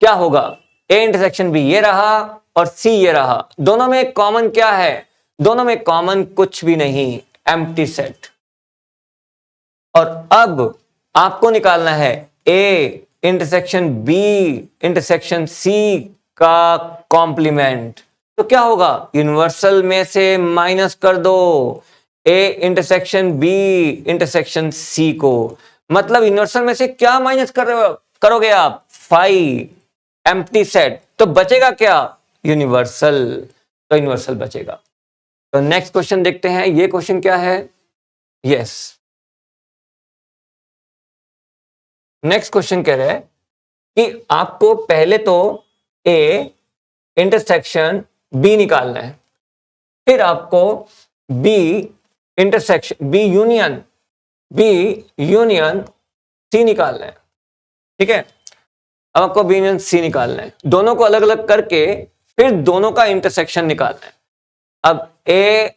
क्या होगा? ए इंटरसेक्शन बी ये रहा और सी ये रहा। दोनों में कॉमन क्या है? दोनों में कॉमन कुछ भी नहीं, एम्प्टी सेट। और अब आपको निकालना है A intersection B intersection C का कॉम्प्लीमेंट। तो क्या होगा? यूनिवर्सल में से माइनस कर दो A intersection B intersection C को। मतलब यूनिवर्सल में से क्या माइनस करोगे आप? 5, एम्प्टी सेट। तो बचेगा क्या? यूनिवर्सल। तो यूनिवर्सल बचेगा। तो नेक्स्ट क्वेश्चन देखते हैं। ये क्वेश्चन क्या है? यस, नेक्स्ट क्वेश्चन कह रहा है कि आपको पहले तो ए इंटरसेक्शन बी निकालना है, फिर आपको B intersection B union C निकालना है। ठीक है, अब आपको बी यूनियन सी निकालना है। दोनों को अलग अलग करके फिर दोनों का इंटरसेक्शन निकालना है। अब ए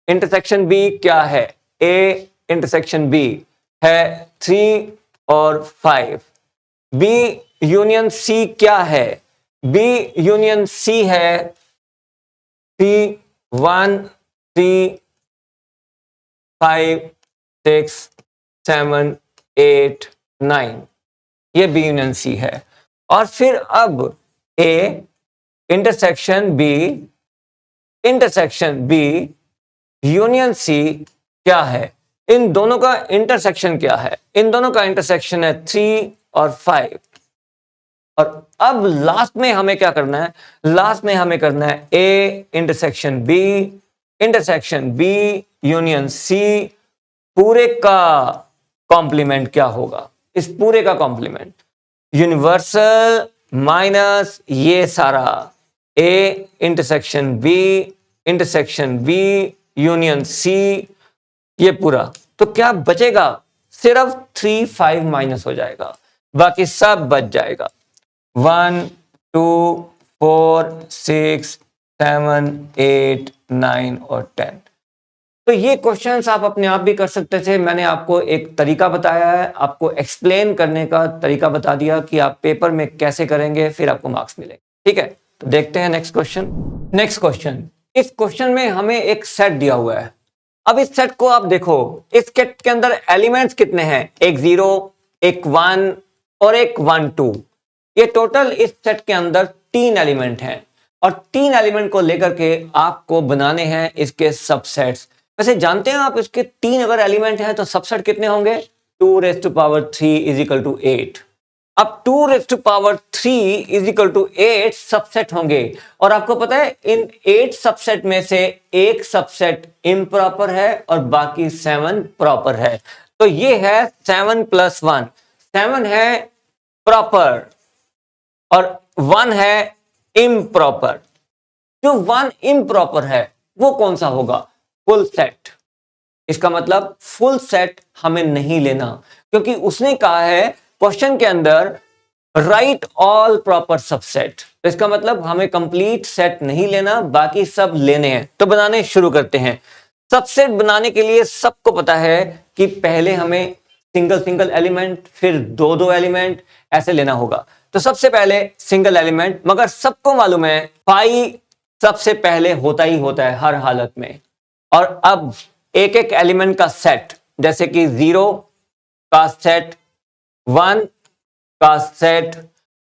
इंटरसेक्शन बी क्या है? ए इंटरसेक्शन बी है 3 और 5। बी यूनियन सी क्या है? बी यूनियन सी है 3, 1, 3, 5, 6, 7, 8, 9, ये बी यूनियन सी है। और फिर अब A intersection B union C क्या है? इन दोनों का इंटरसेक्शन क्या है? इन दोनों का इंटरसेक्शन है 3 और 5। और अब लास्ट में हमें क्या करना है? लास्ट में हमें करना है A intersection B union C, पूरे का कॉम्प्लीमेंट क्या होगा? इस पूरे का कॉम्प्लीमेंट यूनिवर्सल माइनस ये सारा A intersection B union C, ये पूरा। तो क्या बचेगा? सिर्फ 3, 5 माइनस हो जाएगा, बाकी सब बच जाएगा। 1, 2, 4, 6, 7, 8, 9 और 10। तो ये क्वेश्चंस आप अपने आप भी कर सकते थे। मैंने आपको एक तरीका बताया है, आपको एक्सप्लेन करने का तरीका बता दिया कि आप पेपर में कैसे करेंगे, फिर आपको मार्क्स मिलेंगे। ठीक है, तो देखते हैं नेक्स्ट क्वेश्चन। नेक्स्ट क्वेश्चन, इस क्वेश्चन में हमें एक सेट दिया हुआ है। अब इस सेट को आप देखो, इस सेट के अंदर एलिमेंट्स कितने हैं? एक 0, एक 1 और एक 1, 2। ये टोटल इस सेट के अंदर 3 एलिमेंट हैं और 3 एलिमेंट को लेकर के आपको बनाने हैं इसके सबसेट्स। वैसे जानते हैं आप, इसके 3 अगर एलिमेंट हैं तो सबसेट कितने होंगे? 2⁻³ इज इक्वल टू 8। अब 2⁻³ इज इक्वल टू 8 सबसेट होंगे। और आपको पता है इन 8 सबसेट में से एक सबसेट इम्प्रॉपर है और बाकी 7 प्रॉपर है। तो ये है 7 + 1। 7 है प्रॉपर और 1 है इम्प्रॉपर। जो 1 इम्प्रॉपर है वो कौन सा होगा? Full set. इसका मतलब फुल सेट हमें नहीं लेना, क्योंकि उसने कहा है क्वेश्चन के अंदर राइट ऑल प्रॉपर सबसेट। तो इसका मतलब हमें कंप्लीट सेट नहीं लेना, बाकी सब लेने हैं। तो बनाने शुरू करते हैं। सबसेट बनाने के लिए सबको पता है कि पहले हमें सिंगल एलिमेंट, फिर दो एलिमेंट ऐसे लेना होगा। तो सबसे पहले सिंगल एलिमेंट, मगर सबको मालूम है पाई सबसे पहले होता ही होता है हर हालत में। और अब एक एक एलिमेंट का सेट, जैसे कि 0 का सेट, 1 का सेट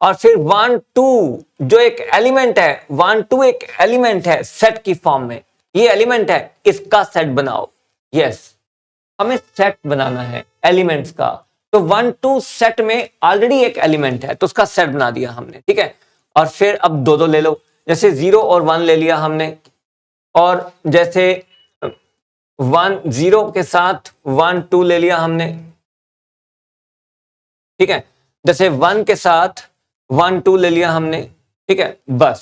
और फिर 1, 2 जो एक एलिमेंट है, 1, 2 एक एलिमेंट है सेट की फॉर्म में, ये एलिमेंट है, इसका सेट बनाओ। यस, हमें सेट बनाना है एलिमेंट्स का। तो 1, 2 सेट में ऑलरेडी एक एलिमेंट है तो उसका सेट बना दिया हमने। ठीक है, और फिर अब दो ले लो, जैसे 0 और 1 ले लिया हमने, और जैसे 0 के साथ 1, 2 ले लिया हमने। ठीक है, जैसे 1 के साथ 1 2 ले लिया हमने, ठीक है, बस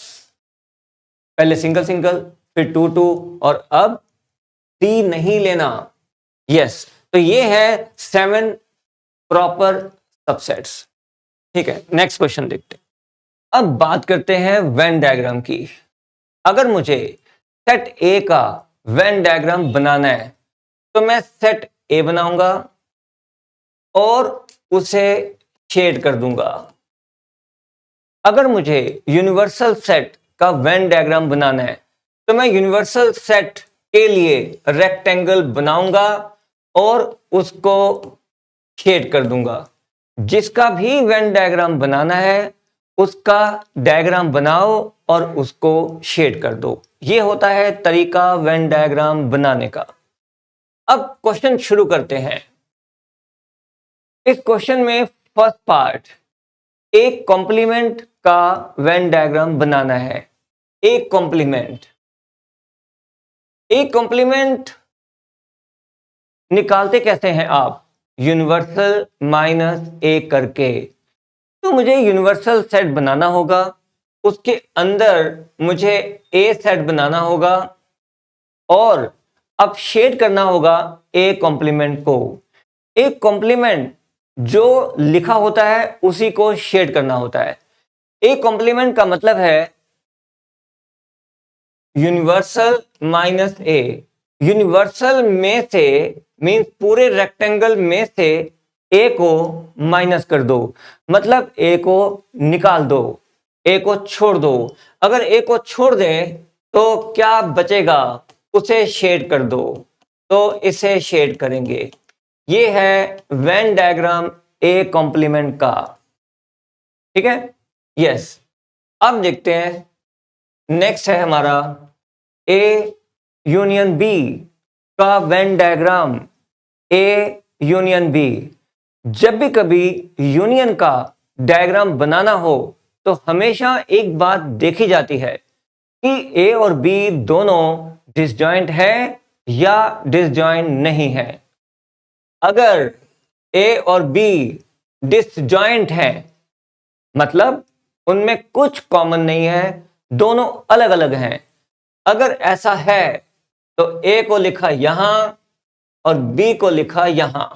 पहले सिंगल सिंगल फिर 2 2 और अब 3 नहीं लेना। यस, तो ये है 7 प्रॉपर सबसेट्स। ठीक है, नेक्स्ट क्वेश्चन देखते हैं। अब बात करते हैं वेन डायग्राम की। अगर मुझे सेट ए का वेन डायग्राम बनाना है तो मैं सेट ए बनाऊंगा और उसे शेड कर दूंगा। अगर मुझे यूनिवर्सल सेट का वेन डायग्राम बनाना है तो मैं यूनिवर्सल सेट के लिए रेक्टेंगल बनाऊंगा और उसको शेड कर दूंगा। जिसका भी वेन डायग्राम बनाना है उसका डायग्राम बनाओ और उसको शेड कर दो। ये होता है तरीका वेन डायग्राम बनाने का। अब क्वेश्चन शुरू करते हैं। इस क्वेश्चन में फर्स्ट पार्ट, एक कॉम्प्लीमेंट का वेन डायग्राम बनाना है। एक कॉम्प्लीमेंट निकालते कैसे हैं आप? यूनिवर्सल माइनस ए करके। तो मुझे यूनिवर्सल सेट बनाना होगा, उसके अंदर मुझे ए सेट बनाना होगा और अब शेड करना होगा ए कॉम्प्लीमेंट को। एक कॉम्प्लीमेंट जो लिखा होता है उसी को शेड करना होता है। ए कॉम्प्लीमेंट का मतलब है यूनिवर्सल माइनस ए। यूनिवर्सल में से मींस पूरे रेक्टेंगल में से ए को माइनस कर दो, मतलब ए को निकाल दो, ए को छोड़ दो। अगर ए को छोड़ दें तो क्या बचेगा? उसे शेड कर दो। तो इसे शेड करेंगे। ये है वेन डायग्राम ए कॉम्प्लीमेंट का। ठीक है, यस। अब देखते हैं, नेक्स्ट है हमारा ए यूनियन बी का Venn diagram. A union B, जब भी कभी यूनियन का डायग्राम बनाना हो तो हमेशा एक बात देखी जाती है कि ए और बी दोनों डिसजॉइंट है या डिसजॉइंट नहीं है। अगर ए और बी डिसजॉइंट है मतलब उनमें कुछ कॉमन नहीं है, दोनों अलग अलग हैं। अगर ऐसा है तो ए को लिखा यहां और बी को लिखा यहां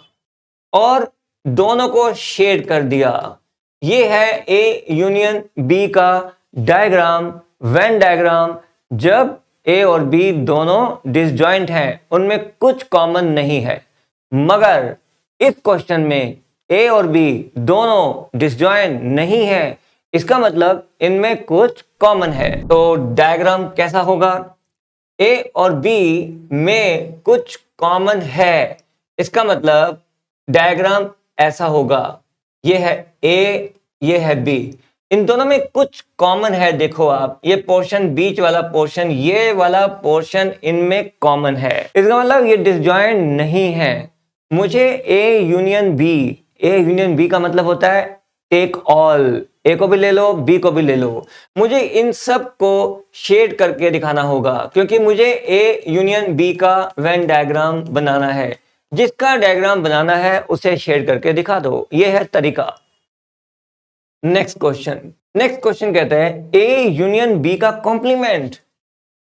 और दोनों को शेड कर दिया। ये है ए यूनियन बी का डायग्राम, वेन डायग्राम। जब ए और बी दोनों डिसजॉइंट हैं, उनमें कुछ कॉमन नहीं है। मगर इस क्वेश्चन में ए और बी दोनों डिसजॉइंट नहीं है, इसका मतलब इनमें कुछ कॉमन है। तो डायग्राम कैसा होगा? ए और बी में कुछ कॉमन है, इसका मतलब डायग्राम ऐसा होगा। ये है ए, ये है बी, इन दोनों में कुछ कॉमन है। देखो आप, ये पोर्शन, बीच वाला पोर्शन, ये वाला पोर्शन इनमें कॉमन है। इसका मतलब ये डिसजॉइंट नहीं है। मुझे ए यूनियन बी का मतलब होता है टेक ऑल। ए को भी ले लो, बी को भी ले लो। मुझे इन सब को शेड करके दिखाना होगा क्योंकि मुझे ए यूनियन बी का वेन डायग्राम बनाना है। जिसका डायग्राम बनाना है उसे शेड करके दिखा दो। यह है तरीका। नेक्स्ट क्वेश्चन कहता है ए यूनियन बी का कॉम्प्लीमेंट।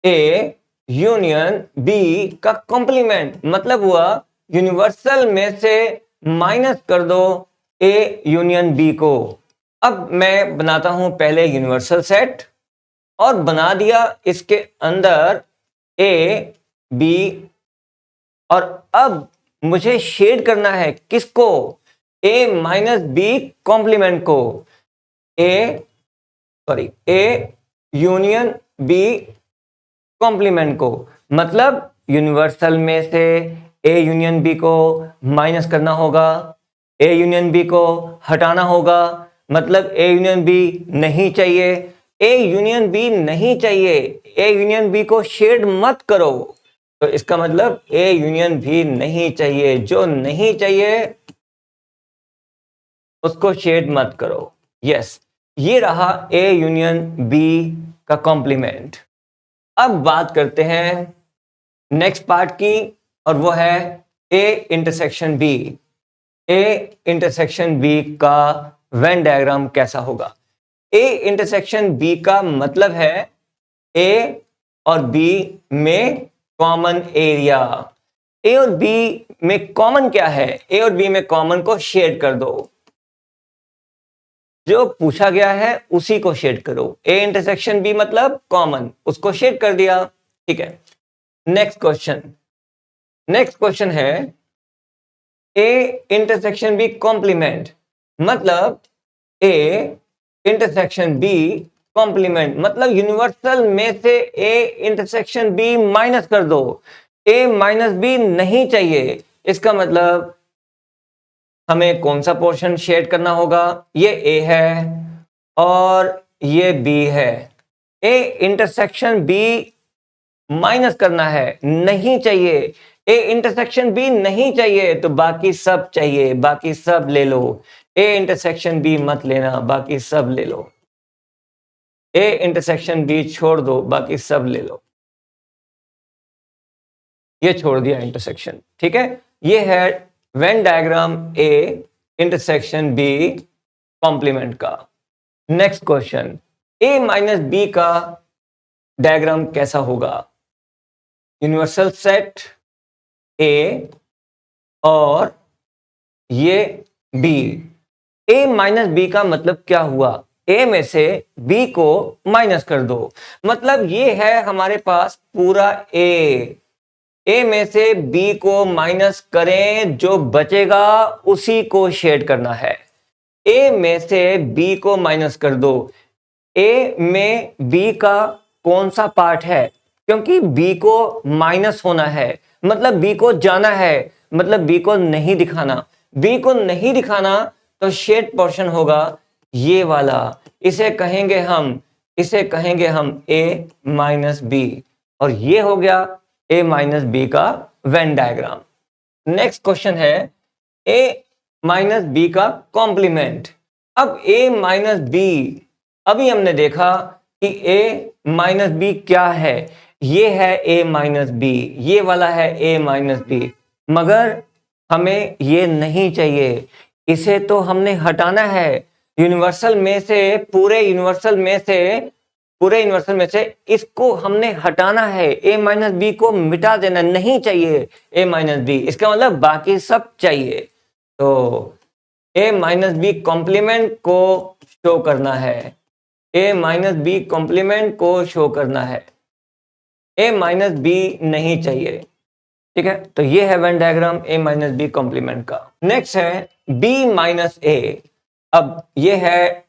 ए यूनियन बी का कॉम्प्लीमेंट मतलब हुआ यूनिवर्सल में से माइनस कर दो ए यूनियन बी को। अब मैं बनाता हूं पहले यूनिवर्सल सेट और बना दिया इसके अंदर ए बी, और अब मुझे शेड करना है किसको? ए माइनस बी कॉम्प्लीमेंट को। ए यूनियन बी कॉम्प्लीमेंट को, मतलब यूनिवर्सल में से ए यूनियन बी को माइनस करना होगा, ए यूनियन बी को हटाना होगा, मतलब ए यूनियन बी नहीं चाहिए। ए यूनियन बी नहीं चाहिए, ए यूनियन बी को शेड मत करो। तो इसका मतलब ए यूनियन बी नहीं चाहिए, जो नहीं चाहिए उसको शेड मत करो। यस, ये रहा ए यूनियन बी का कॉम्प्लीमेंट। अब बात करते हैं नेक्स्ट पार्ट की, और वो है A intersection B. A intersection B का वेन डायग्राम कैसा होगा? ए इंटरसेक्शन बी का मतलब है ए और बी में कॉमन एरिया। ए और बी में कॉमन क्या है? ए और बी में कॉमन को शेड कर दो, जो पूछा गया है उसी को शेड करो। ए इंटरसेक्शन बी मतलब कॉमन, उसको शेड कर दिया। ठीक है, नेक्स्ट क्वेश्चन है ए इंटरसेक्शन बी कॉम्प्लीमेंट, मतलब ए इंटरसेक्शन बी कॉम्प्लीमेंट मतलब यूनिवर्सल में से ए इंटरसेक्शन बी माइनस कर दो। ए माइनस बी नहीं चाहिए, इसका मतलब हमें कौन सा पोर्शन शेड करना होगा? ये ए है और ये बी है। ए इंटरसेक्शन बी माइनस करना है, नहीं चाहिए। ए इंटरसेक्शन बी नहीं चाहिए तो बाकी सब चाहिए, बाकी सब ले लो। ए इंटरसेक्शन बी मत लेना, बाकी सब ले लो। ए इंटरसेक्शन बी छोड़ दो, बाकी सब ले लो। ये छोड़ दिया इंटरसेक्शन। ठीक है, ये है Venn diagram A intersection B complement का। Next question, A minus B का डायग्राम कैसा होगा? यूनिवर्सल सेट ए और ये बी। ए माइनस बी का मतलब क्या हुआ? ए में से बी को माइनस कर दो, मतलब ये है हमारे पास पूरा ए। ए में से बी को माइनस करें, जो बचेगा उसी को शेड करना है। ए में से बी को माइनस कर दो। ए में बी का कौन सा पार्ट है? क्योंकि बी को माइनस होना है, मतलब बी को जाना है, मतलब बी को नहीं दिखाना। बी को नहीं दिखाना तो शेड पोर्शन होगा ये वाला, इसे कहेंगे हम ए माइनस बी, और ये हो गया ए माइनस बी का वेन डायग्राम। नेक्स्ट क्वेश्चन है ए माइनस बी का कॉम्प्लीमेंट। अब ए माइनस बी, अभी हमने देखा कि ए माइनस बी क्या है, ये है ए माइनस बी, ये वाला है ए माइनस बी, मगर हमें ये नहीं चाहिए, इसे तो हमने हटाना है। यूनिवर्सल में से पूरे यूनिवर्सल में से इसको हमने हटाना है, ए माइनस बी को मिटा देना, नहीं चाहिए ए माइनस बी, इसका मतलब बाकी सब चाहिए। तो ए माइनस बी कॉम्प्लीमेंट को शो करना है, ए माइनस बी कॉम्प्लीमेंट को शो करना है, ए माइनस बी नहीं चाहिए। ठीक है, तो ये है Venn diagram A minus B complement का। नेक्स्ट है बी माइनस ए। अब ये है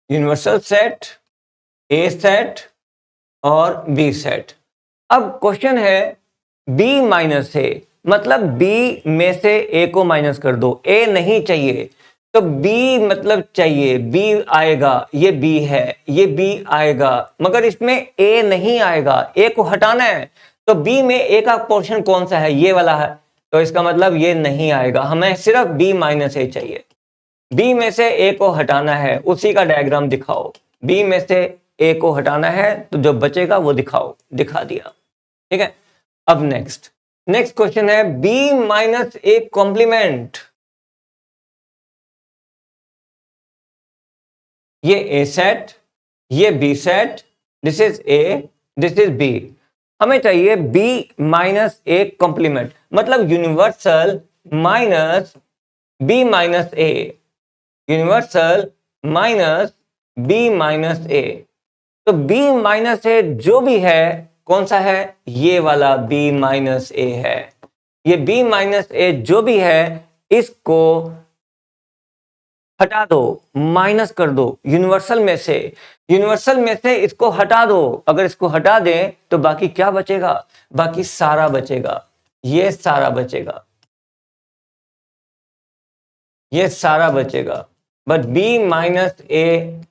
यूनिवर्सल सेट, ए सेट और बी सेट। अब क्वेश्चन है बी माइनस ए, मतलब बी में से ए को माइनस कर दो। ए नहीं चाहिए तो बी मतलब चाहिए, बी आएगा, ये बी है, ये बी आएगा, मगर इसमें ए नहीं आएगा, ए को हटाना है। तो बी में ए का पोर्शन कौन सा है? ये वाला है, तो इसका मतलब ये नहीं आएगा, हमें सिर्फ बी माइनस ए चाहिए। बी में से ए को हटाना है, उसी का डायग्राम दिखाओ। बी में से ए को हटाना है तो जो बचेगा वो दिखाओ, दिखा दिया। ठीक है, अब नेक्स्ट क्वेश्चन है बी माइनस ए कॉम्प्लीमेंट। ये ए सेट, ये B set, this is A, this is B. हमें चाहिए बी माइनस ए कॉम्प्लीमेंट, मतलब universal minus B minus A, universal minus B minus A. तो बी माइनस ए जो भी है, कौन सा है? ये वाला बी माइनस ए है। ये बी माइनस ए जो भी है, इसको हटा दो, माइनस कर दो यूनिवर्सल में से इसको हटा दो। अगर इसको हटा दें तो बाकी क्या बचेगा? बाकी सारा बचेगा, ये सारा बचेगा, ये सारा बचेगा। बट बी माइनस ए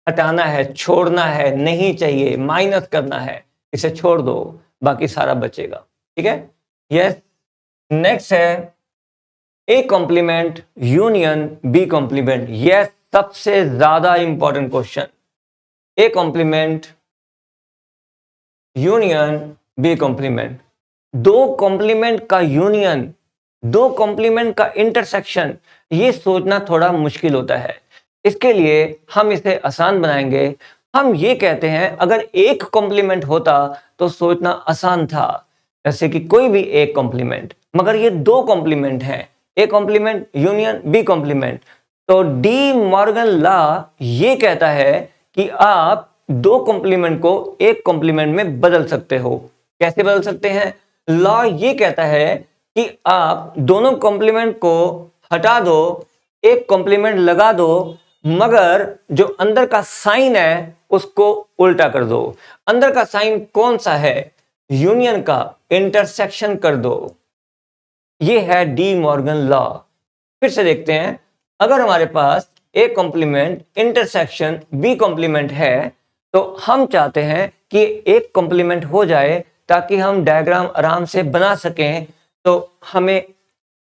हटाना है, छोड़ना है, नहीं चाहिए, माइनस करना है, इसे छोड़ दो, बाकी सारा बचेगा। ठीक है, यस। नेक्स्ट है A complement union B complement. यह सबसे ज्यादा important question. A complement union B complement, दो कॉम्प्लीमेंट का यूनियन, दो कॉम्प्लीमेंट का इंटरसेक्शन, ये सोचना थोड़ा मुश्किल होता है। इसके लिए हम इसे आसान बनाएंगे। हम ये कहते हैं अगर एक कॉम्प्लीमेंट होता तो सोचना आसान था, जैसे कि कोई भी एक कॉम्प्लीमेंट, मगर ये दो कॉम्प्लीमेंट हैं, A complement union B complement. तो डी मॉर्गन लॉ ये कहता है कि आप दो कॉम्प्लीमेंट को एक कॉम्प्लीमेंट में बदल सकते हो। कैसे बदल सकते हैं? लॉ ये कहता है कि आप दोनों कॉम्प्लीमेंट को हटा दो, एक कॉम्प्लीमेंट लगा दो, मगर जो अंदर का साइन है उसको उल्टा कर दो। अंदर का साइन कौन सा है? यूनियन का, इंटरसेक्शन कर दो। ये है डी मॉर्गन लॉ। फिर से देखते हैं, अगर हमारे पास A complement intersection B complement है तो हम चाहते हैं कि एक कॉम्प्लीमेंट हो जाए ताकि हम डायग्राम आराम से बना सकें। तो हमें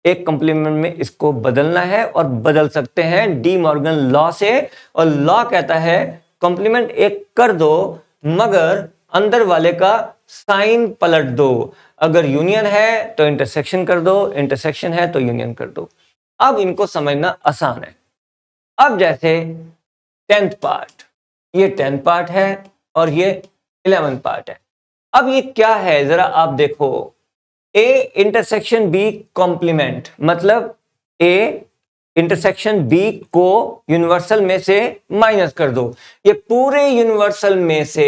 एक कॉम्प्लीमेंट में इसको बदलना है और बदल सकते हैं डी मॉर्गन लॉ से। और लॉ कहता है कॉम्प्लीमेंट एक कर दो मगर अंदर वाले का साइन पलट दो। अगर यूनियन है तो इंटरसेक्शन कर दो, इंटरसेक्शन है तो यूनियन कर दो। अब इनको समझना आसान है। अब जैसे 10th पार्ट, ये 10th पार्ट है और ये 11th पार्ट है। अब ये क्या है जरा आप देखो, ए इंटरसेक्शन बी कॉम्प्लीमेंट, मतलब ए इंटरसेक्शन बी को यूनिवर्सल में से माइनस कर दो। ये पूरे यूनिवर्सल में से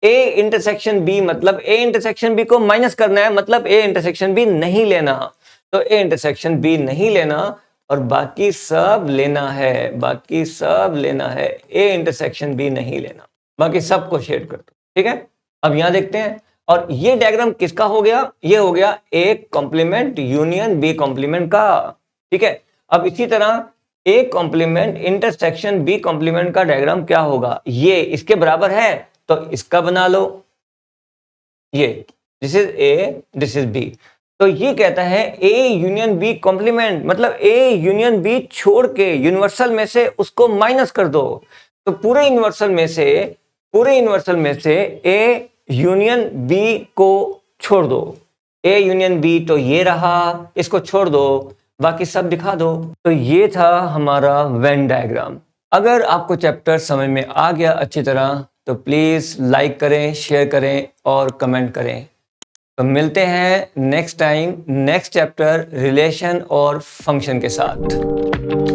ए इंटरसेक्शन बी, मतलब ए इंटरसेक्शन बी को माइनस करना है, मतलब ए इंटरसेक्शन बी नहीं लेना। तो ए इंटरसेक्शन बी नहीं लेना और बाकी सब लेना है, बाकी सब लेना है। ए इंटरसेक्शन बी नहीं लेना, बाकी सबको शेड कर दो। ठीक है, अब यहां देखते हैं। और ये डायग्राम किसका हो गया? ये हो गया A complement union B complement का। ठीक है, अब इसी तरह A complement intersection B complement का डायग्राम क्या होगा? ये इसके बराबर है तो इसका बना लो। ये this is A, this is B. तो ये कहता है ए यूनियन बी कॉम्प्लीमेंट, मतलब ए यूनियन बी छोड़ के यूनिवर्सल में से उसको माइनस कर दो। तो पूरे यूनिवर्सल में से ए यूनियन बी को छोड़ दो। ए यूनियन बी तो ये रहा, इसको छोड़ दो, बाकी सब दिखा दो। तो ये था हमारा वेन डायग्राम। अगर आपको चैप्टर समझ में आ गया अच्छी तरह तो प्लीज लाइक करें, शेयर करें और कमेंट करें। तो मिलते हैं next time next chapter relation और फंक्शन के साथ।